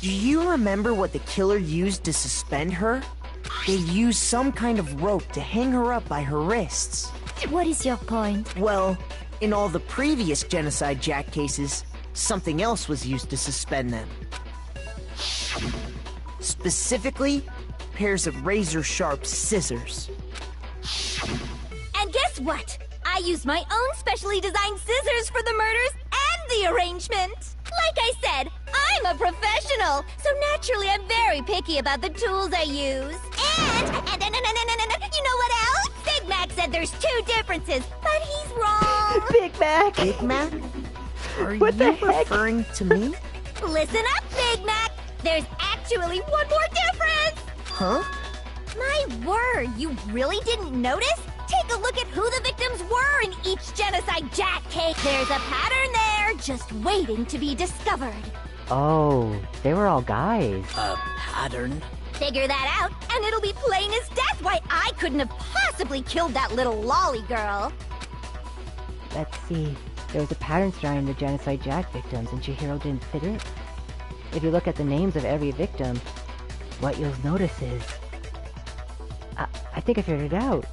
Do you remember what the killer used to suspend her? They used some kind of rope to hang her up by her wrists. What is your point? Well, in all the previous Genocide Jack cases, something else was used to suspend them. Specifically, pairs of razor-sharp scissors. And guess what? I used my own specially designed scissors for the murders and the arrangement! Like I said, I'm a professional, so naturally I'm very picky about the tools I use. And you know what else? Big Mac said there's two differences, but he's wrong. Big Mac! Big Mac? Are What the you heck? referring to me? Listen up, Big Mac. There's actually one more difference. Huh? My word, you really didn't notice? Take a look at who the victims were in each Genocide Jack case. There's a pattern there, just waiting to be discovered. Oh, they were all guys. A pattern? Figure that out, and it'll be plain as death why I couldn't have possibly killed that little lolly girl. Let's see. There was a pattern surrounding the Genocide Jack victims, and Chihiro didn't fit it. If you look at the names of every victim, what you'll notice is... I think I figured it out.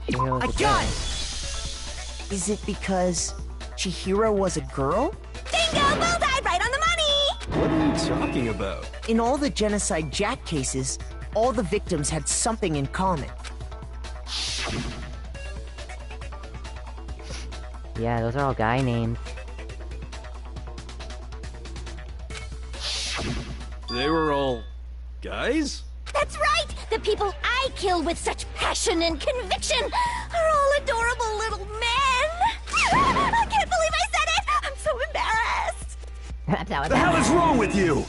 Chihiro I was a got girl. it! Is it because Chihiro was a girl? Bingo! Bullseye! Right on the money! What are you talking about? In all the Genocide Jack cases, all the victims had something in common. Yeah, those are all guy names. They were all guys? That's right! The people I kill with such passion and conviction are all adorable little men! I can't believe I said it! I'm so embarrassed! What the hell is wrong with you?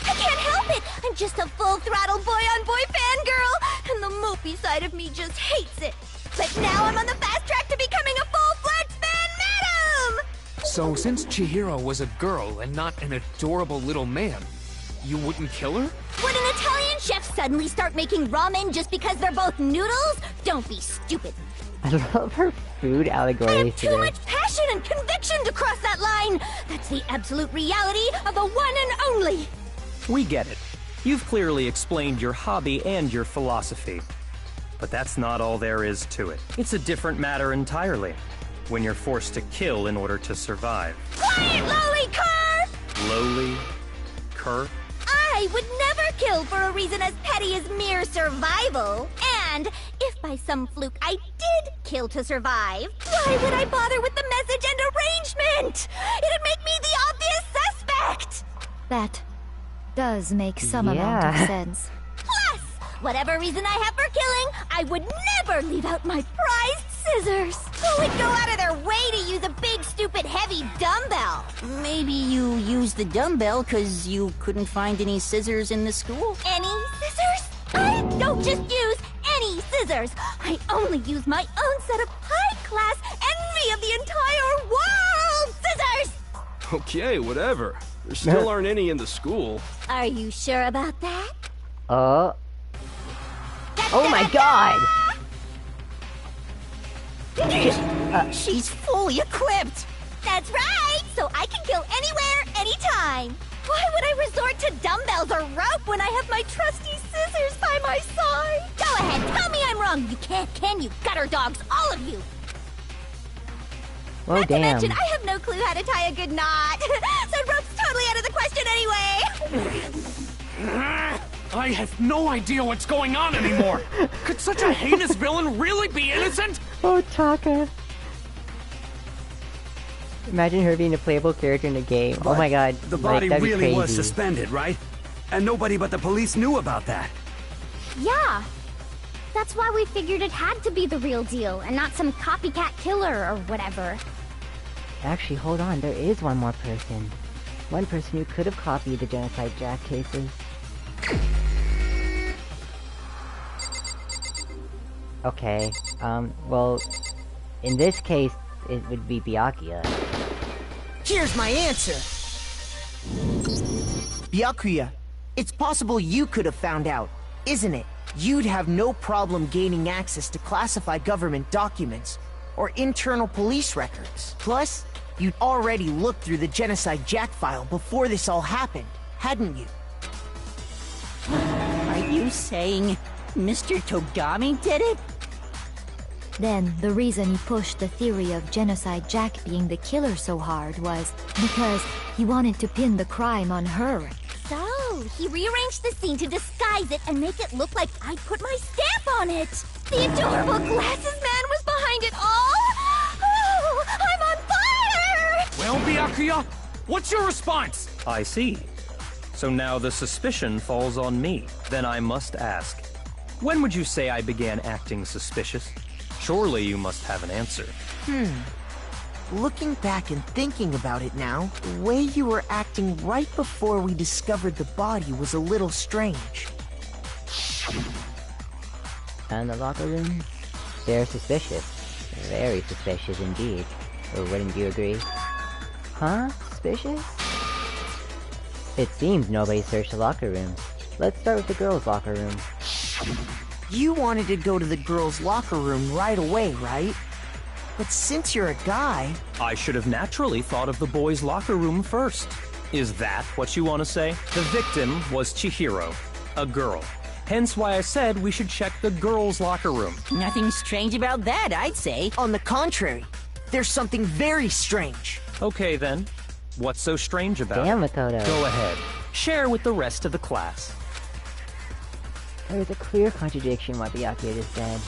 I can't help it! I'm just a full-throttle boy-on-boy fangirl, and the mopey side of me just hates it. But now I'm on the fast track to becoming a full-fledged fan madam! So, since Chihiro was a girl and not an adorable little man, you wouldn't kill her? Would an Italian chef suddenly start making ramen just because they're both noodles? Don't be stupid. I love her food allegory. I have too much passion and conviction to cross that line. That's the absolute reality of the one and only. We get it. You've clearly explained your hobby and your philosophy. But that's not all there is to it. It's a different matter entirely. When you're forced to kill in order to survive. Quiet, lowly cur! Lowly? Cur? I would never kill for a reason as petty as mere survival. And if by some fluke I did kill to survive, why would I bother with the message and arrangement? It'd make me the obvious suspect! That does make some amount of sense. Plus, whatever reason I have for killing, I would never leave out my prized scissors. Who would go out of their way to use a big, stupid, heavy dumbbell? Maybe you used the dumbbell because you couldn't find any scissors in the school? Any scissors? I don't just use any scissors. I only use my own set of high-class envy of the entire world scissors! Okay, whatever. There still aren't any in the school. Are you sure about that? Oh my god! She's fully equipped! That's right! So I can kill anywhere, anytime! Why would I resort to dumbbells or rope when I have my trusty scissors by my side? Go ahead, tell me I'm wrong! You can't, can you, gutter dogs, all of you! Well, Not damn. to mention, I have no clue how to tie a good knot! So rope's totally out of the question anyway! I have no idea what's going on anymore! Could such a heinous villain really be innocent? Oh, Taka. Imagine her being a playable character in a game. But oh my god. The body that'd be really was crazy. suspended, right? And nobody but the police knew about that. Yeah! That's why we figured it had to be the real deal, and not some copycat killer or whatever. Actually, hold on. There is one more person. One person who could have copied the Genocide Jack cases. Okay, well, in this case, it would be Byakuya. Here's my answer! Byakuya, it's possible you could have found out, isn't it? You'd have no problem gaining access to classified government documents or internal police records. Plus, you'd already looked through the Genocide Jack file before this all happened, hadn't you? Are you saying Mr. Togami did it? Then, the reason he pushed the theory of Genocide Jack being the killer so hard was because he wanted to pin the crime on her. So, he rearranged the scene to disguise it and make it look like I'd put my stamp on it! The adorable glasses man was behind it all! Oh, I'm on fire! Well, Byakuya, what's your response? I see. So now the suspicion falls on me. Then I must ask, when would you say I began acting suspicious? Surely you must have an answer. Looking back and thinking about it now, the way you were acting right before we discovered the body was a little strange. And the locker room? They're suspicious. Very suspicious indeed. Or wouldn't you agree? Huh? Suspicious? It seems nobody searched the locker room. Let's start with the girls' locker room. You wanted to go to the girls' locker room right away, right? But since you're a guy... I should have naturally thought of the boys' locker room first. Is that what you want to say? The victim was Chihiro, a girl. Hence why I said we should check the girls' locker room. Nothing strange about that, I'd say. On the contrary, there's something very strange. Okay then. What's so strange about Damn, it? Makoto. Go ahead. Share with the rest of the class. There's a clear contradiction what Byakuya just said.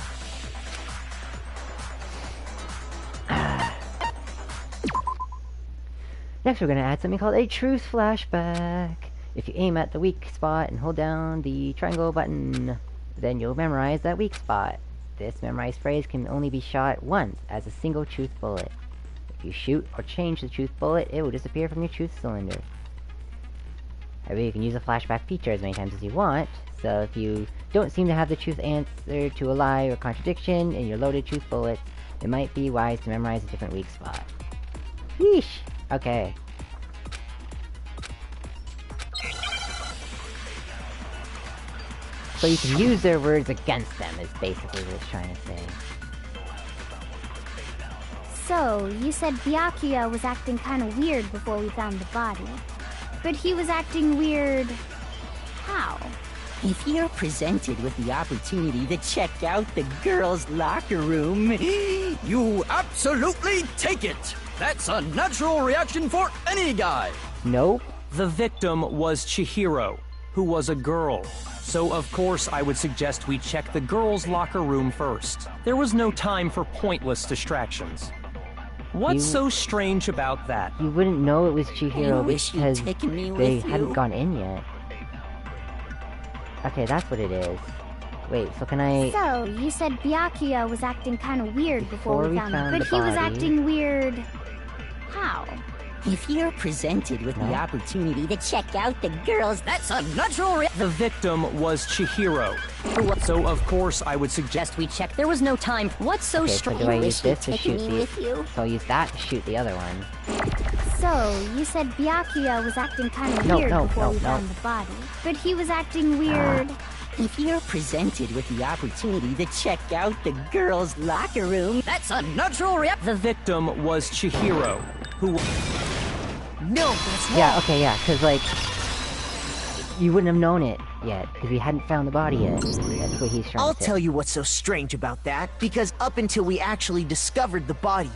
Next we're gonna add something called a truth flashback. If you aim at the weak spot and hold down the triangle button, then you'll memorize that weak spot. This memorized phrase can only be shot once as a single truth bullet. If you shoot or change the truth bullet, it will disappear from your truth cylinder. I mean, you can use a flashback feature as many times as you want, so if you don't seem to have the truth answer to a lie or contradiction in your loaded truth bullets, it might be wise to memorize a different weak spot. Yeesh! Okay. So you can use their words against them, is basically what it's trying to say. So, you said Byakuya was acting kind of weird before we found the body. But he was acting weird... how? If you're presented with the opportunity to check out the girls' locker room, you absolutely take it! That's a natural reaction for any guy! Nope. The victim was Chihiro, who was a girl. So of course I would suggest we check the girls' locker room first. There was no time for pointless distractions. What's so strange about that? You wouldn't know it was Chihiro because they hadn't gone in yet. Okay, that's what it is. Wait, so can I... So, you said Byakuya was acting kind of weird before we found him. But he was acting weird... how? If you're presented with the opportunity to check out the girls, that's a natural The victim was Chihiro. So of course I would suggest we check. There was no time. What's so strange? So do I use this to shoot the... So I'll use that to shoot the other one. So, you said Byakuya was acting kind of weird before we found the body. But he was acting weird... If you're presented with the opportunity to check out the girls' locker room, that's a natural The victim was Chihiro, who... No, that's wrong. Yeah, okay, yeah, because, like... You wouldn't have known it yet, because we hadn't found the body yet. That's what he's trying I'll to say. tell you what's so strange about that, because up until we actually discovered the body,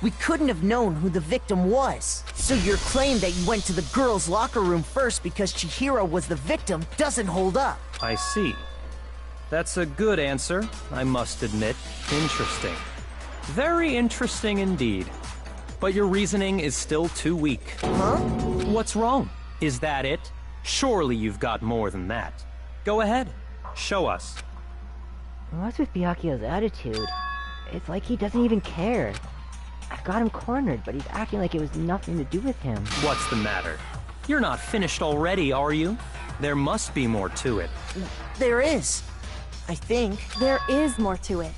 we couldn't have known who the victim was. So your claim that you went to the girls' locker room first because Chihiro was the victim doesn't hold up. I see. That's a good answer, I must admit. Interesting. Very interesting indeed. But your reasoning is still too weak. Huh? What's wrong? Is that it? Surely you've got more than that. Go ahead. Show us. What's with Byakuya's attitude? It's like he doesn't even care. I've got him cornered, but he's acting like it was nothing to do with him. What's the matter? You're not finished already, are you? There must be more to it. There is. I think. There is more to it.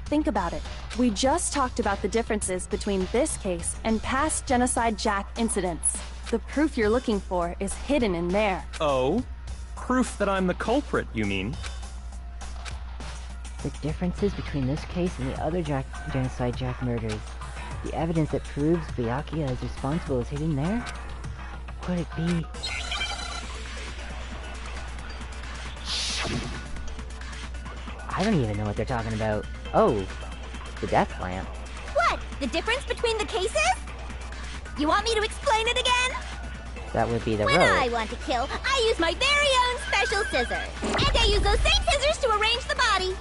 Think about it. We just talked about the differences between this case and past Genocide Jack incidents. The proof you're looking for is hidden in there. Oh? Proof that I'm the culprit, you mean? The differences between this case and the other Genocide Jack murders. The evidence that proves Byakuya is responsible is hidden there? Could it be... I don't even know what they're talking about. Oh, the death lamp. What? The difference between the cases? You want me to explain it again? That would be the When rope. I want to kill, I use my very own special scissors. And I use those same scissors to arrange the body.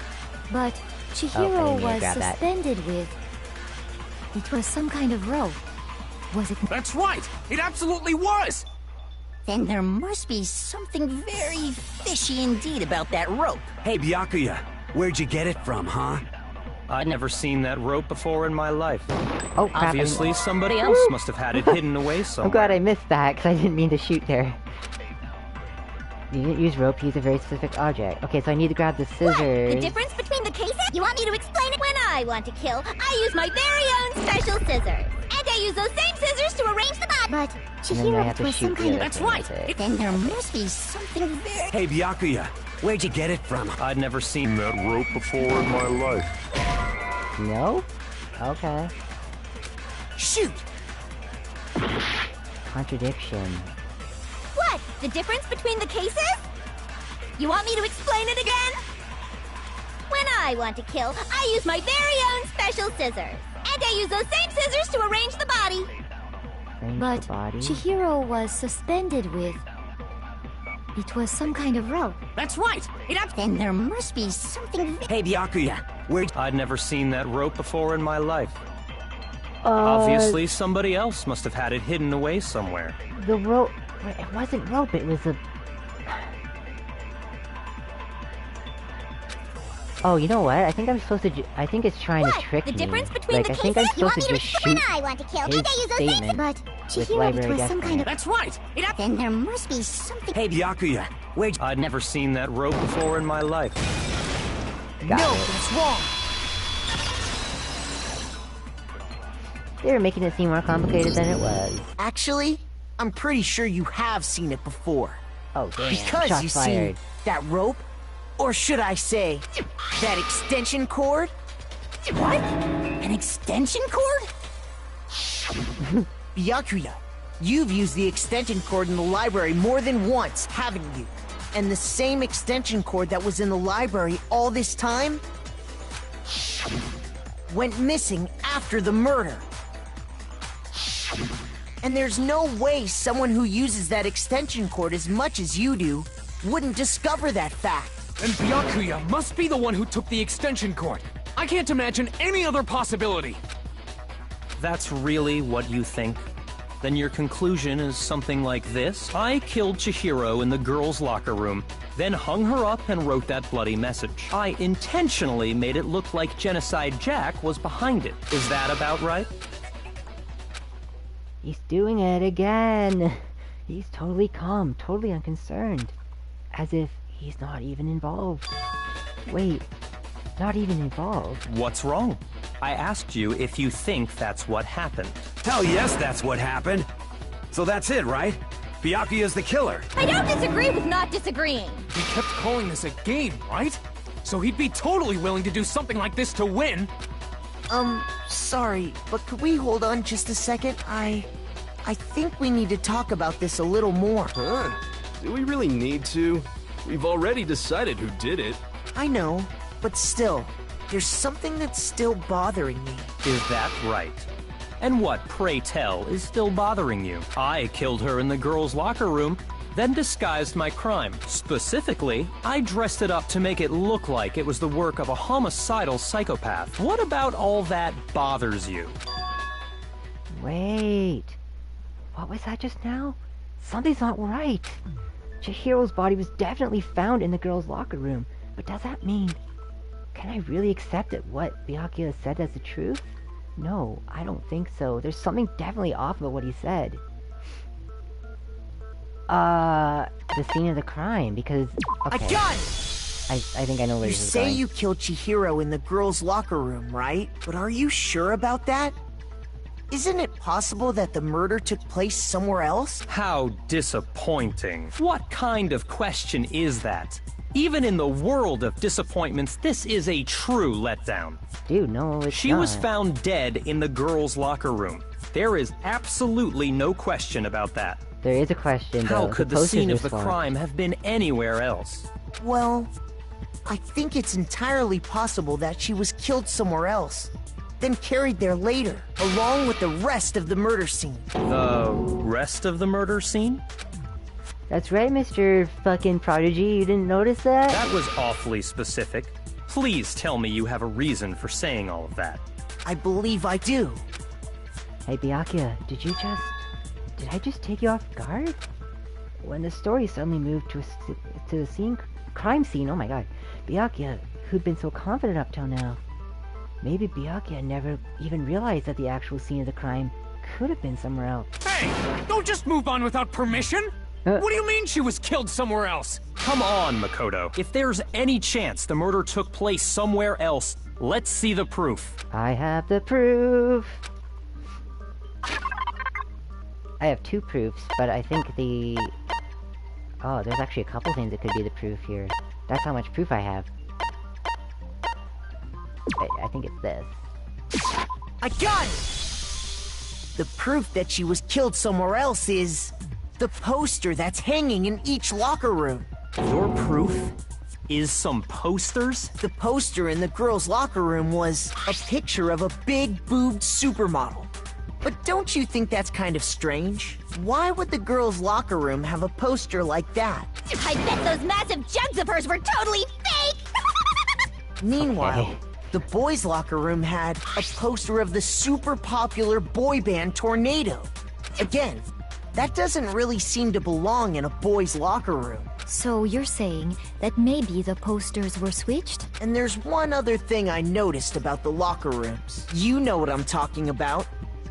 But Chihiro was suspended with... It was some kind of rope. Was it... That's right! It absolutely was! Then there must be something very fishy indeed about that rope. Hey, Byakuya, where'd you get it from, huh? I'd never seen that rope before in my life. Oh, crap. Obviously, somebody else must have had it hidden away somewhere. I'm glad I missed that, because I didn't mean to shoot there. You didn't use rope, you used a very specific object. Okay, so I need to grab the scissors. What? The difference between the cases? You want me to explain it? When I want to kill, I use my very own special scissors. And I use those same scissors to arrange the body. But Chihiro was some kind of... That's right! Then there must be something very... Hey, Byakuya, where'd you get it from? I'd never seen that rope before in my life. No? Okay. Shoot! Contradiction. What? The difference between the cases? You want me to explain it again? When I want to kill, I use my very own special scissors. And I use those same scissors to arrange the body. But Chihiro was suspended with... It was some kind of rope. That's right! Then there must be something... Hey, Byakuya, where'd... I'd never seen that rope before in my life. Obviously, somebody else must have had it hidden away somewhere. The rope... It wasn't rope, it was a... Oh, you know what? I think I'm supposed to. I think it's trying to trick me. The difference between like, the I think I'm cases? You supposed want to me just to shoot I want to kill. his Maybe I use those things. statement But with Chihiro library was death some kind of. That's right. Then there must be something. Hey, Byakuya, wait. I'd never seen that rope before in my life. Got no, it. that's wrong. They were making it seem more complicated than it was. Actually, I'm pretty sure you have seen it before. Oh, damn. Because Shots you fired. see, that rope, or should I say, that extension cord? What? An extension cord? Byakuya, you've used the extension cord in the library more than once, haven't you? And the same extension cord that was in the library all this time went missing after the murder. And there's no way someone who uses that extension cord as much as you do wouldn't discover that fact. And Byakuya must be the one who took the extension cord. I can't imagine any other possibility. That's really what you think? Then your conclusion is something like this. I killed Chihiro in the girls' locker room, then hung her up and wrote that bloody message. I intentionally made it look like Genocide Jack was behind it. Is that about right? He's doing it again. He's totally calm, totally unconcerned. As if he's not even involved. Wait, not even involved? What's wrong? I asked you if you think that's what happened. Hell yes, that's what happened. So that's it, right? Byakuya's the killer. I don't disagree with not disagreeing. He kept calling this a game, right? So he'd be totally willing to do something like this to win. Sorry, but could we hold on just a second? I think we need to talk about this a little more. Huh? Do we really need to? We've already decided who did it. I know, but still, there's something that's still bothering me. Is that right? And what, pray tell, is still bothering you? I killed her in the girls' locker room, then disguised my crime. Specifically, I dressed it up to make it look like it was the work of a homicidal psychopath. What about all that bothers you? Wait. What was that just now? Something's not right. Chihiro's body was definitely found in the girls' locker room. But does that mean... Can I really accept that what Byakuya said as the truth? No, I don't think so. There's something definitely off about what he said. The scene of the crime, because... Okay. A gun! I think I know where You this is say going. you killed Chihiro in the girls' locker room, right? But are you sure about that? Isn't it possible that the murder took place somewhere else? How disappointing. What kind of question is that? Even in the world of disappointments, this is a true letdown. Dude, no, it's She not. was found dead in the girls' locker room. There is absolutely no question about that. There is a question, How though. could the posters scene are of the swapped. crime have been anywhere else? Well, I think it's entirely possible that she was killed somewhere else, then carried there later, along with the rest of the murder scene. The rest of the murder scene? That's right, Mr. fucking Prodigy. You didn't notice that? That was awfully specific. Please tell me you have a reason for saying all of that. I believe I do. Hey, Byakuya, did I just take you off guard? When the story suddenly moved to the crime scene, oh my god, Byakuya, who'd been so confident up till now, maybe Byakuya never even realized that the actual scene of the crime could have been somewhere else. Hey, don't just move on without permission! What do you mean she was killed somewhere else? Come on, Makoto. If there's any chance the murder took place somewhere else, let's see the proof. I have the proof. I have two proofs, but I think the... Oh, there's actually a couple things that could be the proof here. That's how much proof I have. Wait, I think it's this. A gun! The proof that she was killed somewhere else is... the poster that's hanging in each locker room. Your proof is some posters? The poster in the girls' locker room was a picture of a big-boobed supermodel. But don't you think that's kind of strange? Why would the girls' locker room have a poster like that? I bet those massive jugs of hers were totally fake! Meanwhile, the boys' locker room had a poster of the super popular boy band Tornado. Again, That doesn't really seem to belong in a boys' locker room. So you're saying that maybe the posters were switched? And there's one other thing I noticed about the locker rooms. You know what I'm talking about,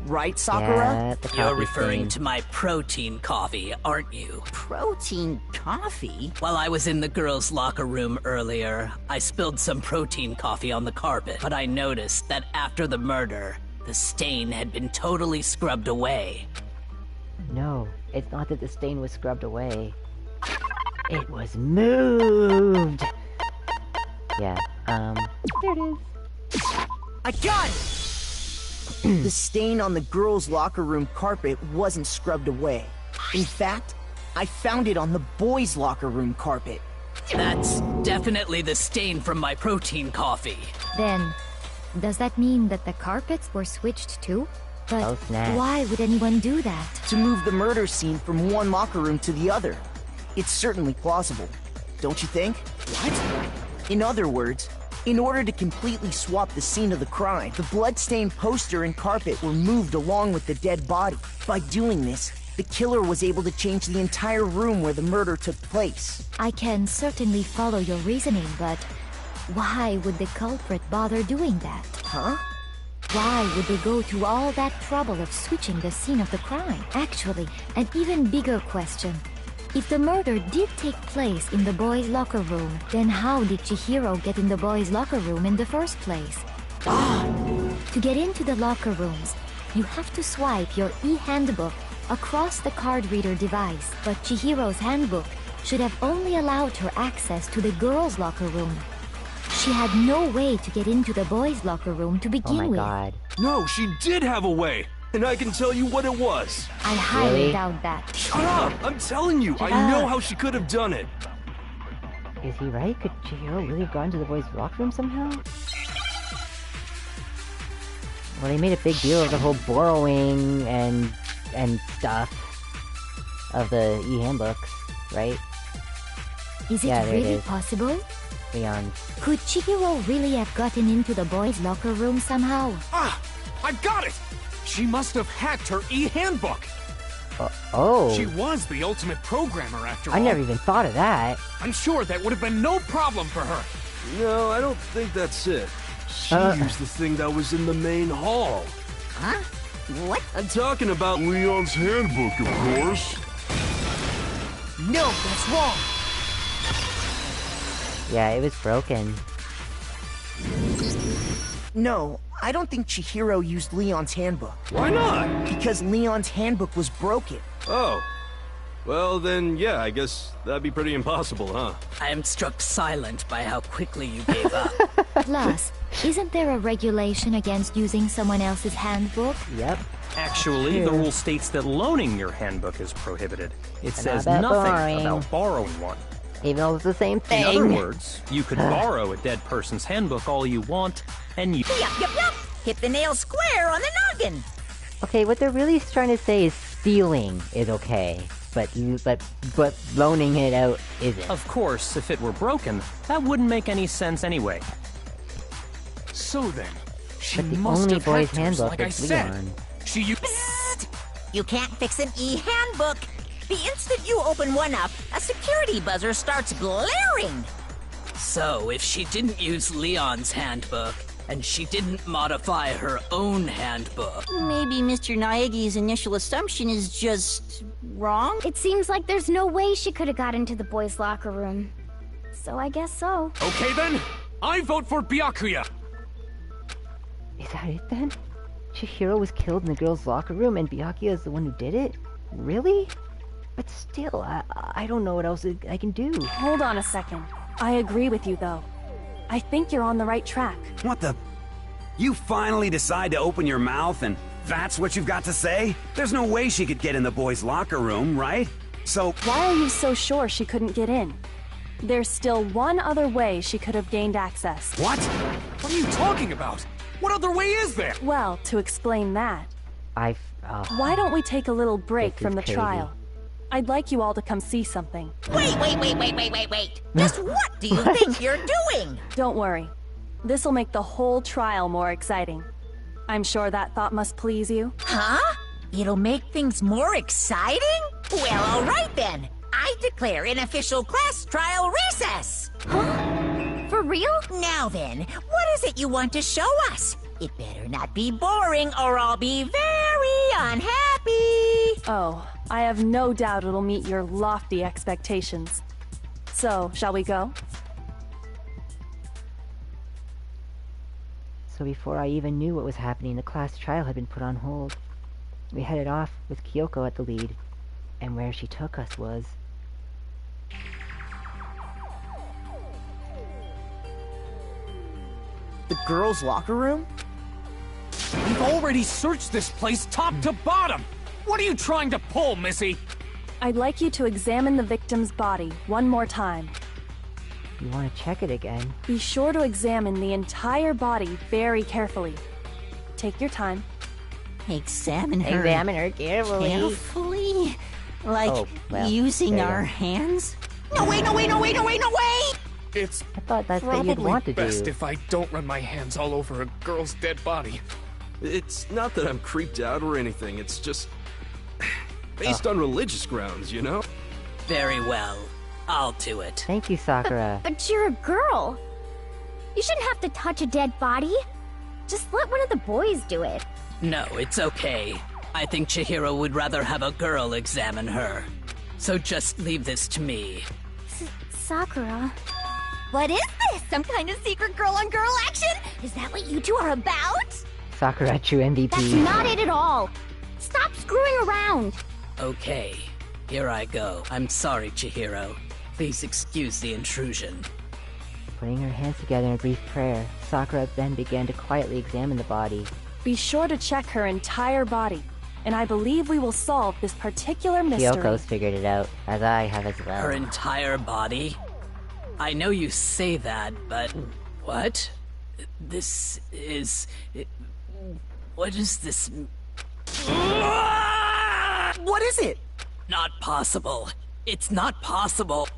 right, Sakura? Yeah, You're referring to my protein coffee, aren't you? Protein coffee? While I was in the girls' locker room earlier, I spilled some protein coffee on the carpet, but I noticed that after the murder, the stain had been totally scrubbed away. No, it's not that the stain was scrubbed away. It was moved! Yeah, there it is. I got it! The stain on the girls' locker room carpet wasn't scrubbed away. In fact, I found it on the boys' locker room carpet. That's definitely the stain from my protein coffee. Then, does that mean that the carpets were switched too? But Oh, snap. why would anyone do that? To move the murder scene from one locker room to the other. It's certainly plausible, don't you think? What? In other words, in order to completely swap the scene of the crime, the blood-stained poster and carpet were moved along with the dead body. By doing this, the killer was able to change the entire room where the murder took place. I can certainly follow your reasoning, but why would the culprit bother doing that? Huh? Why would they go to all that trouble of switching the scene of the crime? Actually, an even bigger question. If the murder did take place in the boys' locker room, then how did Chihiro get in the boys' locker room in the first place? To get into the locker rooms, you have to swipe your e-handbook across the card reader device, but Chihiro's handbook should have only allowed her access to the girls' locker room. She had no way to get into the boys' locker room to begin Oh my with. god. No, she did have a way, and I can tell you what it was. I highly Really? doubt that. Shut up! I'm telling you, I know how she could have done it. Is he right? Could Chihiro really have gone to the boys' locker room somehow? Well, they made a big deal of the whole borrowing and stuff of the e-handbooks, right? Is it Yeah, there it really is. possible? Leon. Could Chihiro really have gotten into the boys' locker room somehow? Ah! I got it! She must have hacked her e-handbook! Oh. She was the ultimate programmer after all. I never even thought of that. I'm sure that would have been no problem for her. No, I don't think that's it. She used the thing that was in the main hall. Huh? What? I'm talking about Leon's handbook, of course. No, that's wrong. Yeah, it was broken. No, I don't think Chihiro used Leon's handbook. Why not? Because Leon's handbook was broken. Oh. Well, then, yeah, I guess that'd be pretty impossible, huh? I am struck silent by how quickly you gave up. Plus, isn't there a regulation against using someone else's handbook? Yep. Actually, the rule states that loaning your handbook is prohibited. It says about nothing borrowing. about borrowing one. Even though it's the same thing. In other words, you could borrow a dead person's handbook all you want, and you... Yup. Hit the nail square on the noggin. Okay, what they're really trying to say is stealing is okay, but loaning it out isn't. Of course, if it were broken, that wouldn't make any sense anyway. So then, she But the must only have boys' hacked hers, handbook like I is said. Leon. She used... Psst! You can't fix an e-handbook. The instant you open one up, a security buzzer starts blaring. So, if she didn't use Leon's handbook, and she didn't modify her own handbook... Maybe Mr. Naegi's initial assumption is just wrong? It seems like there's no way she could have got into the boys' locker room. So I guess so. Okay then, I vote for Byakuya. Is that it then? Chihiro was killed in the girls' locker room and Byakuya is the one who did it? Really? But still, I don't know what else I can do. Hold on a second. I agree with you, though. I think you're on the right track. What the? You finally decide to open your mouth and that's what you've got to say? There's no way she could get in the boys' locker room, right? So... Why are you so sure she couldn't get in? There's still one other way she could have gained access. What? What are you talking about? What other way is there? Well, to explain that, why don't we take a little break from the trial? I'd like you all to come see something. Wait. Just what do you think you're doing? Don't worry. This'll make the whole trial more exciting. I'm sure that thought must please you. Huh? It'll make things more exciting? Well, all right then. I declare an official class trial recess. Huh? For real? Now then, what is it you want to show us? It better not be boring or I'll be very unhappy. Oh, I have no doubt it'll meet your lofty expectations. So, shall we go? So before I even knew what was happening, the class trial had been put on hold. We headed off with Kyoko at the lead, and where she took us was... The girls' locker room? We've already searched this place top to bottom! What are you trying to pull, Missy? I'd like you to examine the victim's body one more time. You want to check it again? Be sure to examine the entire body very carefully. Take your time. Examine her. Examine her carefully. Carefully? Like Oh, well, using there you our go. hands? No, wait, no, wait, no, wait, no, wait, no, wait! It's I thought that's what you'd probably want to best do. if I don't run my hands all over a girl's dead body. It's not that I'm creeped out or anything, it's just... based on religious grounds, you know? Very well. I'll do it. Thank you, Sakura. But you're a girl. You shouldn't have to touch a dead body. Just let one of the boys do it. No, it's okay. I think Chihiro would rather have a girl examine her. So just leave this to me. Sakura. What is this? Some kind of secret girl-on-girl action? Is that what you two are about? Sakura, true MVP. That's not it at all. Stop screwing around. Okay, here I go. I'm sorry, Chihiro. Please excuse the intrusion. Putting her hands together in a brief prayer, Sakura then began to quietly examine the body. Be sure to check her entire body, and I believe we will solve this particular mystery. Kyoko's figured it out, as I have as well. Her entire body? I know you say that, but what? This is... What is this? What is it? Not possible. It's not possible.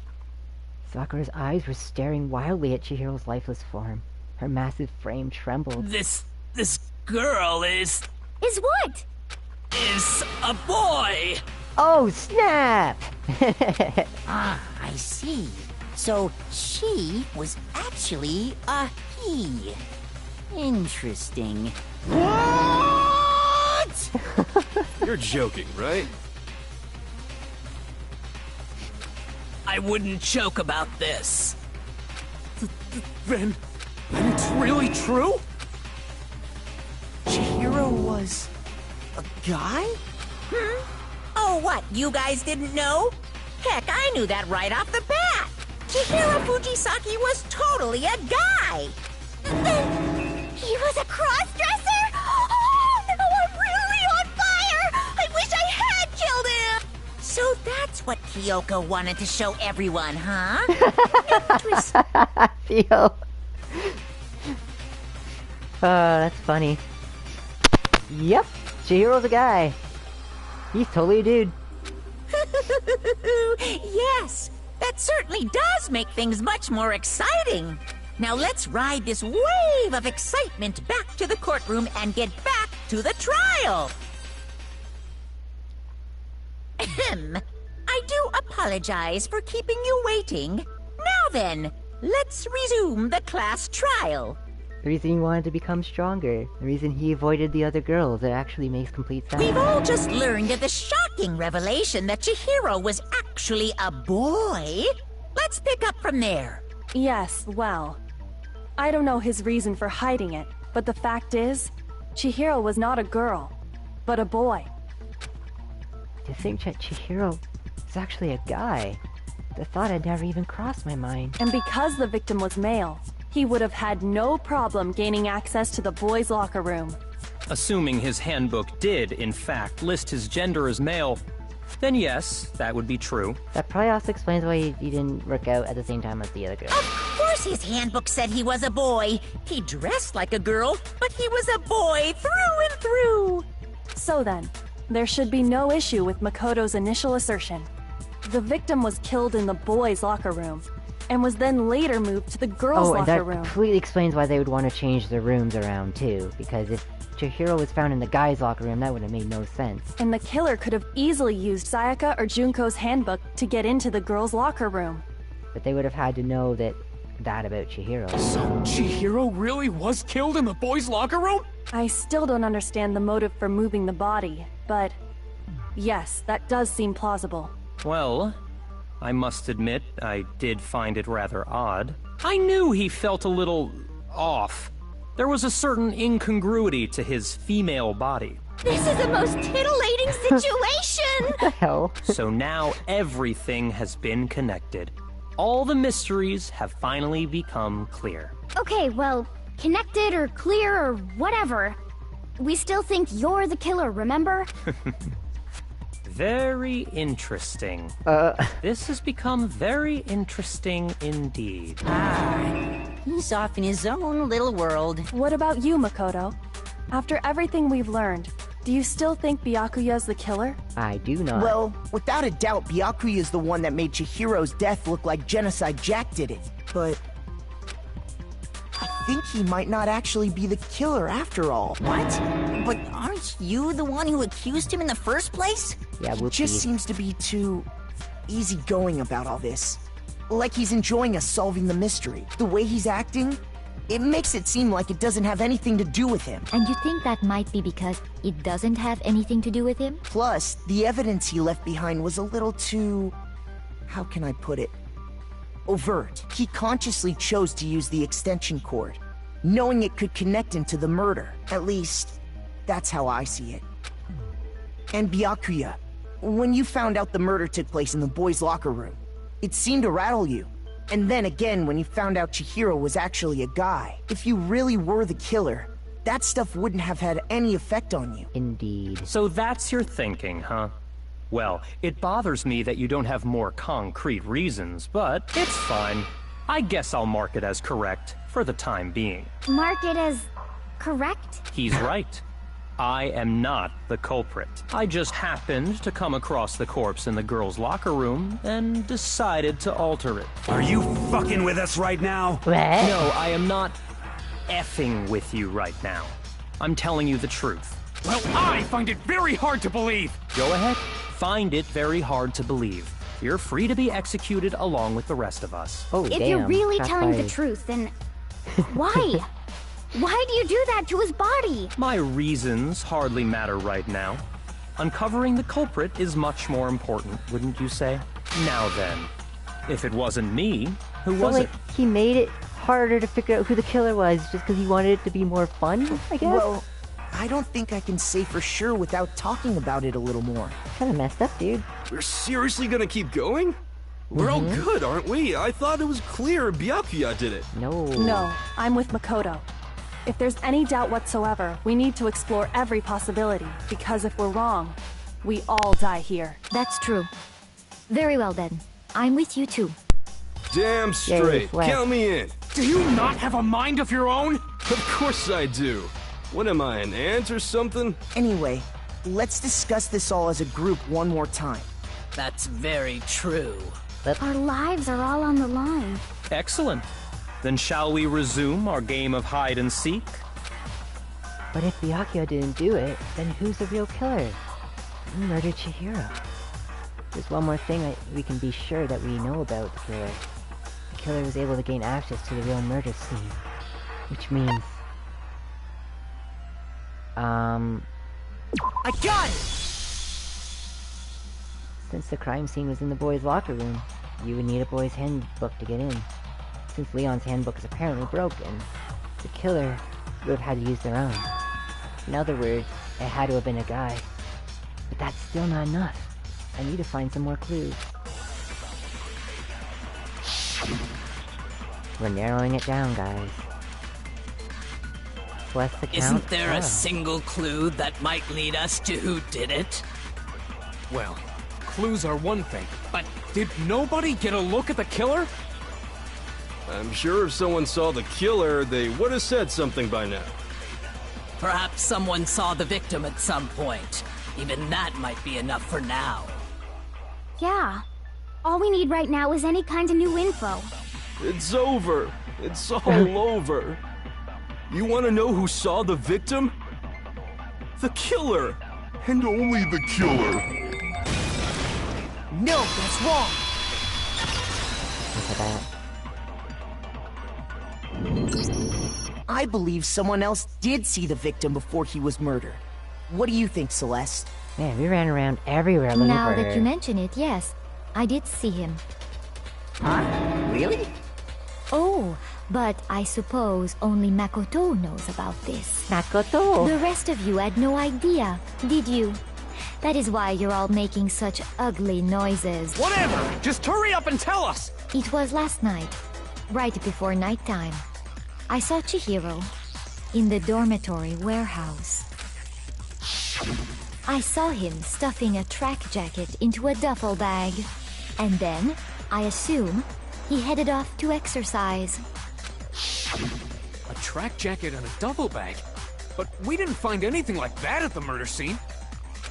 Sakura's eyes were staring wildly at Chihiro's lifeless form. Her massive frame trembled. This girl is what? Is a boy! Oh, snap! Ah, I see. So she was actually a he. Interesting. What? You're joking, right? I wouldn't joke about this. Then it's really true? Chihiro was... a guy? Oh, what? You guys didn't know? Heck, I knew that right off the bat. Chihiro Fujisaki was totally a guy. He was a cross-dresser? Oh, no, I'm really on fire! I wish I had killed him! So that's what Kyoko wanted to show everyone, huh? Theo. Oh, that's funny. Yep, Chihiro's a guy. He's totally a dude. Yes, that certainly does make things much more exciting. Now let's ride this wave of excitement back to the courtroom and get back to the trial. Ahem. I do apologize for keeping you waiting. Now then, let's resume the class trial. The reason he wanted to become stronger, the reason he avoided the other girls, it actually makes complete sense. We've all just learned of the shocking revelation that Chihiro was actually a boy. Let's pick up from there. Yes, well, I don't know his reason for hiding it, but the fact is, Chihiro was not a girl, but a boy. To think that Chihiro is actually a guy, the thought had never even crossed my mind. And because the victim was male, he would have had no problem gaining access to the boys' locker room. Assuming his handbook did, in fact, list his gender as male, then yes, that would be true. That probably also explains why he didn't work out at the same time as the other girl. Of course his handbook said he was a boy. He dressed like a girl, but he was a boy through and through. So then, there should be no issue with Makoto's initial assertion. The victim was killed in the boys' locker room. and was then later moved to the girls' Oh, and that locker room. completely explains why they would want to change the rooms around, too. Because if Chihiro was found in the guys' locker room, that would have made no sense. And the killer could have easily used Sayaka or Junko's handbook to get into the girls' locker room. But they would have had to know that about Chihiro. So Chihiro really was killed in the boys' locker room? I still don't understand the motive for moving the body, but yes, that does seem plausible. Well, I must admit, I did find it rather odd. I knew he felt a little off. There was a certain incongruity to his female body. This is the most titillating situation! What the hell? So now everything has been connected. All the mysteries have finally become clear. Okay, well, connected or clear or whatever, we still think you're the killer, remember? Very interesting. This has become very interesting indeed. He's off in his own little world. What about you, Makoto? After everything we've learned, do you still think Byakuya's the killer? I do not. Well, without a doubt, Byakuya is the one that made Chihiro's death look like Genocide Jack did it. But I think he might not actually be the killer after all. What? But aren't you the one who accused him in the first place? Yeah, He just seems to be too easygoing about all this. Like he's enjoying us solving the mystery. The way he's acting, it makes it seem like it doesn't have anything to do with him. And you think that might be because it doesn't have anything to do with him? Plus, the evidence he left behind was a little too... how can I put it? Overt. He consciously chose to use the extension cord, knowing it could connect him to the murder. At least, that's how I see it. And Byakuya, when you found out the murder took place in the boys' locker room, it seemed to rattle you. And then again when you found out Chihiro was actually a guy. If you really were the killer, that stuff wouldn't have had any effect on you. Indeed. So that's your thinking, huh? Well, it bothers me that you don't have more concrete reasons, but it's fine. I guess I'll mark it as correct for the time being. Mark it as correct? He's right. I am not the culprit. I just happened to come across the corpse in the girls' locker room and decided to alter it. Are you fucking with us right now? No, I am not effing with you right now. I'm telling you the truth. Well, I find it very hard to believe. Go ahead. Find it very hard to believe. You're free to be executed along with the rest of us. Oh, if you're really telling the truth, then why? Why do you do that to his body? My reasons hardly matter right now. Uncovering the culprit is much more important, wouldn't you say? Now then, if it wasn't me, who was it? He made it harder to figure out who the killer was just because he wanted it to be more fun, I guess? Well, I don't think I can say for sure without talking about it a little more. Kinda messed up, dude. We're seriously gonna keep going? We're all good, aren't we? I thought it was clear Byakuya did it. No, I'm with Makoto. If there's any doubt whatsoever, we need to explore every possibility, because if we're wrong, we all die here. That's true. Very well then. I'm with you too. Damn straight. Count me in. Do you not have a mind of your own? Of course I do. What am I, an ant or something? Anyway, let's discuss this all as a group one more time. That's very true. Our lives are all on the line. Excellent. Then shall we resume our game of hide and seek? But if Byakuya didn't do it, then who's the real killer? Who murdered Chihiro? There's one more thing we can be sure that we know about the killer. The killer was able to gain access to the real murder scene. Which means... I got it! Since the crime scene was in the boys' locker room, you would need a boy's handbook to get in. Since Leon's handbook is apparently broken, the killer would have had to use their own. In other words, it had to have been a guy. But that's still not enough. I need to find some more clues. We're narrowing it down, guys. What's the count? Isn't there a single clue that might lead us to who did it? Well, clues are one thing, but did nobody get a look at the killer? I'm sure if someone saw the killer, they would have said something by now. Perhaps someone saw the victim at some point. Even that might be enough for now. Yeah. All we need right now is any kind of new info. It's over. It's all over. You want to know who saw the victim? The killer. And only the killer. No, that's wrong. Look at that. I believe someone else did see the victim before he was murdered. What do you think, Celeste? Man, we ran around everywhere looking Now for that her. you mention it, yes, I did see him. Huh? Really? Oh, but I suppose only Makoto knows about this. Makoto! The rest of you had no idea, did you? That is why you're all making such ugly noises. Whatever! Just hurry up and tell us! It was last night, right before nighttime. I saw Chihiro in the dormitory warehouse. I saw him stuffing a track jacket into a duffel bag. And then, I assume, he headed off to exercise. A track jacket and a duffel bag? But we didn't find anything like that at the murder scene.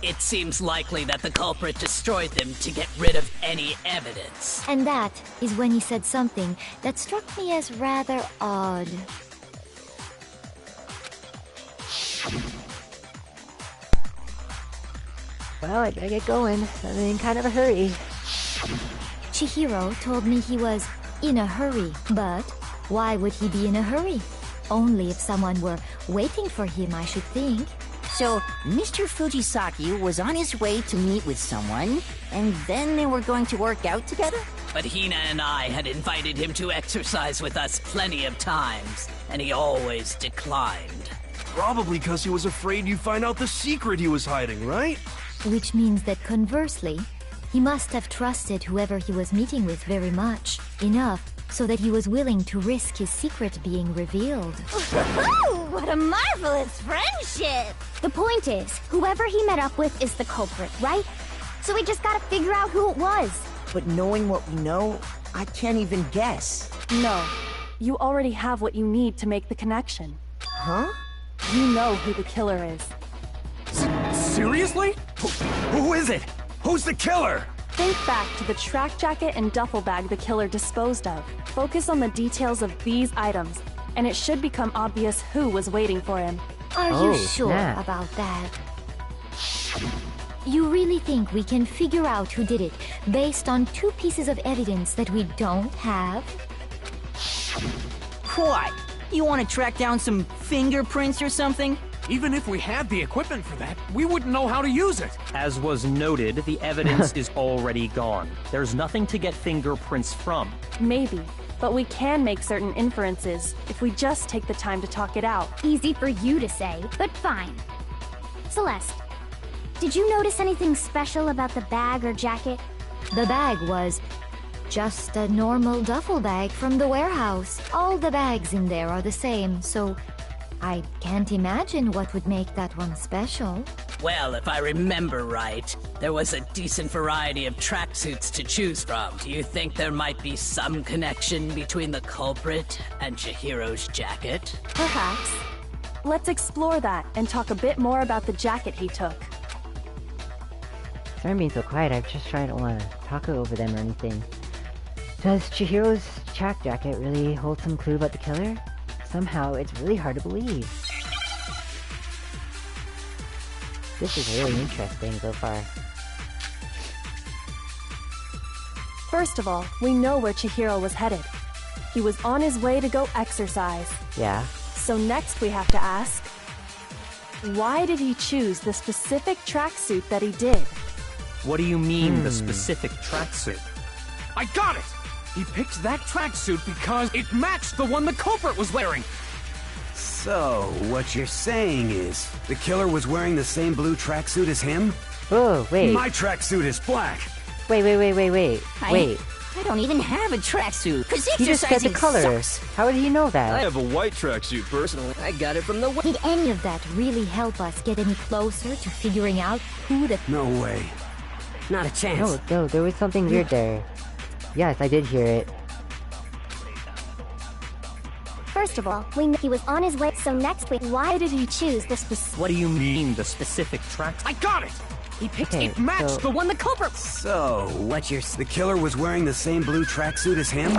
It seems likely that the culprit destroyed them to get rid of any evidence. And that is when he said something that struck me as rather odd. Well, I gotta get going. I'm in kind of a hurry. Chihiro told me he was in a hurry, but why would he be in a hurry? Only if someone were waiting for him, I should think. So, Mr. Fujisaki was on his way to meet with someone, and then they were going to work out together? But Hina and I had invited him to exercise with us plenty of times, and he always declined. Probably because he was afraid you'd find out the secret he was hiding, right? Which means that conversely, he must have trusted whoever he was meeting with very much, enough so that he was willing to risk his secret being revealed. What a marvelous friendship! The point is, whoever he met up with is the culprit, right? So we just gotta figure out who it was. But knowing what we know, I can't even guess. No. You already have what you need to make the connection. Huh? You know who the killer is. Seriously? Who is it? Who's the killer? Think back to the track jacket and duffel bag the killer disposed of. Focus on the details of these items, and it should become obvious who was waiting for him. Are you sure about that? You really think we can figure out who did it based on two pieces of evidence that we don't have? What? You want to track down some fingerprints or something? Even if we had the equipment for that, we wouldn't know how to use it. As was noted, the evidence is already gone. There's nothing to get fingerprints from. Maybe, but we can make certain inferences if we just take the time to talk it out. Easy for you to say, but fine. Celeste, did you notice anything special about the bag or jacket? The bag was just a normal duffel bag from the warehouse. All the bags in there are the same, so I can't imagine what would make that one special. Well, if I remember right, there was a decent variety of tracksuits to choose from. Do you think there might be some connection between the culprit and Chihiro's jacket? Perhaps. Let's explore that and talk a bit more about the jacket he took. Sorry I'm being so quiet. I just trying to want to talk over them or anything. Does Chihiro's track jacket really hold some clue about the killer? Somehow, it's really hard to believe. This is really interesting so far. First of all, we know where Chihiro was headed. He was on his way to go exercise. Yeah. So next we have to ask, why did he choose the specific tracksuit that he did? What do you mean, the specific tracksuit? I got it! He picked that tracksuit because it matched the one the culprit was wearing. So, what you're saying is, the killer was wearing the same blue tracksuit as him? Oh, wait. My tracksuit is black. Wait. Wait. I don't even have a tracksuit, because He just said the color. sucks. How did he know that? I have a white tracksuit, personally. I got it from the... Did any of that really help us get any closer to figuring out who the... No way. Not a chance. No, there was something weird there. Yes, I did hear it. First of all, we know he was on his way, so next week, why did he choose the specific... What do you mean, the specific track? I got it! He picked Okay, it matched so- the one the culprit... So, the killer was wearing the same blue tracksuit as him?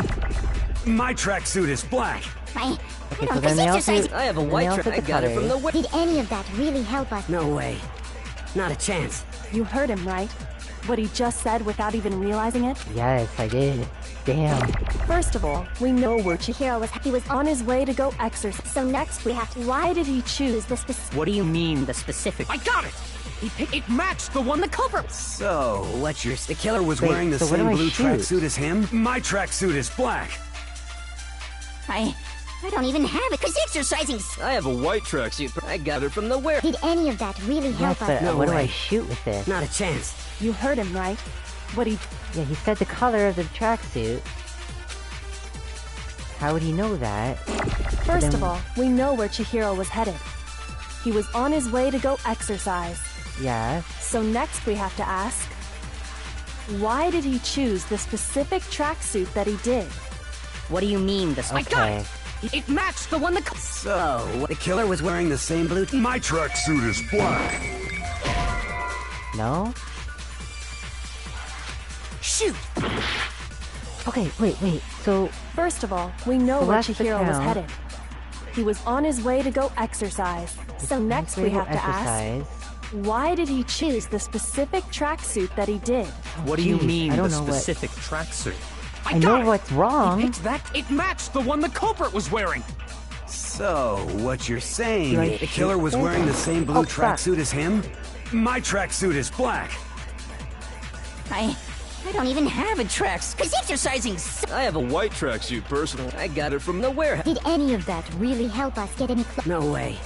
My tracksuit is black. Okay, so then they also... I have a white track. I got it from the... Did any of that really help us? No way. Not a chance. You heard him, right? What he just said without even realizing it? Yes, I did. Damn. First of all, we know where Chihiro was. He was on his way to go exercise. So next we have to. Why did he choose the specific? What do you mean, the specific? I got it! It matched the one the culprit. So, what's your... The killer was Wait, wearing the so what same do I blue shoot? tracksuit as him? My tracksuit is black. I don't even have it. Cause exercising. I have a white tracksuit. I got it from the where. Did any of that really Yes, help but us? what do I shoot with this? Not a chance. You heard him, right? What he... Yeah, he said the color of the tracksuit. How would he know that? First of all, we know where Chihiro was headed. He was on his way to go exercise. Yeah. So next we have to ask, why did he choose the specific tracksuit that he did? What do you mean, the... I got it! It matched the one the... So, the killer was wearing the same blue... My tracksuit is black. No? Shoot! Okay, wait, so... First of all, we know where Celeste Chihiro was account. headed. He was on his way to go exercise. So next we have to ask, why did he choose the specific tracksuit that he did? What do you mean, I don't the know what- specific tracksuit? I know what's wrong. He picked that. It matched the one the culprit was wearing. So, what you're saying... Do I The killer shoot was this? wearing the same blue Oh, fuck. tracksuit as him? My tracksuit is black. I don't even have a tracks. Cause exercising. I have a white tracksuit, personal. I got it from the warehouse. Did any of that really help us get any closer? No way.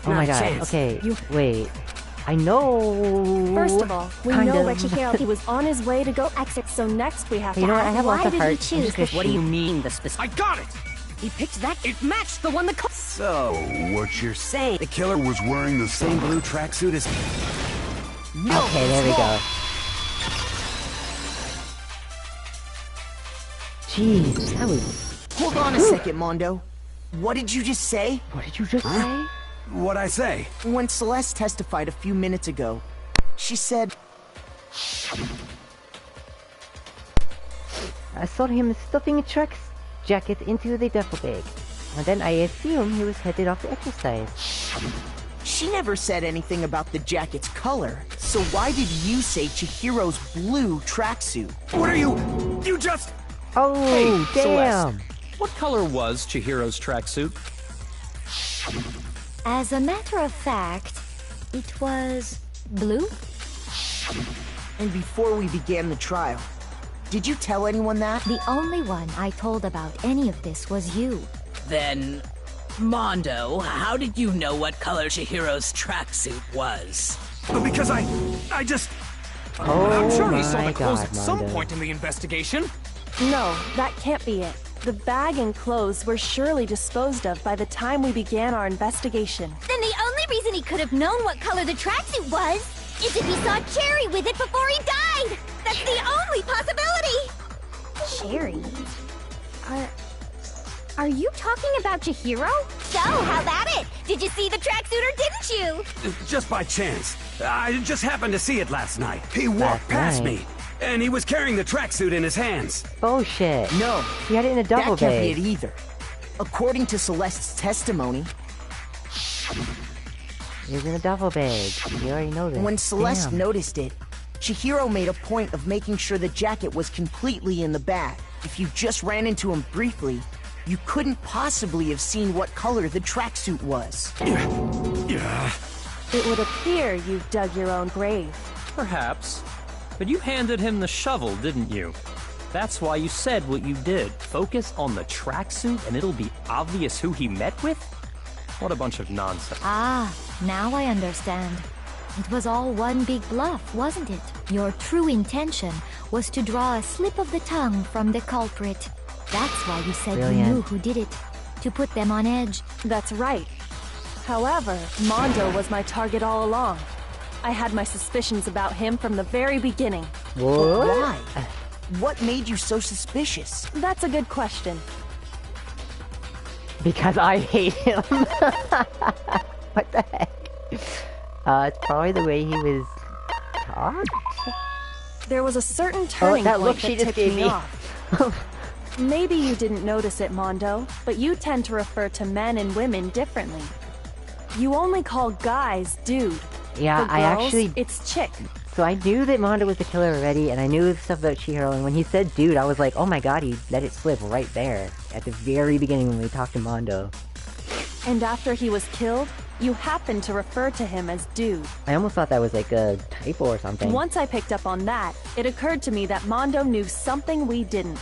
Oh my Not a god, chance. okay, wait. I know... First of all, we kind know of. where Chihiro... He was on his way to go exercise. So next we have You to know what, I ask, have why lots of did he hearts. I'm choose just the... What do you mean, the specific... I got it! He picked that. It matched the one the culprit... So, what you're saying... The killer was wearing the same blue tracksuit as... No, okay, there we go. Jeez, that was... Hold on a second, Mondo. What did you just say? What did you just say? What'd I say? When Celeste testified a few minutes ago, she said... I saw him stuffing a track jacket into the duffel bag. And then I assumed he was headed off to exercise. She never said anything about the jacket's color, so why did you say Chihiro's blue tracksuit? What are you... You just... Oh, Hey, damn! Celeste, what color was Chihiro's tracksuit? As a matter of fact, it was blue. And before we began the trial, did you tell anyone that? The only one I told about any of this was you. Then, Mondo, how did you know what color Chihiro's tracksuit was? Because I just... Oh I'm sure he saw my the clothes God, at some Mondo. point in the investigation. No, that can't be it. The bag and clothes were surely disposed of by the time we began our investigation. Then the only reason he could have known what color the tracksuit was is if he saw Cherry with it before he died. That's the only possibility. Cherry? Are you talking about Chihiro? So, how about it? Did you see the tracksuit or didn't you? Just by chance. I just happened to see it last night. He walked Last past night? me, and he was carrying the tracksuit in his hands. Bullshit. No. He had it in a duffel That can't bag. be it either. According to Celeste's testimony, It was in a duffel bag. You already know this. when Celeste Damn. noticed it, Chihiro made a point of making sure the jacket was completely in the bag. If you just ran into him briefly, you couldn't possibly have seen what color the tracksuit was. Yeah. It would appear you've dug your own grave. Perhaps. But you handed him the shovel, didn't you? That's why you said what you did. Focus on the tracksuit and it'll be obvious who he met with? What a bunch of nonsense. Ah, now I understand. It was all one big bluff, wasn't it? Your true intention was to draw a slip of the tongue from the culprit. That's why you said Brilliant. you knew who did it. To put them on edge. That's right. However, Mondo was my target all along. I had my suspicions about him from the very beginning. What? Why? What made you so suspicious? That's a good question. Because I hate him. What the heck? It's probably the way he was talked. There was a certain turning that point look that she just tipped gave me me. off. Maybe you didn't notice it, Mondo, but you tend to refer to men and women differently. You only call guys dude. Yeah, For I girls, actually... it's chick. So I knew that Mondo was the killer already, and I knew stuff about Chihiro, and when he said dude, I was like, oh my god, he let it slip right there. At the very beginning when we talked to Mondo. And after he was killed, you happened to refer to him as dude. I almost thought that was like a typo or something. Once I picked up on that, it occurred to me that Mondo knew something we didn't.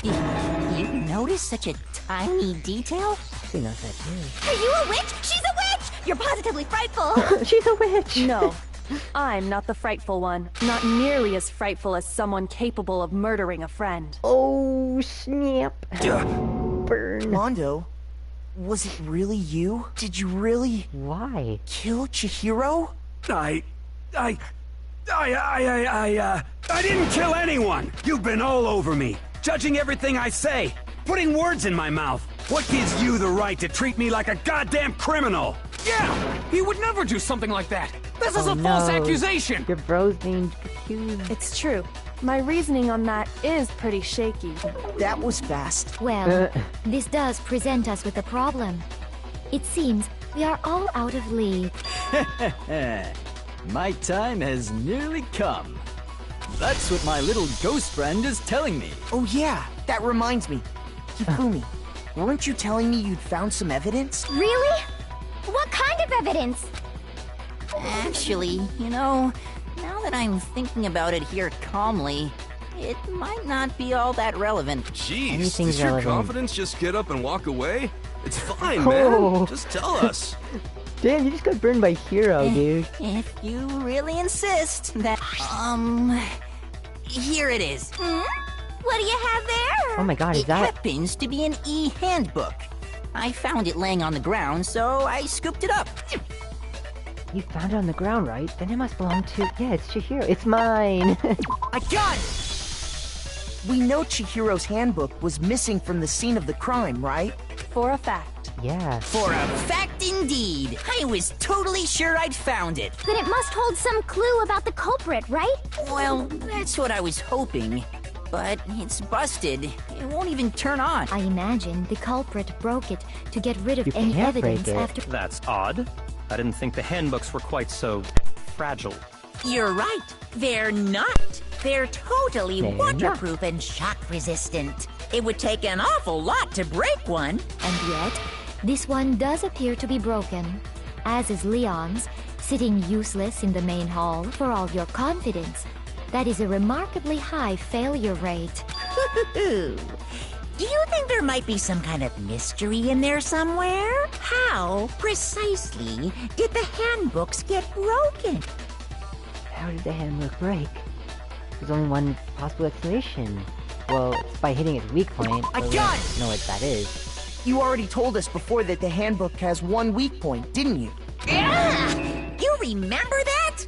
You noticed such a tiny detail? She knows that too. Are you a witch? She's a witch! You're positively frightful! She's a witch! No. I'm not the frightful one. Not nearly as frightful as someone capable of murdering a friend. Oh, snap. Burn. Mondo, was it really you? Did you really... Why? Kill Chihiro? I didn't kill anyone! You've been all over me, judging everything I say, putting words in my mouth. What gives you the right to treat me like a goddamn criminal? Yeah! He would never do something like that! This is a false accusation! Your bro's being accused. It's true. My reasoning on that is pretty shaky. That was fast. Well, this does present us with a problem. It seems we are all out of lead. My time has nearly come. That's what my little ghost friend is telling me. Oh yeah, that reminds me. Hifumi, weren't you telling me you'd found some evidence? Really? What kind of evidence? Actually, you know, now that I'm thinking about it here calmly, it might not be all that relevant. Jeez, Anything's does your relevant. confidence just get up and walk away? It's fine, Oh. man. Just tell us. Damn, you just got burned by Hero, dude. If you really insist that, here it is. What do you have there? Oh my god, is It that... happens to be an e-handbook. I found it laying on the ground, so I scooped it up. You found it on the ground, right? Then it must belong to... Yeah, it's Chihiro. It's mine! I got it! We know Chihiro's handbook was missing from the scene of the crime, right? For a fact. Yeah. For a fact indeed. I was totally sure I'd found it. Then it must hold some clue about the culprit, right? Well, that's what I was hoping. But it's busted. It won't even turn on. I imagine the culprit broke it to get rid of You any can't break evidence it. after... That's odd. I didn't think the handbooks were quite so fragile. You're right. They're not. They're totally They're waterproof and shock resistant. It would take an awful lot to break one. And yet, this one does appear to be broken, as is Leon's, sitting useless in the main hall for all your confidence. That is a remarkably high failure rate. Do you think there might be some kind of mystery in there somewhere? How precisely did the handbooks get broken? How did the handbook break? There's only one possible explanation. Well, it's by hitting its weak point. I but we got don't it! know what that is. You already told us before that the handbook has one weak point, didn't you? You remember that?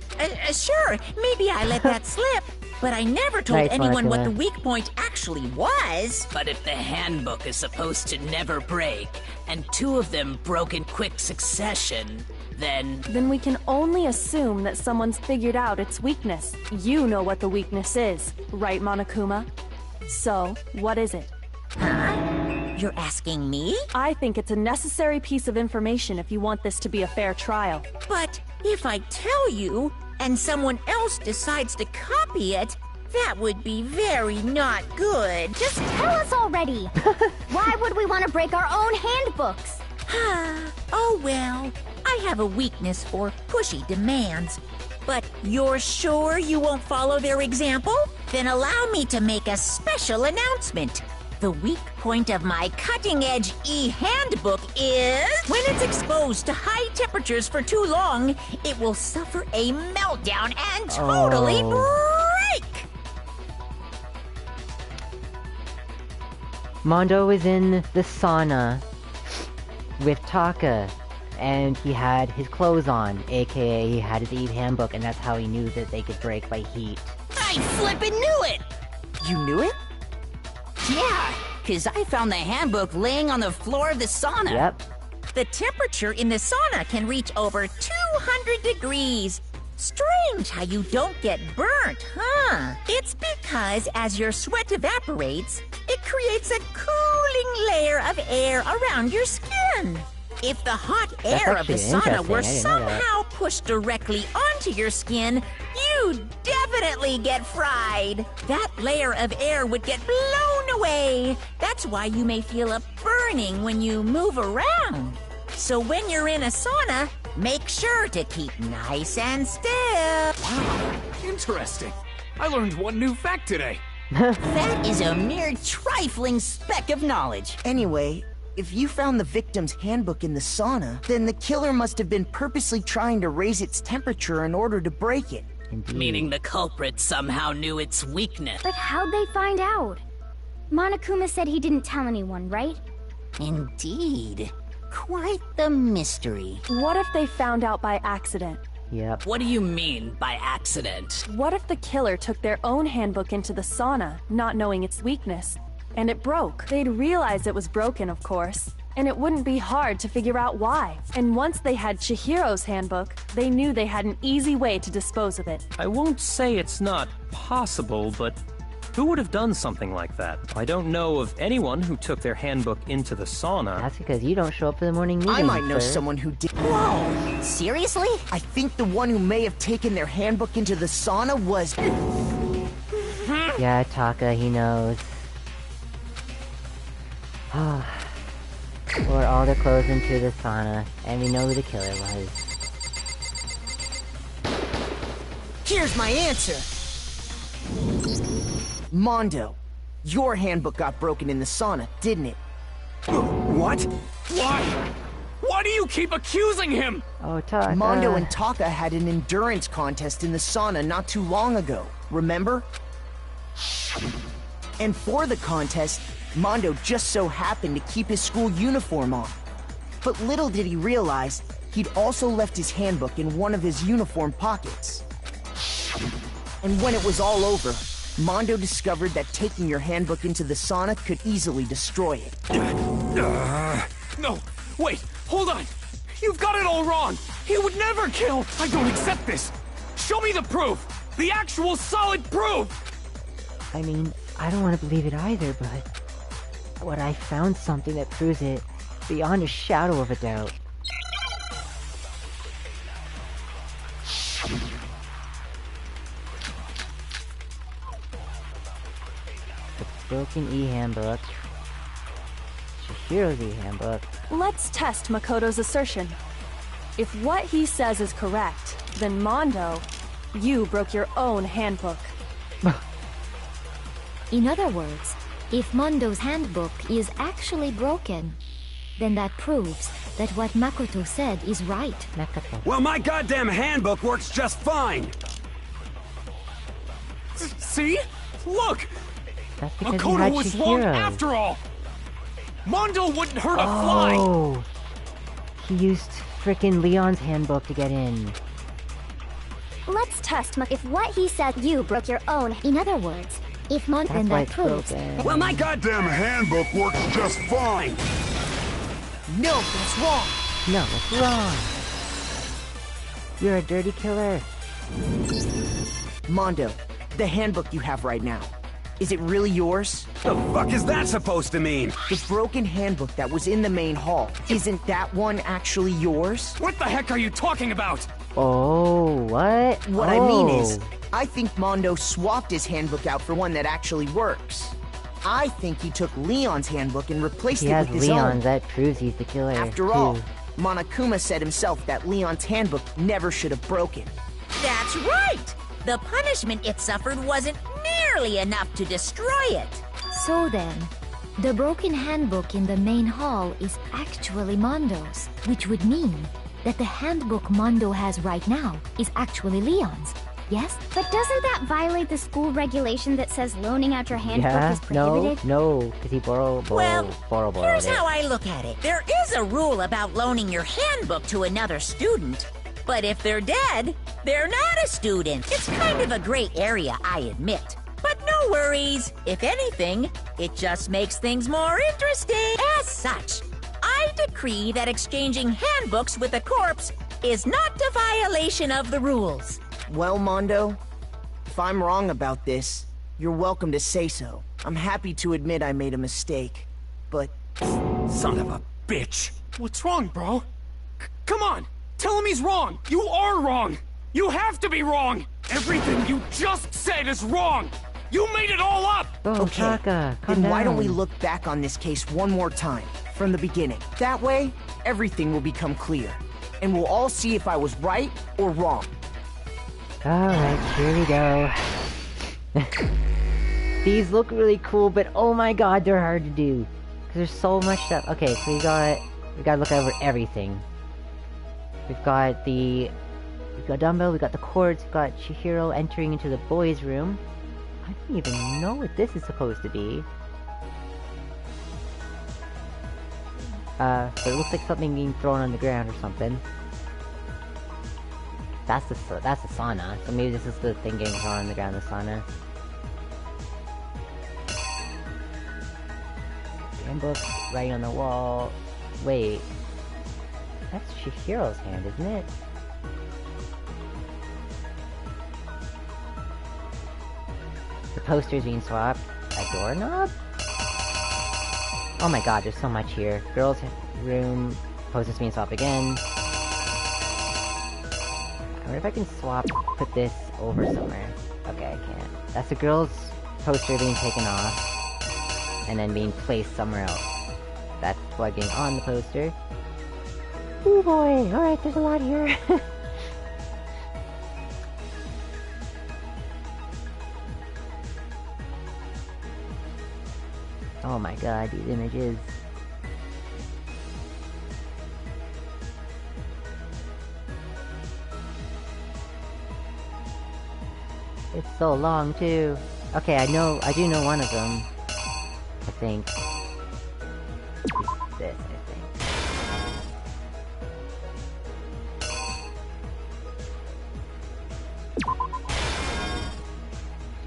Sure, maybe I let that slip. But I never told Nice, anyone what Monica. the weak point actually was. But if the handbook is supposed to never break, and two of them broke in quick succession, then... Then we can only assume that someone's figured out its weakness. You know what the weakness is, right, Monokuma? So, what is it? Huh? You're asking me? I think it's a necessary piece of information if you want this to be a fair trial. But if I tell you, and someone else decides to copy it, that would be very not good. Just tell us already! Why would we want to break our own handbooks? Oh well, I have a weakness for pushy demands. But you're sure you won't follow their example? Then allow me to make a special announcement. The weak point of my cutting-edge e-handbook is... when it's exposed to high temperatures for too long, it will suffer a meltdown and totally break! Mondo was in the sauna with Taka, and he had his clothes on, aka he had his Eve handbook, and that's how he knew that they could break by heat. I flippin' knew it! You knew it? Yeah, because I found the handbook laying on the floor of the sauna. Yep. The temperature in the sauna can reach over 200 degrees. Strange how you don't get burnt, huh? It's because as your sweat evaporates, it creates a cooling layer of air around your skin. If the hot air of the actually sauna were interesting. I didn't know that. somehow pushed directly onto your skin, you'd definitely get fried. That layer of air would get blown away. That's why you may feel a burning when you move around. So when you're in a sauna, make sure to keep nice and still. Wow, interesting. I learned one new fact today. That is a mere trifling speck of knowledge. Anyway, if you found the victim's handbook in the sauna, then the killer must have been purposely trying to raise its temperature in order to break it. Meaning the culprit somehow knew its weakness. But how'd they find out? Monokuma said he didn't tell anyone, right? Indeed. Quite the mystery. What if they found out by accident? Yep. What do you mean by accident? What if the killer took their own handbook into the sauna, not knowing its weakness, and it broke? They'd realize it was broken, of course, and it wouldn't be hard to figure out why. And once they had Chihiro's handbook, they knew they had an easy way to dispose of it. I won't say it's not possible, but who would have done something like that? I don't know of anyone who took their handbook into the sauna. That's because you don't show up for the morning meeting, I might know sir. someone who did. Whoa, seriously? I think the one who may have taken their handbook into the sauna was... Yeah, Taka, he knows. Wore all their clothes into the sauna, and we know who the killer was. Here's my answer! Mondo, your handbook got broken in the sauna, didn't it? What? Why? Why do you keep accusing him? Oh, Taka. Mondo and Taka had an endurance contest in the sauna not too long ago, remember? And for the contest, Mondo just so happened to keep his school uniform on. But little did he realize, he'd also left his handbook in one of his uniform pockets. And when it was all over, Mondo discovered that taking your handbook into the sauna could easily destroy it. No, wait, hold on. You've got it all wrong. He would never kill. I don't accept this. Show me the proof. The actual solid proof. I mean, I don't want to believe it either, but I found something that proves it beyond a shadow of a doubt. The broken E-handbook. Chihiro's E-handbook. Let's test Makoto's assertion. If what he says is correct, then Mondo, you broke your own handbook. In other words, if Mondo's handbook is actually broken, then that proves that what Makoto said is right. Makoto. Well, my goddamn handbook works just fine! See? Look! That's because you Makoto had was wrong Chihiro. after all! Mondo wouldn't hurt a fly! Oh! He used frickin' Leon's handbook to get in. Let's test if what he said you broke your own. In other words, if Mondo, then why that it's proves broken. Well, my goddamn handbook works just fine! No, that's wrong! No, it's wrong. You're a dirty killer. Mondo, the handbook you have right now, is it really yours? The fuck is that supposed to mean? The broken handbook that was in the main hall, isn't that one actually yours? What the heck are you talking about? Oh, what? What I mean is, I think Mondo swapped his handbook out for one that actually works. I think he took Leon's handbook and replaced He it has with his Leon's, own. that proves he's the killer. After too. all, Monokuma said himself that Leon's handbook never should have broken. That's right! The punishment it suffered wasn't nearly enough to destroy it. So then, the broken handbook in the main hall is actually Mondo's, which would mean that the handbook Mondo has right now is actually Leon's. Yes? But doesn't that violate the school regulation that says loaning out your handbook Yeah, is prohibited? no, because he borrowed Here's it. how I look at it. There is a rule about loaning your handbook to another student. But if they're dead, they're not a student. It's kind of a gray area, I admit. But no worries. If anything, it just makes things more interesting. As such, I decree that exchanging handbooks with a corpse is not a violation of the rules. Well, Mondo, if I'm wrong about this, You're welcome to say so. I'm happy to admit I made a mistake, but... Son of a bitch! What's wrong, bro? Come on! Tell him he's wrong! You are wrong! You have to be wrong! Everything you just said is wrong! You made it all up! Okay, Taka, calm then why don't we down. look back on this case one more time, from the beginning? That way, everything will become clear. And we'll all see if I was right or wrong. Alright, here we go. These look really cool, but oh my god, they're hard to do. Because there's so much stuff. Okay, so we gotta look over everything. We've got dumbbell, we got the cords, we got Chihiro entering into the boys' room. I don't even know what this is supposed to be. But it looks like something being thrown on the ground or something. That's the sauna, so maybe this is the thing getting thrown on the ground, the sauna. Handbook, right on the wall. Wait. That's Chihiro's hand, isn't it? The poster's being swapped. A doorknob? Oh my god, there's so much here. Girls' room. Poster's being swapped again. I wonder if I can put this over somewhere. Okay, I can't. That's the girl's poster being taken off. And then being placed somewhere else. That's what being on the poster. Oh boy, alright, there's a lot here. Oh my god, these images. It's so long too. Okay, I do know one of them. I think. It's this, I think.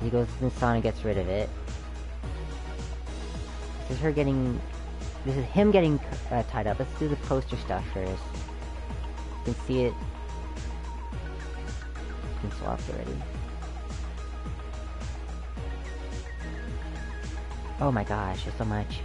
He goes to the sauna and gets rid of it. This is him getting tied up. Let's do the poster stuff first. You can see it. It's been swapped already. Oh my gosh, there's so much.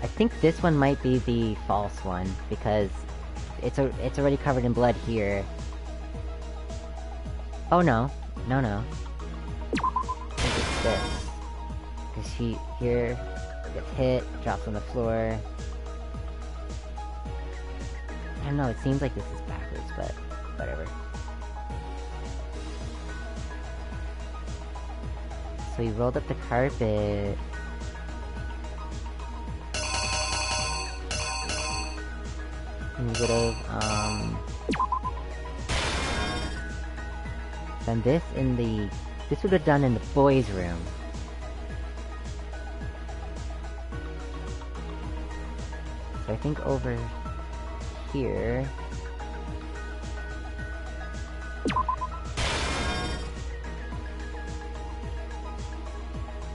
I think this one might be the false one, because it's already covered in blood here. Oh no. No. I think it's this. Because she, here, gets hit, drops on the floor. I don't know, it seems like this is backwards, but whatever. So he rolled up the carpet. He would've, done this in the... This would've done in the boys' room. So I think over here...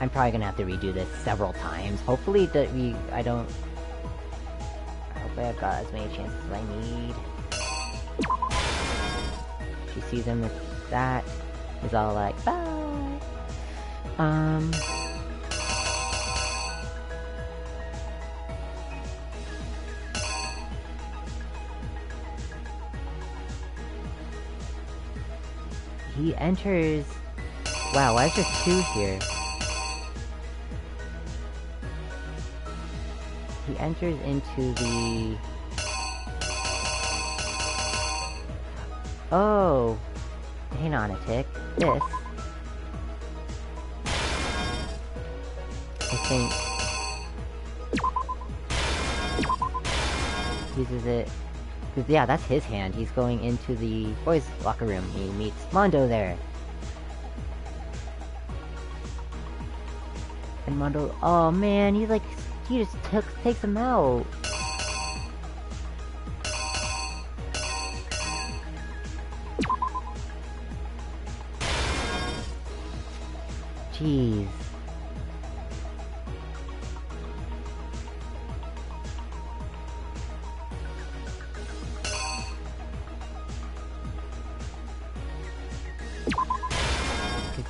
I'm probably gonna have to redo this several times. Hopefully that I don't... Hopefully I've got as many chances as I need. She sees him with that. He's all like, bye! He enters... Wow, why is there two here? He enters into the... Oh! Hang on a tick. This... I think... uses it... Yeah, that's his hand. He's going into the boys' locker room. He meets Mondo there. And Mondo... Oh man, he's like... He just takes him out. Jeez.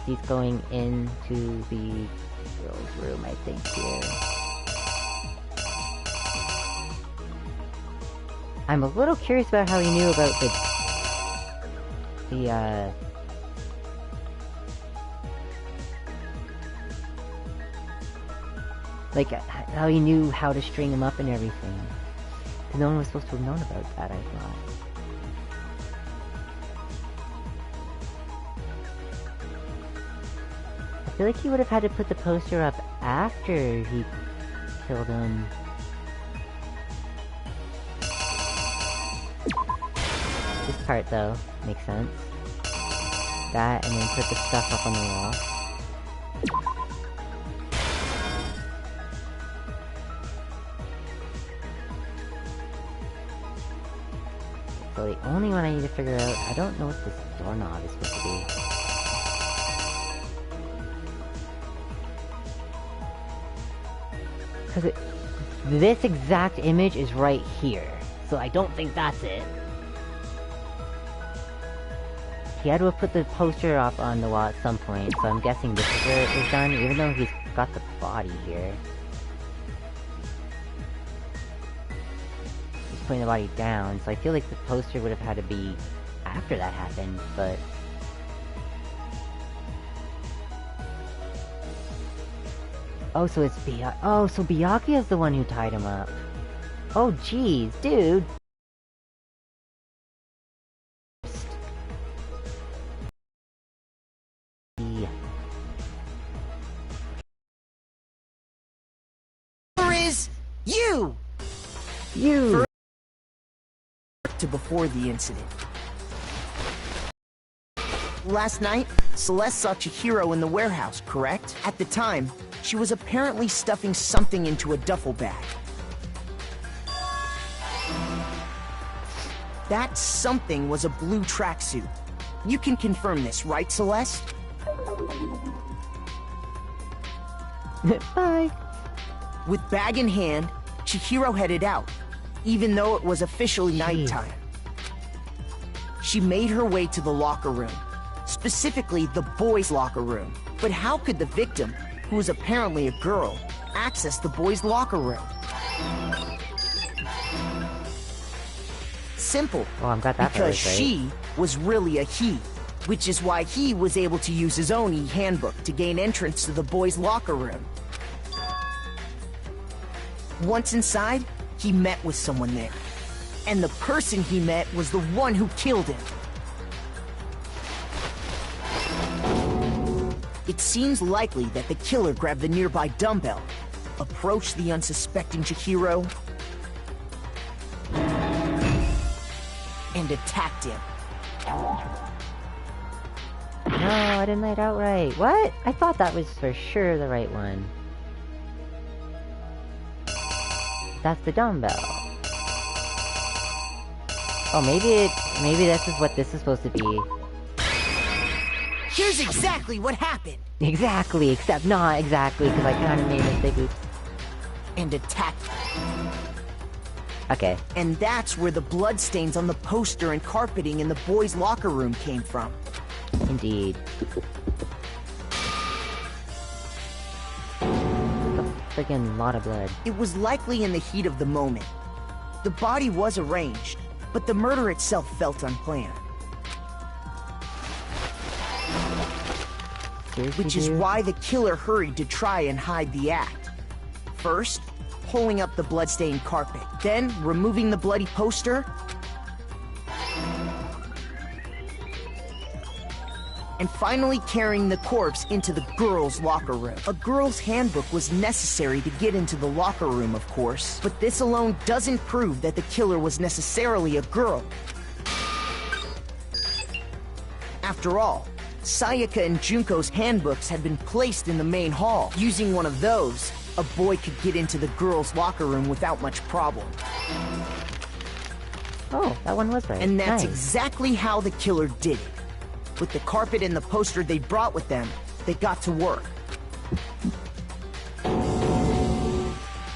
he's going into the girl's room, I think, here. I'm a little curious about how he knew about like, how he knew how to string him up and everything. No one was supposed to have known about that, I thought. I feel like he would have had to put the poster up after he killed him. This part, though, makes sense. That, and then put the stuff up on the wall. So the only one I need to figure out, I don't know what this doorknob is supposed to be. Because this exact image is right here, so I don't think that's it. He had to have put the poster up on the wall at some point, so I'm guessing this is where it was done, even though he's got the body here. He's putting the body down, so I feel like the poster would have had to be after that happened, but... Oh, so it's Byakuya. Oh, so Byakuya is the one who tied him up. Oh, jeez, dude. Is you. To before the incident. Last night, Celeste saw Chihiro in the warehouse, correct? At the time, she was apparently stuffing something into a duffel bag. That something was a blue tracksuit. You can confirm this, right, Celeste? Bye. With bag in hand, Chihiro headed out, even though it was officially nighttime. She made her way to the locker room, specifically the boys' locker room. But how could the victim, who was apparently a girl, access the boys' locker room? Simple. Oh, I've got that because right. she was really a he, which is why he was able to use his own e-handbook to gain entrance to the boys' locker room. Once inside, he met with someone there. And the person he met was the one who killed him. It seems likely that the killer grabbed the nearby dumbbell, approached the unsuspecting Chihiro, and attacked him. No, I didn't lay it out right. What? I thought that was for sure the right one. That's the dumbbell. Oh, maybe this is what this is supposed to be. Here's exactly what happened! Exactly, except not exactly, because I kind of made a mistake. Oops. And attacked him. Okay. And that's where the bloodstains on the poster and carpeting in the boys' locker room came from. Indeed. A freaking lot of blood. It was likely in the heat of the moment. The body was arranged, but the murder itself felt unplanned. Which is why the killer hurried to try and hide the act. First, pulling up the bloodstained carpet, then removing the bloody poster, and finally carrying the corpse into the girls' locker room. A girl's handbook was necessary to get into the locker room, of course, but this alone doesn't prove that the killer was necessarily a girl. After all, Sayaka and Junko's handbooks had been placed in the main hall. Using one of those, a boy could get into the girls' locker room without much problem. Oh, that one was right. And that's nice. exactly how the killer did it. With the carpet and the poster they brought with them, they got to work.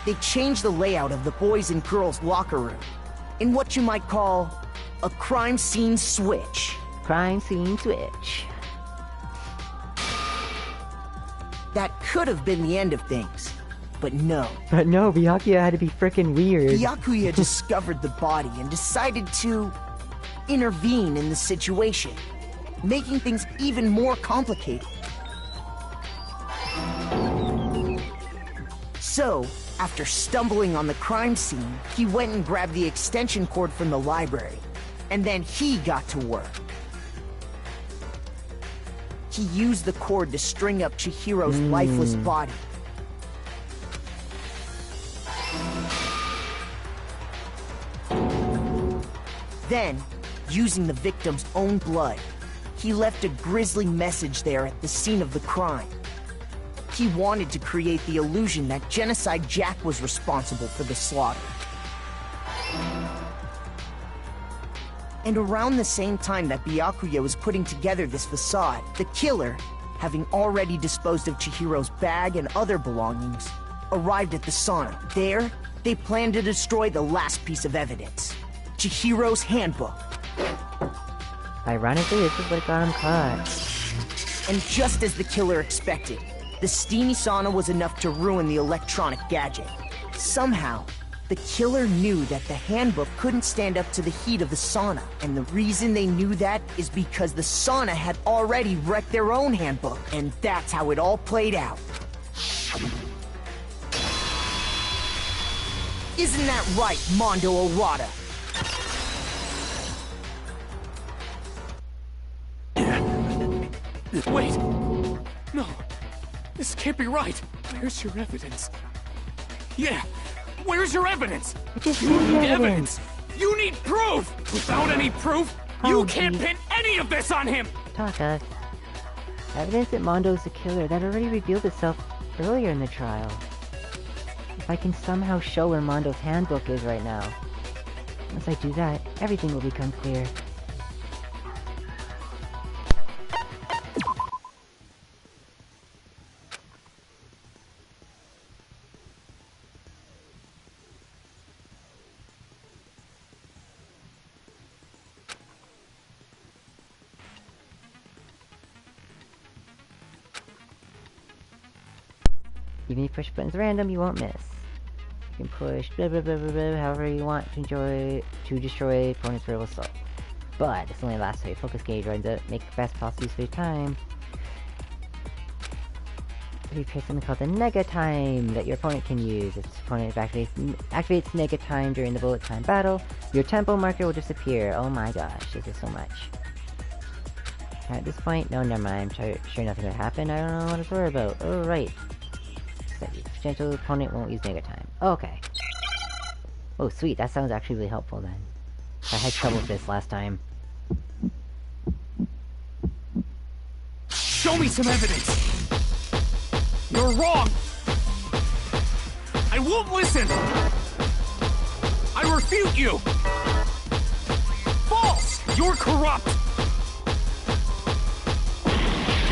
They changed the layout of the boys' and girls' locker room in what you might call a crime scene switch. Crime scene switch. That could have been the end of things. But no. But no, Byakuya had to be frickin' weird. Byakuya discovered the body and decided to intervene in the situation, making things even more complicated. So, after stumbling on the crime scene, he went and grabbed the extension cord from the library, and then he got to work. He used the cord to string up Chihiro's lifeless body. Then, using the victim's own blood, he left a grisly message there at the scene of the crime. He wanted to create the illusion that Genocide Jack was responsible for the slaughter. And around the same time that Byakuya was putting together this facade, the killer, having already disposed of Chihiro's bag and other belongings, arrived at the sauna. There, they planned to destroy the last piece of evidence, Chihiro's handbook. Ironically, this is what got him caught. And just as the killer expected, the steamy sauna was enough to ruin the electronic gadget. Somehow, the killer knew that the handbook couldn't stand up to the heat of the sauna. And the reason they knew that is because the sauna had already wrecked their own handbook. And that's how it all played out. Isn't that right, Mondo Arata? Wait! No! This can't be right! Where's your evidence? Yeah! Where's your evidence? You need evidence! You need proof! Without any proof, you can't pin any of this on him! Taka, evidence that Mondo's the killer that already revealed itself earlier in the trial. If I can somehow show where Mondo's handbook is right now. Once I do that, everything will become clear. Even if you push buttons random, you won't miss. You can push blah blah blah blah blah however you want to destroy opponent's verbal assault. But this only lasts till your focus gauge runs out. Make the best possible use of your time. We pick something called the Nega Time that your opponent can use. If this opponent activates Nega Time during the bullet time battle, your tempo marker will disappear. Oh my gosh, this is so much. At this point, no, never mind. I'm sure nothing would happen. I don't know what to worry about. Oh, right. Gentle opponent won't use Nega Time. Okay. Oh, sweet. That sounds actually really helpful then. I had trouble with this last time. Show me some evidence! You're wrong! I won't listen! I refute you! False! You're corrupt!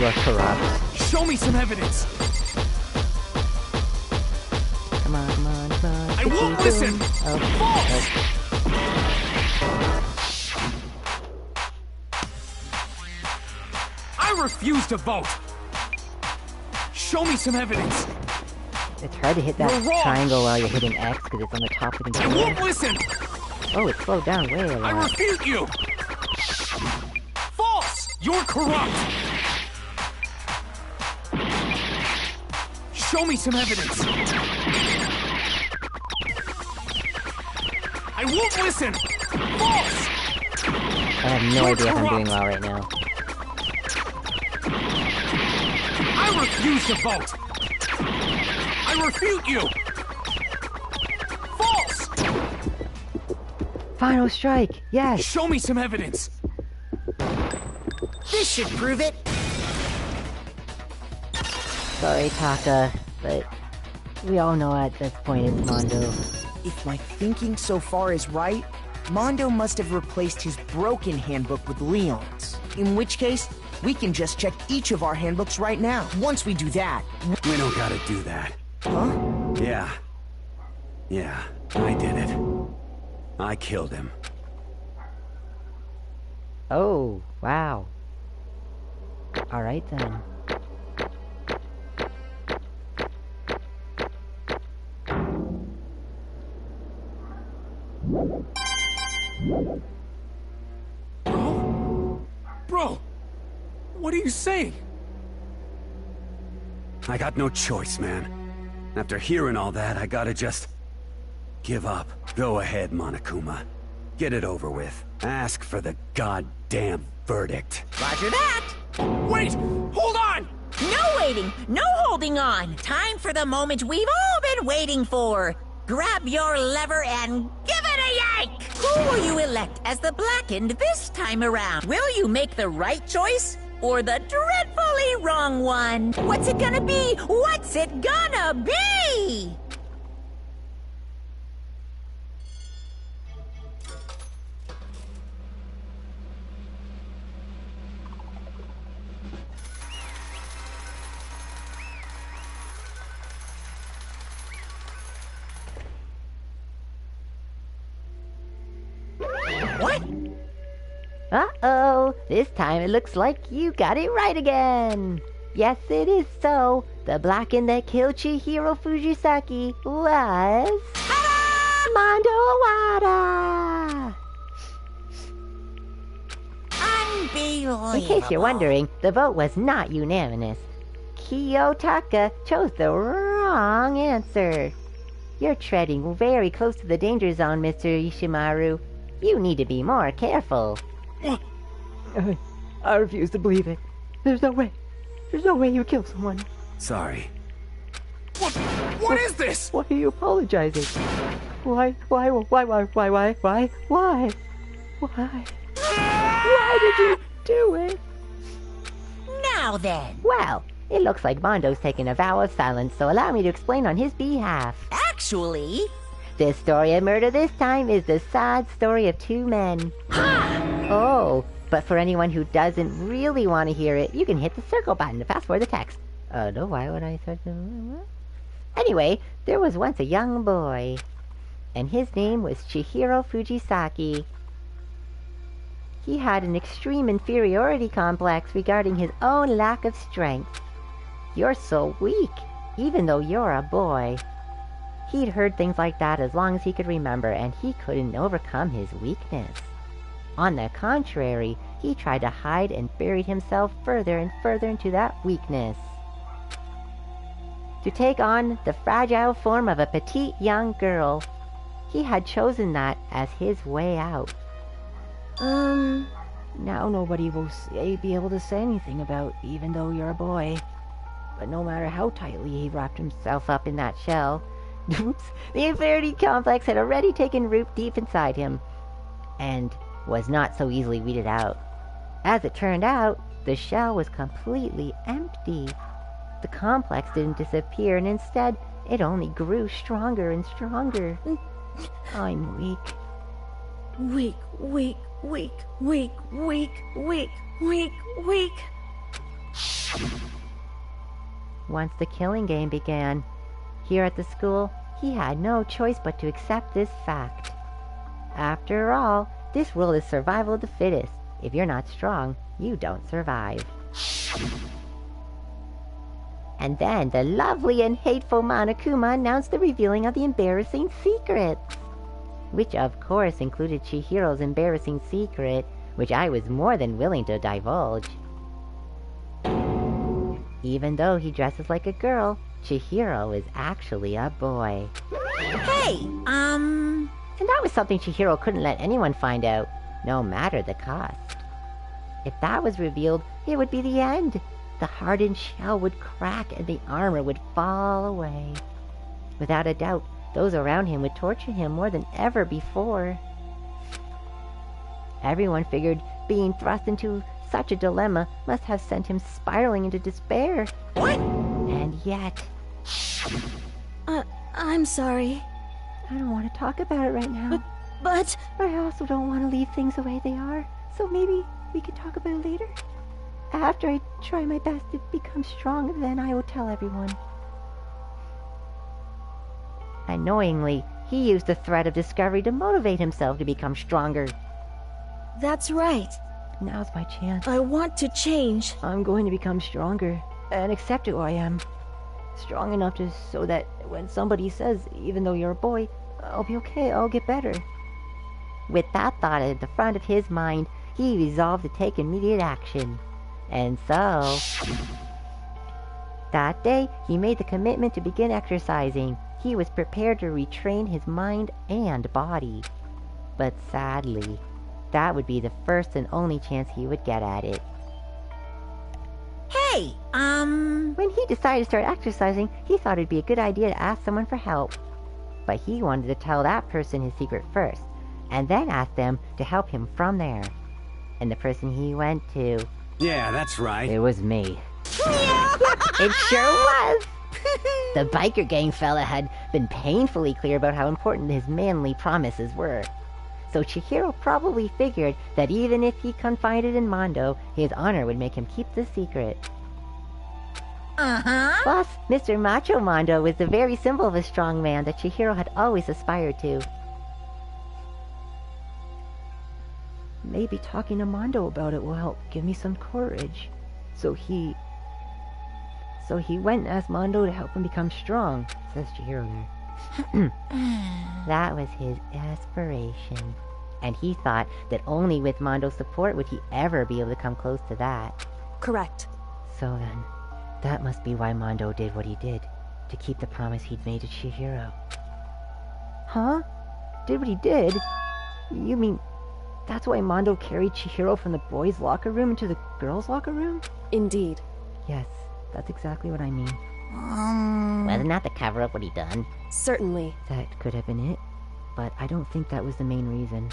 You're corrupt. Show me some evidence! Come on, come on, come on. I won't listen! False! I refuse to vote! Show me some evidence! It's hard to hit that triangle while you're hitting X because it's on the top of the controller. I won't listen! Oh, it slowed down way a lot. I refute you! False! You're corrupt! Show me some evidence! I won't listen! False! I have no idea if I'm doing well right now. I refuse to vote! I refute you! False! Final strike! Yes! Show me some evidence! This should prove it! Sorry, Taka, but we all know at this point it's Mondo. If my thinking so far is right, Mondo must have replaced his broken handbook with Leon's. In which case, we can just check each of our handbooks right now. Once we do that... We don't gotta do that. Huh? Yeah. Yeah, I did it. I killed him. Oh, wow. Alright then. What are you saying? I got no choice, man. After hearing all that, I gotta just... give up. Go ahead, Monokuma. Get it over with. Ask for the goddamn verdict. Roger that! Wait! Hold on! No waiting! No holding on! Time for the moment we've all been waiting for! Grab your lever and give it a yank! Who will you elect as the Blackened this time around? Will you make the right choice? Or the dreadfully wrong one? What's it gonna be? What's it gonna be? What? Uh-oh, this time it looks like you got it right again. Yes, it is so. The Blackened that killed Chihiro Fujisaki was... Mondo Owada! Unbelievable. In case you're wondering, the vote was not unanimous. Kiyotaka chose the wrong answer. You're treading very close to the danger zone, Mr. Ishimaru. You need to be more careful. I refuse to believe it. There's no way. There's no way you killed someone. Sorry. What is this? Why are you apologizing? Why? Why did you do it? Now then. Well, it looks like Mondo's taken a vow of silence, so allow me to explain on his behalf. Actually... the story of murder this time is the sad story of two men. Oh, but for anyone who doesn't really want to hear it, you can hit the circle button to fast forward the text. No, why would I start to... Anyway, there was once a young boy, and his name was Chihiro Fujisaki. He had an extreme inferiority complex regarding his own lack of strength. You're so weak, even though you're a boy. He'd heard things like that as long as he could remember, and he couldn't overcome his weakness. On the contrary, he tried to hide and buried himself further and further into that weakness. To take on the fragile form of a petite young girl, he had chosen that as his way out. Now nobody will be able to say anything about even though you're a boy. But no matter how tightly he wrapped himself up in that shell, oops, the inferiority complex had already taken root deep inside him, and was not so easily weeded out. As it turned out, the shell was completely empty. The complex didn't disappear, and instead, it only grew stronger and stronger. I'm weak. Weak, weak, weak, weak, weak, weak, weak, weak. Once the killing game began, here at the school, he had no choice but to accept this fact. After all, this world is survival of the fittest. If you're not strong, you don't survive. And then the lovely and hateful Monokuma announced the revealing of the embarrassing secrets. Which of course included Chihiro's embarrassing secret, which I was more than willing to divulge. Even though he dresses like a girl, Chihiro is actually a boy. Hey, And that was something Chihiro couldn't let anyone find out, no matter the cost. If that was revealed, it would be the end. The hardened shell would crack and the armor would fall away. Without a doubt, those around him would torture him more than ever before. Everyone figured being thrust into such a dilemma must have sent him spiraling into despair. What? And yet... I'm sorry. I don't want to talk about it right now. But... I also don't want to leave things the way they are, so maybe we can talk about it later. After I try my best to become strong, then I will tell everyone. Annoyingly, he used the threat of discovery to motivate himself to become stronger. That's right. Now's my chance. I want to change. I'm going to become stronger and accept who I am. Strong enough so that when somebody says, even though you're a boy, I'll be okay, I'll get better. With that thought at the front of his mind, he resolved to take immediate action. And so... that day, he made the commitment to begin exercising. He was prepared to retrain his mind and body. But sadly, that would be the first and only chance he would get at it. Hey, When he decided to start exercising, he thought it'd be a good idea to ask someone for help. But he wanted to tell that person his secret first, and then ask them to help him from there. And the person he went to... Yeah, that's right. It was me. It sure was! The biker gang fella had been painfully clear about how important his manly promises were. So Chihiro probably figured that even if he confided in Mondo, his honor would make him keep the secret. Uh-huh. Plus, Mr. Macho Mondo was the very symbol of a strong man that Chihiro had always aspired to. Maybe talking to Mondo about it will help give me some courage. So he went and asked Mondo to help him become strong, says Chihiro there. That was his aspiration. And he thought that only with Mondo's support would he ever be able to come close to that. Correct. So then, that must be why Mondo did what he did, to keep the promise he'd made to Chihiro. Huh? Did what he did? You mean, that's why Mondo carried Chihiro from the boys' locker room into the girls' locker room? Indeed. Yes, that's exactly what I mean. Wasn't that to cover up what he done? Certainly. That could have been it, but I don't think that was the main reason.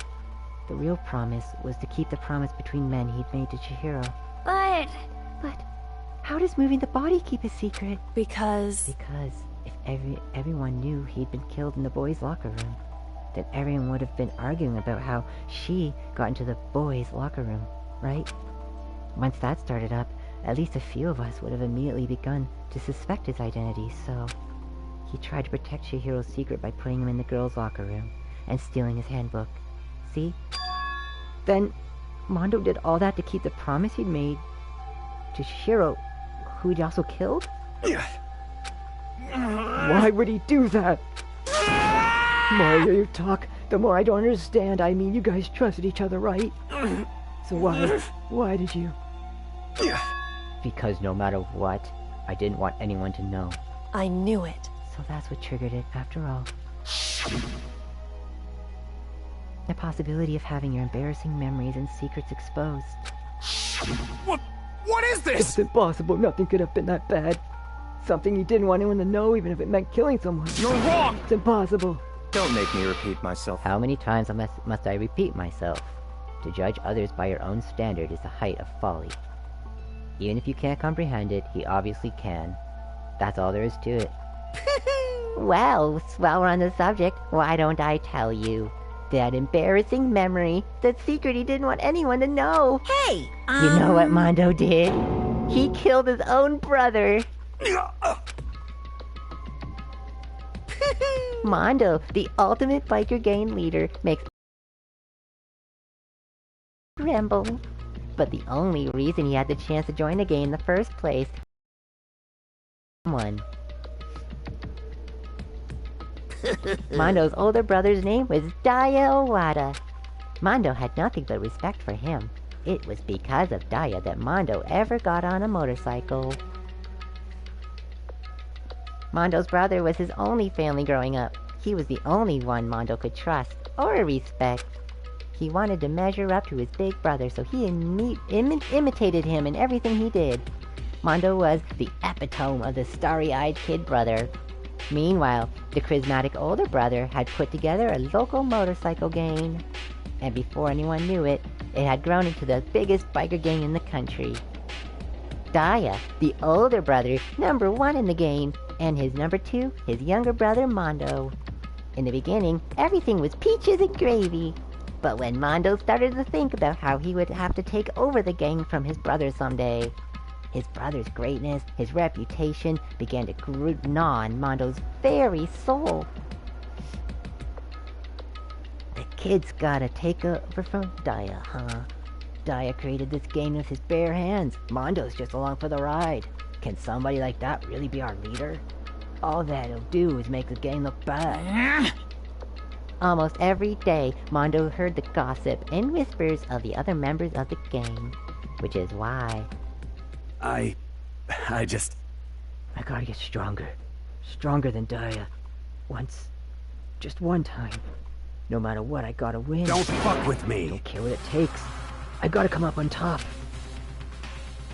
The real promise was to keep the promise between men he'd made to Chihiro. But how does moving the body keep a secret? Because if everyone knew he'd been killed in the boys' locker room, then everyone would have been arguing about how she got into the boys' locker room, right? Once that started up, at least a few of us would have immediately begun to suspect his identity, so he tried to protect Chihiro's secret by putting him in the girls' locker room and stealing his handbook. See? Then Mondo did all that to keep the promise he'd made to Chihiro, who he'd also killed? Why would he do that? The more I hear you talk, the more I don't understand. I mean, you guys trusted each other, right? So why did you? Because no matter what, I didn't want anyone to know. I knew it. So that's what triggered it, after all. The possibility of having your embarrassing memories and secrets exposed. What is this? It's impossible. Nothing could have been that bad. Something you didn't want anyone to know, even if it meant killing someone. You're wrong! It's impossible. Don't make me repeat myself. How many times must I repeat myself? To judge others by your own standard is the height of folly. Even if you can't comprehend it, he obviously can. That's all there is to it. Well, while we're on the subject, why don't I tell you? That embarrassing memory, that secret he didn't want anyone to know. Hey, You know what Mondo did? He killed his own brother. Mondo, the ultimate biker gang leader, makes tremble. But the only reason he had the chance to join the gang in the first place... Mondo's older brother's name was Daya Owada. Mondo had nothing but respect for him. It was because of Daya that Mondo ever got on a motorcycle. Mondo's brother was his only family growing up. He was the only one Mondo could trust or respect. He wanted to measure up to his big brother, so he imitated him in everything he did. Mondo was the epitome of the starry-eyed kid brother. Meanwhile, the charismatic older brother had put together a local motorcycle gang. And before anyone knew it, it had grown into the biggest biker gang in the country. Daya, the older brother, number one in the gang, and his number two, his younger brother Mondo. In the beginning, everything was peaches and gravy. But when Mondo started to think about how he would have to take over the gang from his brother someday, his brother's greatness, his reputation, began to gnaw on Mondo's very soul. The kid's gotta take over from Daya, huh? Daya created this gang with his bare hands. Mondo's just along for the ride. Can somebody like that really be our leader? All that'll do is make the gang look bad. Almost every day, Mondo heard the gossip and whispers of the other members of the gang, which is why I just... I gotta get stronger. Stronger than Daya. Once. Just one time. No matter what, I gotta win. Don't fuck with me! I don't care what it takes. I gotta come up on top.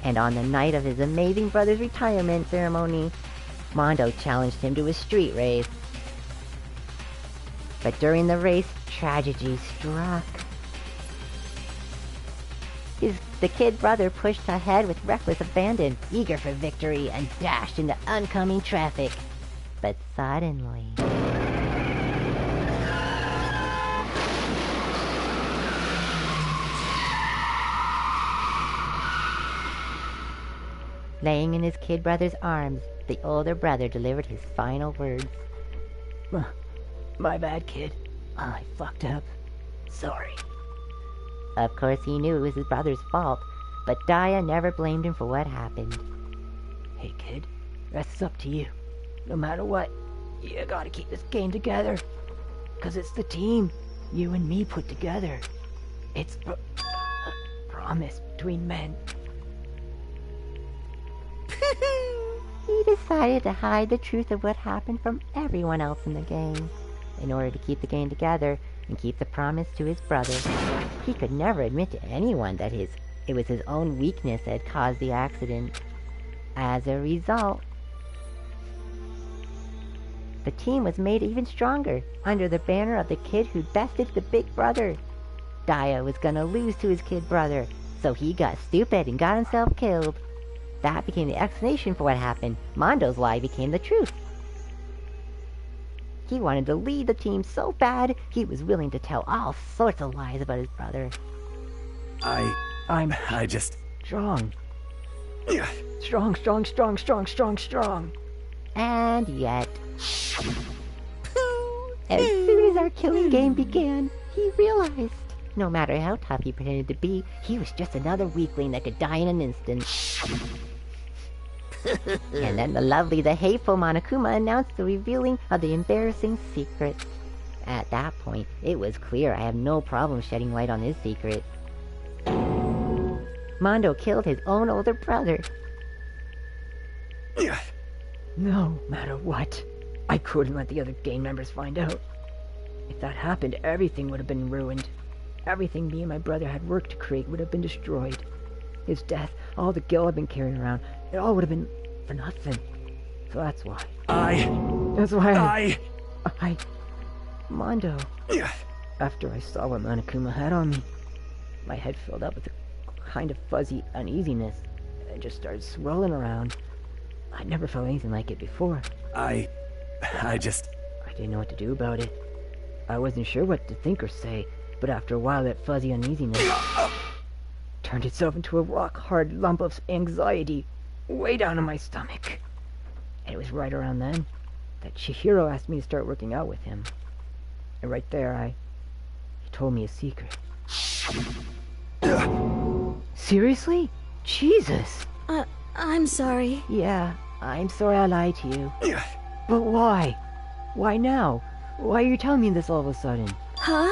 And on the night of his amazing brother's retirement ceremony, Mondo challenged him to a street race. But during the race, tragedy struck. The kid brother pushed ahead with reckless abandon, eager for victory, and dashed into oncoming traffic. But suddenly... Laying in his kid brother's arms, the older brother delivered his final words. My bad, kid. I fucked up. Sorry. Of course, he knew it was his brother's fault, but Daya never blamed him for what happened. Hey, kid. That's up to you. No matter what, you gotta keep this game together. 'Cause it's the team you and me put together. It's a promise between men. He decided to hide the truth of what happened from everyone else in the game, in order to keep the game together and keep the promise to his brother. He could never admit to anyone that it was his own weakness that had caused the accident. As a result, the team was made even stronger under the banner of the kid who bested the big brother. Daya was gonna lose to his kid brother, so he got stupid and got himself killed. That became the explanation for what happened. Mondo's lie became the truth. He wanted to lead the team so bad, he was willing to tell all sorts of lies about his brother. I'm just... strong. Strong. And yet... as soon as our killing game began, he realized, no matter how tough he pretended to be, he was just another weakling that could die in an instant. And then the hateful Monokuma announced the revealing of the embarrassing secret. At that point, it was clear I have no problem shedding light on his secret. Mondo killed his own older brother. No matter what, I couldn't let the other gang members find out. If that happened, everything would have been ruined. Everything me and my brother had worked to create would have been destroyed. His death, all the guilt I've been carrying around, it all would have been for nothing. So that's why. Mondo. After I saw what Monokuma had on me, my head filled up with a kind of fuzzy uneasiness and just started swirling around. I'd never felt anything like it before. I didn't know what to do about it. I wasn't sure what to think or say, but after a while that fuzzy uneasiness turned itself into a rock-hard lump of anxiety way down in my stomach. And it was right around then that Chihiro asked me to start working out with him. And right there, he told me a secret. Seriously? Jesus! I'm sorry. Yeah, I'm sorry I lied to you. But why? Why now? Why are you telling me this all of a sudden? Huh?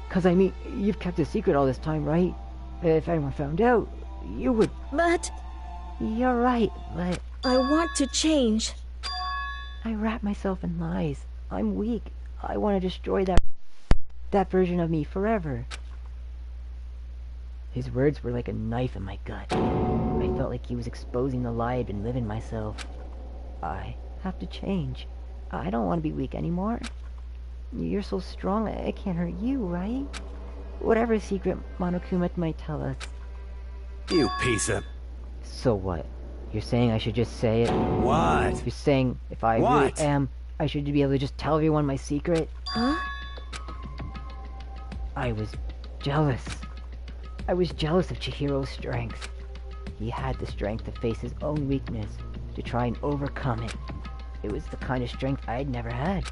'Cause I mean, you've kept a secret all this time, right? If anyone found out, you would... But... You're right, but... I want to change. I wrap myself in lies. I'm weak. I want to destroy that version of me forever. His words were like a knife in my gut. I felt like he was exposing the lie I'd been living myself. I have to change. I don't want to be weak anymore. You're so strong, I can't hurt you, right? Whatever secret Monokuma might tell us. You piece of... So what? You're saying I should just say it? What? You're saying if I really am, I should be able to just tell everyone my secret? Huh? I was jealous. I was jealous of Chihiro's strength. He had the strength to face his own weakness, to try and overcome it. It was the kind of strength I had never had.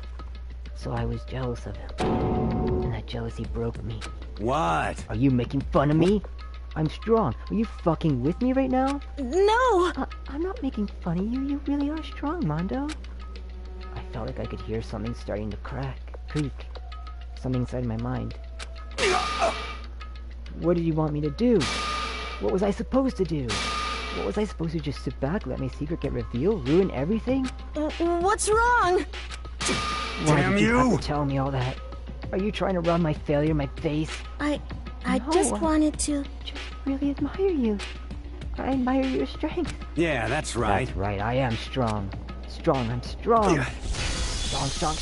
So I was jealous of him. And that jealousy broke me. What? Are you making fun of me? I'm strong. Are you fucking with me right now? No! I'm not making fun of you. You really are strong, Mondo. I felt like I could hear something starting to creak. Something inside my mind. What did you want me to do? What was I supposed to do? What was I supposed to just sit back, let my secret get revealed, ruin everything? What's wrong? Why did you have to tell me all that? Are you trying to rub my failure in my face? I No, just wanted to... Just really admire you. I admire your strength. Yeah, that's right. That's right, I am strong. I'm strong. Strong.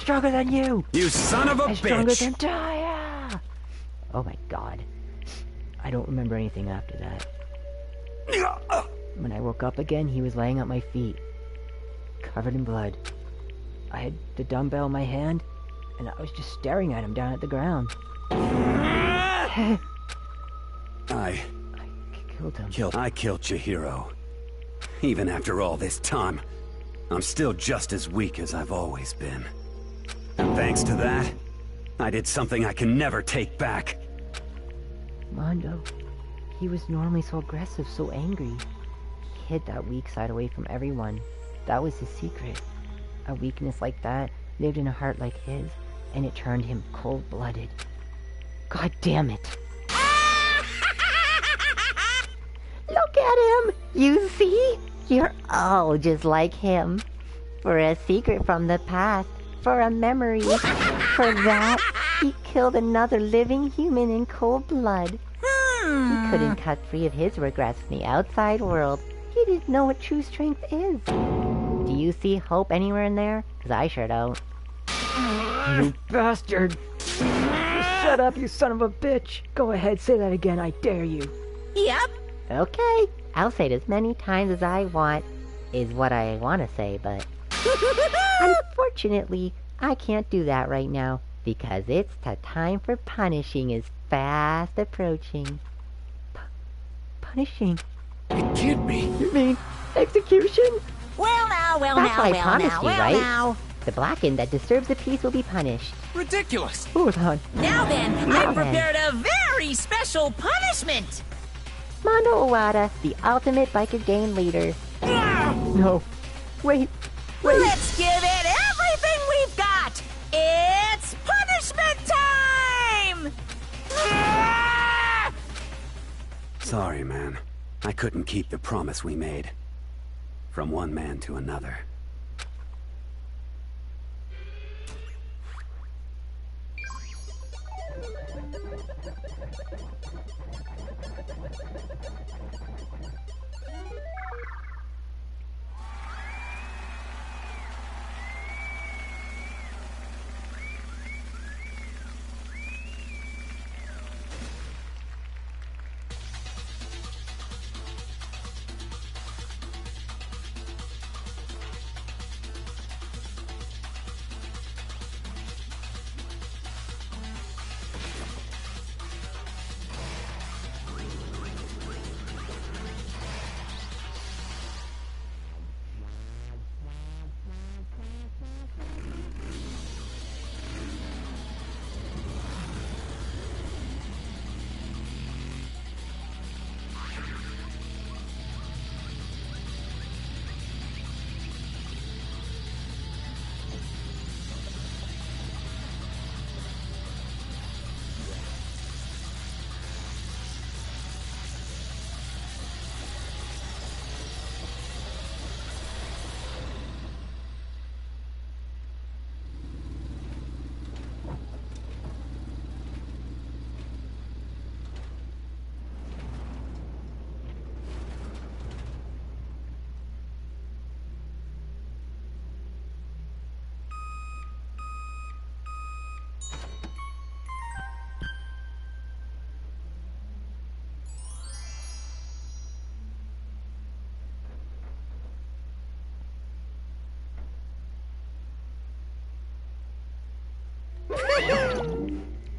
Stronger than you. You son of a bitch. Stronger than Daya. Oh my god. I don't remember anything after that. When I woke up again, he was laying at my feet, covered in blood. I had the dumbbell in my hand, and I was just staring at him down at the ground. I killed him. I killed Chihiro. Even after all this time, I'm still just as weak as I've always been. And thanks to that, I did something I can never take back. Mondo, he was normally so aggressive, so angry. He hid that weak side away from everyone. That was his secret. A weakness like that lived in a heart like his, and it turned him cold-blooded. God damn it. Look at him! You see? You're all just like him. For a secret from the past, for a memory, for that, he killed another living human in cold blood. He couldn't cut free of his regrets from the outside world. He didn't know what true strength is. Do you see hope anywhere in there? 'Cause I sure don't. You bastard! Shut up, you son of a bitch! Go ahead, say that again, I dare you. Yep. Okay, I'll say it as many times as I want, is what I want to say, but... Unfortunately, I can't do that right now, because it's the time for punishing is fast approaching. Punishing? It can't be. You mean execution? Well now, That's what I promised you, right? The blackened that disturbs the peace will be punished. Ridiculous. Hold on. Now then, Now I've prepared a very special punishment. Mondo Owada, the ultimate biker gang leader. No. Wait. Let's give it everything we've got. It's punishment time! Sorry, man. I couldn't keep the promise we made. From one man to another.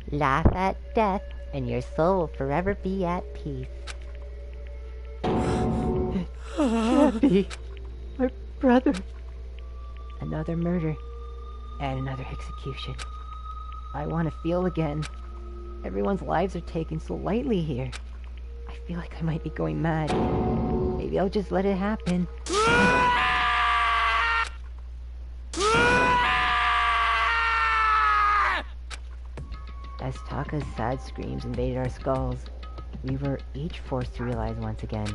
Laugh at death, and your soul will forever be at peace. Can't be. My brother. Another murder. And another execution. I want to feel again. Everyone's lives are taken so lightly here. I feel like I might be going mad. Maybe I'll just let it happen. As Taka's sad screams invaded our skulls, We were each forced to realize once again.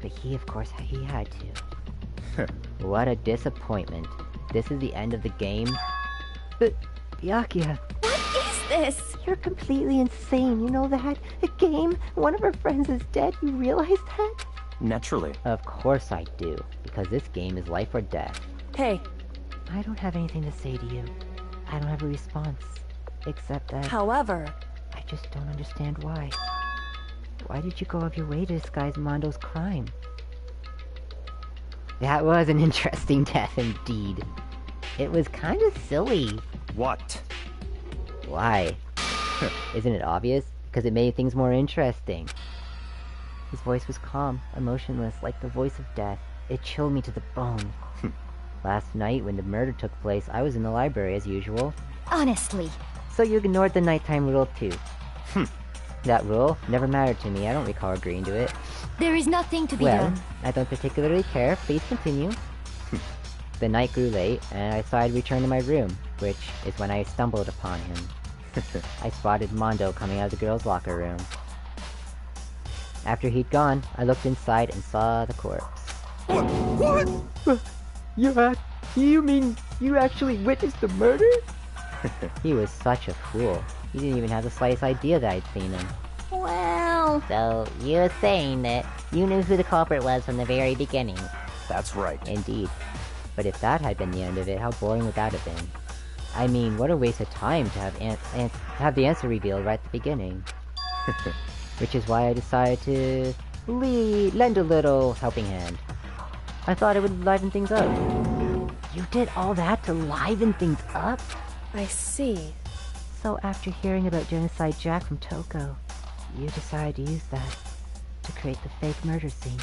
But he, of course, he had to. What a disappointment. This is the end of the game? But, Byakuya... What is this? You're completely insane, you know that? A game? One of our friends is dead, you realize that? Naturally. Of course I do, because this game is life or death. Hey. I don't have anything to say to you. I don't have a response. Except that... However... I just don't understand why. Why did you go out of your way to disguise Mondo's crime? That was an interesting death indeed. It was kind of silly. What? Why? Isn't it obvious? Because it made things more interesting. His voice was calm, emotionless, like the voice of death. It chilled me to the bone. Last night, when the murder took place, I was in the library as usual. Honestly. So you ignored the nighttime rule too. That rule never mattered to me. I don't recall agreeing to it. There is nothing to be done. I don't particularly care. Please continue. The night grew late, and I thought I'd return to my room, which is when I stumbled upon him. I spotted Mondo coming out of the girls' locker room. After he'd gone, I looked inside and saw the corpse. What? You mean you actually witnessed the murder? He was such a fool. He didn't even have the slightest idea that I'd seen him. Well, so you're saying that you knew who the culprit was from the very beginning. That's right. Indeed. But if that had been the end of it, how boring would that have been? I mean, what a waste of time to have the answer revealed right at the beginning. Which is why I decided to lend a little helping hand. I thought it would liven things up. You did all that to liven things up? I see. So after hearing about Genocide Jack from Toko, you decided to use that to create the fake murder scene.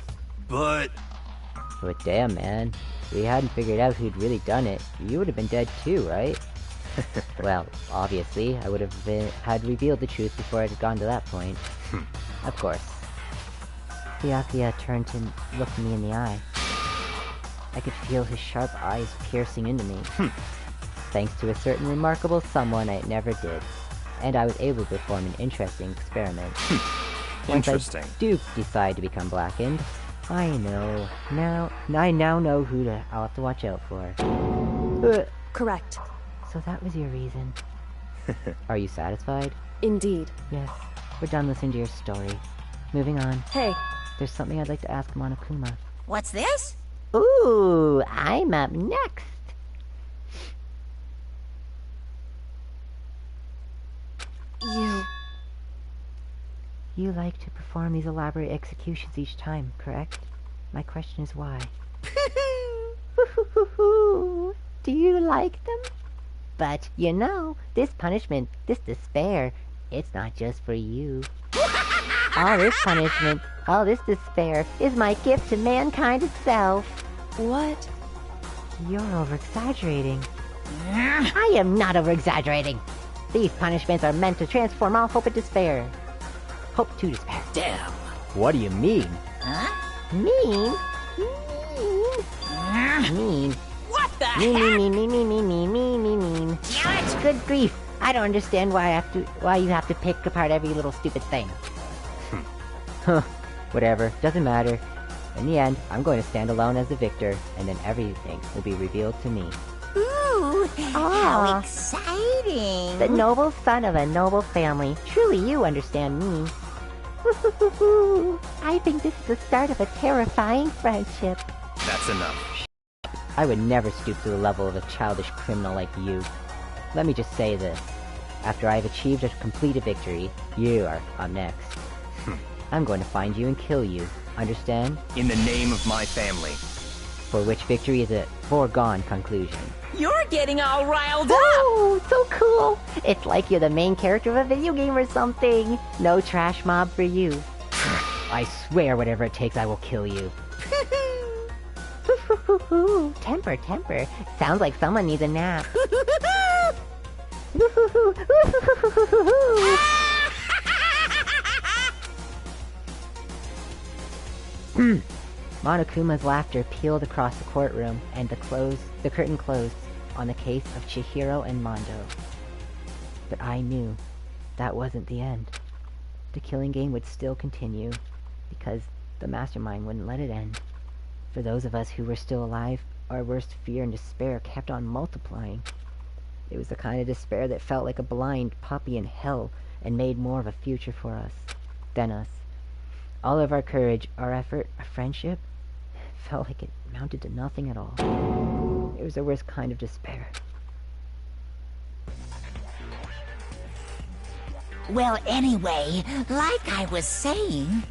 But damn, man. If we hadn't figured out who'd really done it, you would have been dead too, right? Well, obviously, I would have had revealed the truth before it had gone to that point. Of course. Byakuya turned to look me in the eye. I could feel his sharp eyes piercing into me. Thanks to a certain remarkable someone, I never did. And I was able to perform an interesting experiment. Interesting. Once I do decide to become blackened, I know. I now know who I'll have to watch out for. Correct. So that was your reason. Are you satisfied? Indeed. Yes. We're done listening to your story. Moving on. Hey. There's something I'd like to ask Monokuma. What's this? Ooh, I'm up next. You like to perform these elaborate executions each time, correct? My question is why? Do you like them? But, you know, this punishment, this despair, it's not just for you. All this punishment, all this despair, is my gift to mankind itself. What? You're over-exaggerating. I am not over-exaggerating. These punishments are meant to transform all hope to despair. Hope to despair. Damn. What do you mean? Huh? Mean? Mean. What the heck? Mean. Damn it! Good grief. I don't understand why you have to pick apart every little stupid thing. Whatever. Doesn't matter. In the end, I'm going to stand alone as the victor, and then everything will be revealed to me. Ooh, how exciting! The noble son of a noble family. Truly you understand me. I think this is the start of a terrifying friendship. That's enough. I would never stoop to the level of a childish criminal like you. Let me just say this. After I've achieved a completed victory, you are up next. I'm going to find you and kill you. Understand? In the name of my family. For which victory is a foregone conclusion. You're getting all riled up! Oh, so cool! It's like you're the main character of a video game or something. No trash mob for you. I swear whatever it takes I will kill you. Temper. Sounds like someone needs a nap. Monokuma's laughter peeled across the courtroom, and the curtain closed on the case of Chihiro and Mondo. But I knew that wasn't the end. the killing game would still continue, because the mastermind wouldn't let it end. For those of us who were still alive, our worst fear and despair kept on multiplying. It was the kind of despair that felt like a blind puppy in hell and made more of a future for us than us. All of our courage, our effort, our friendship, felt like it amounted to nothing at all. It was the worst kind of despair. Well, anyway, like I was saying,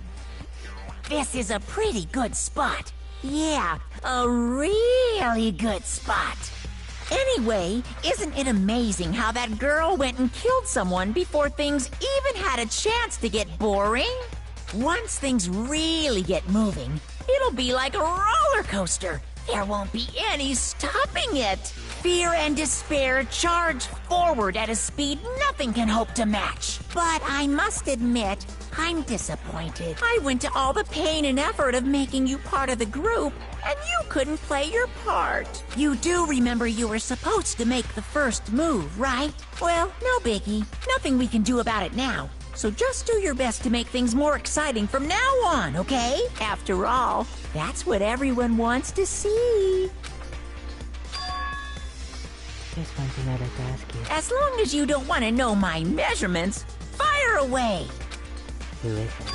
this is a pretty good spot. Yeah, a really good spot. Anyway, isn't it amazing how that girl went and killed someone before things even had a chance to get boring? Once things really get moving, it'll be like a roller coaster. There won't be any stopping it. Fear and despair charge forward at a speed nothing can hope to match. But I must admit, I'm disappointed. I went to all the pain and effort of making you part of the group, and you couldn't play your part. You do remember you were supposed to make the first move, right? Well, no biggie. Nothing we can do about it now. So just do your best to make things more exciting from now on, okay? After all, that's what everyone wants to see. There's one thing I'd like to ask you. As long as you don't want to know my measurements, fire away. Who is it?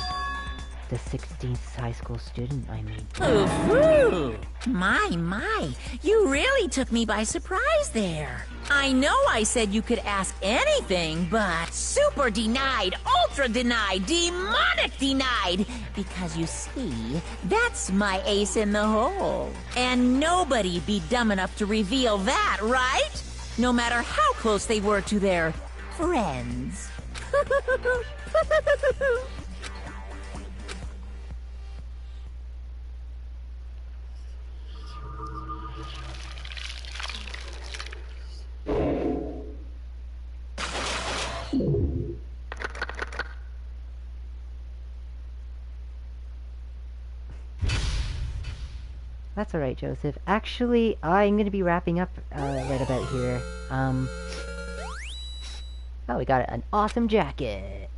The 16th high school student, I mean. Ooh, my, you really took me by surprise there. I know I said you could ask anything, but super denied, ultra denied, demonic denied. Because you see, that's my ace in the hole. And nobody'd be dumb enough to reveal that, right? No matter how close they were to their friends. That's alright, Joseph. Actually, I'm gonna be wrapping up right about here. Oh, we got an awesome jacket!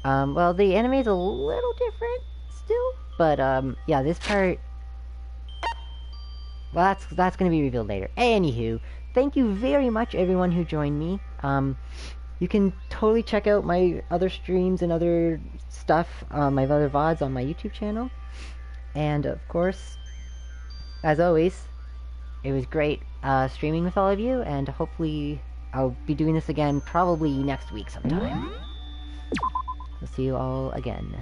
Well, the anime is a little different still, but, yeah, this part... Well, that's gonna be revealed later. Anywho, thank you very much, everyone who joined me. You can totally check out my other streams and other stuff, my other VODs on my YouTube channel. And, of course, as always, it was great streaming with all of you, and hopefully I'll be doing this again probably next week sometime. I'll see you all again.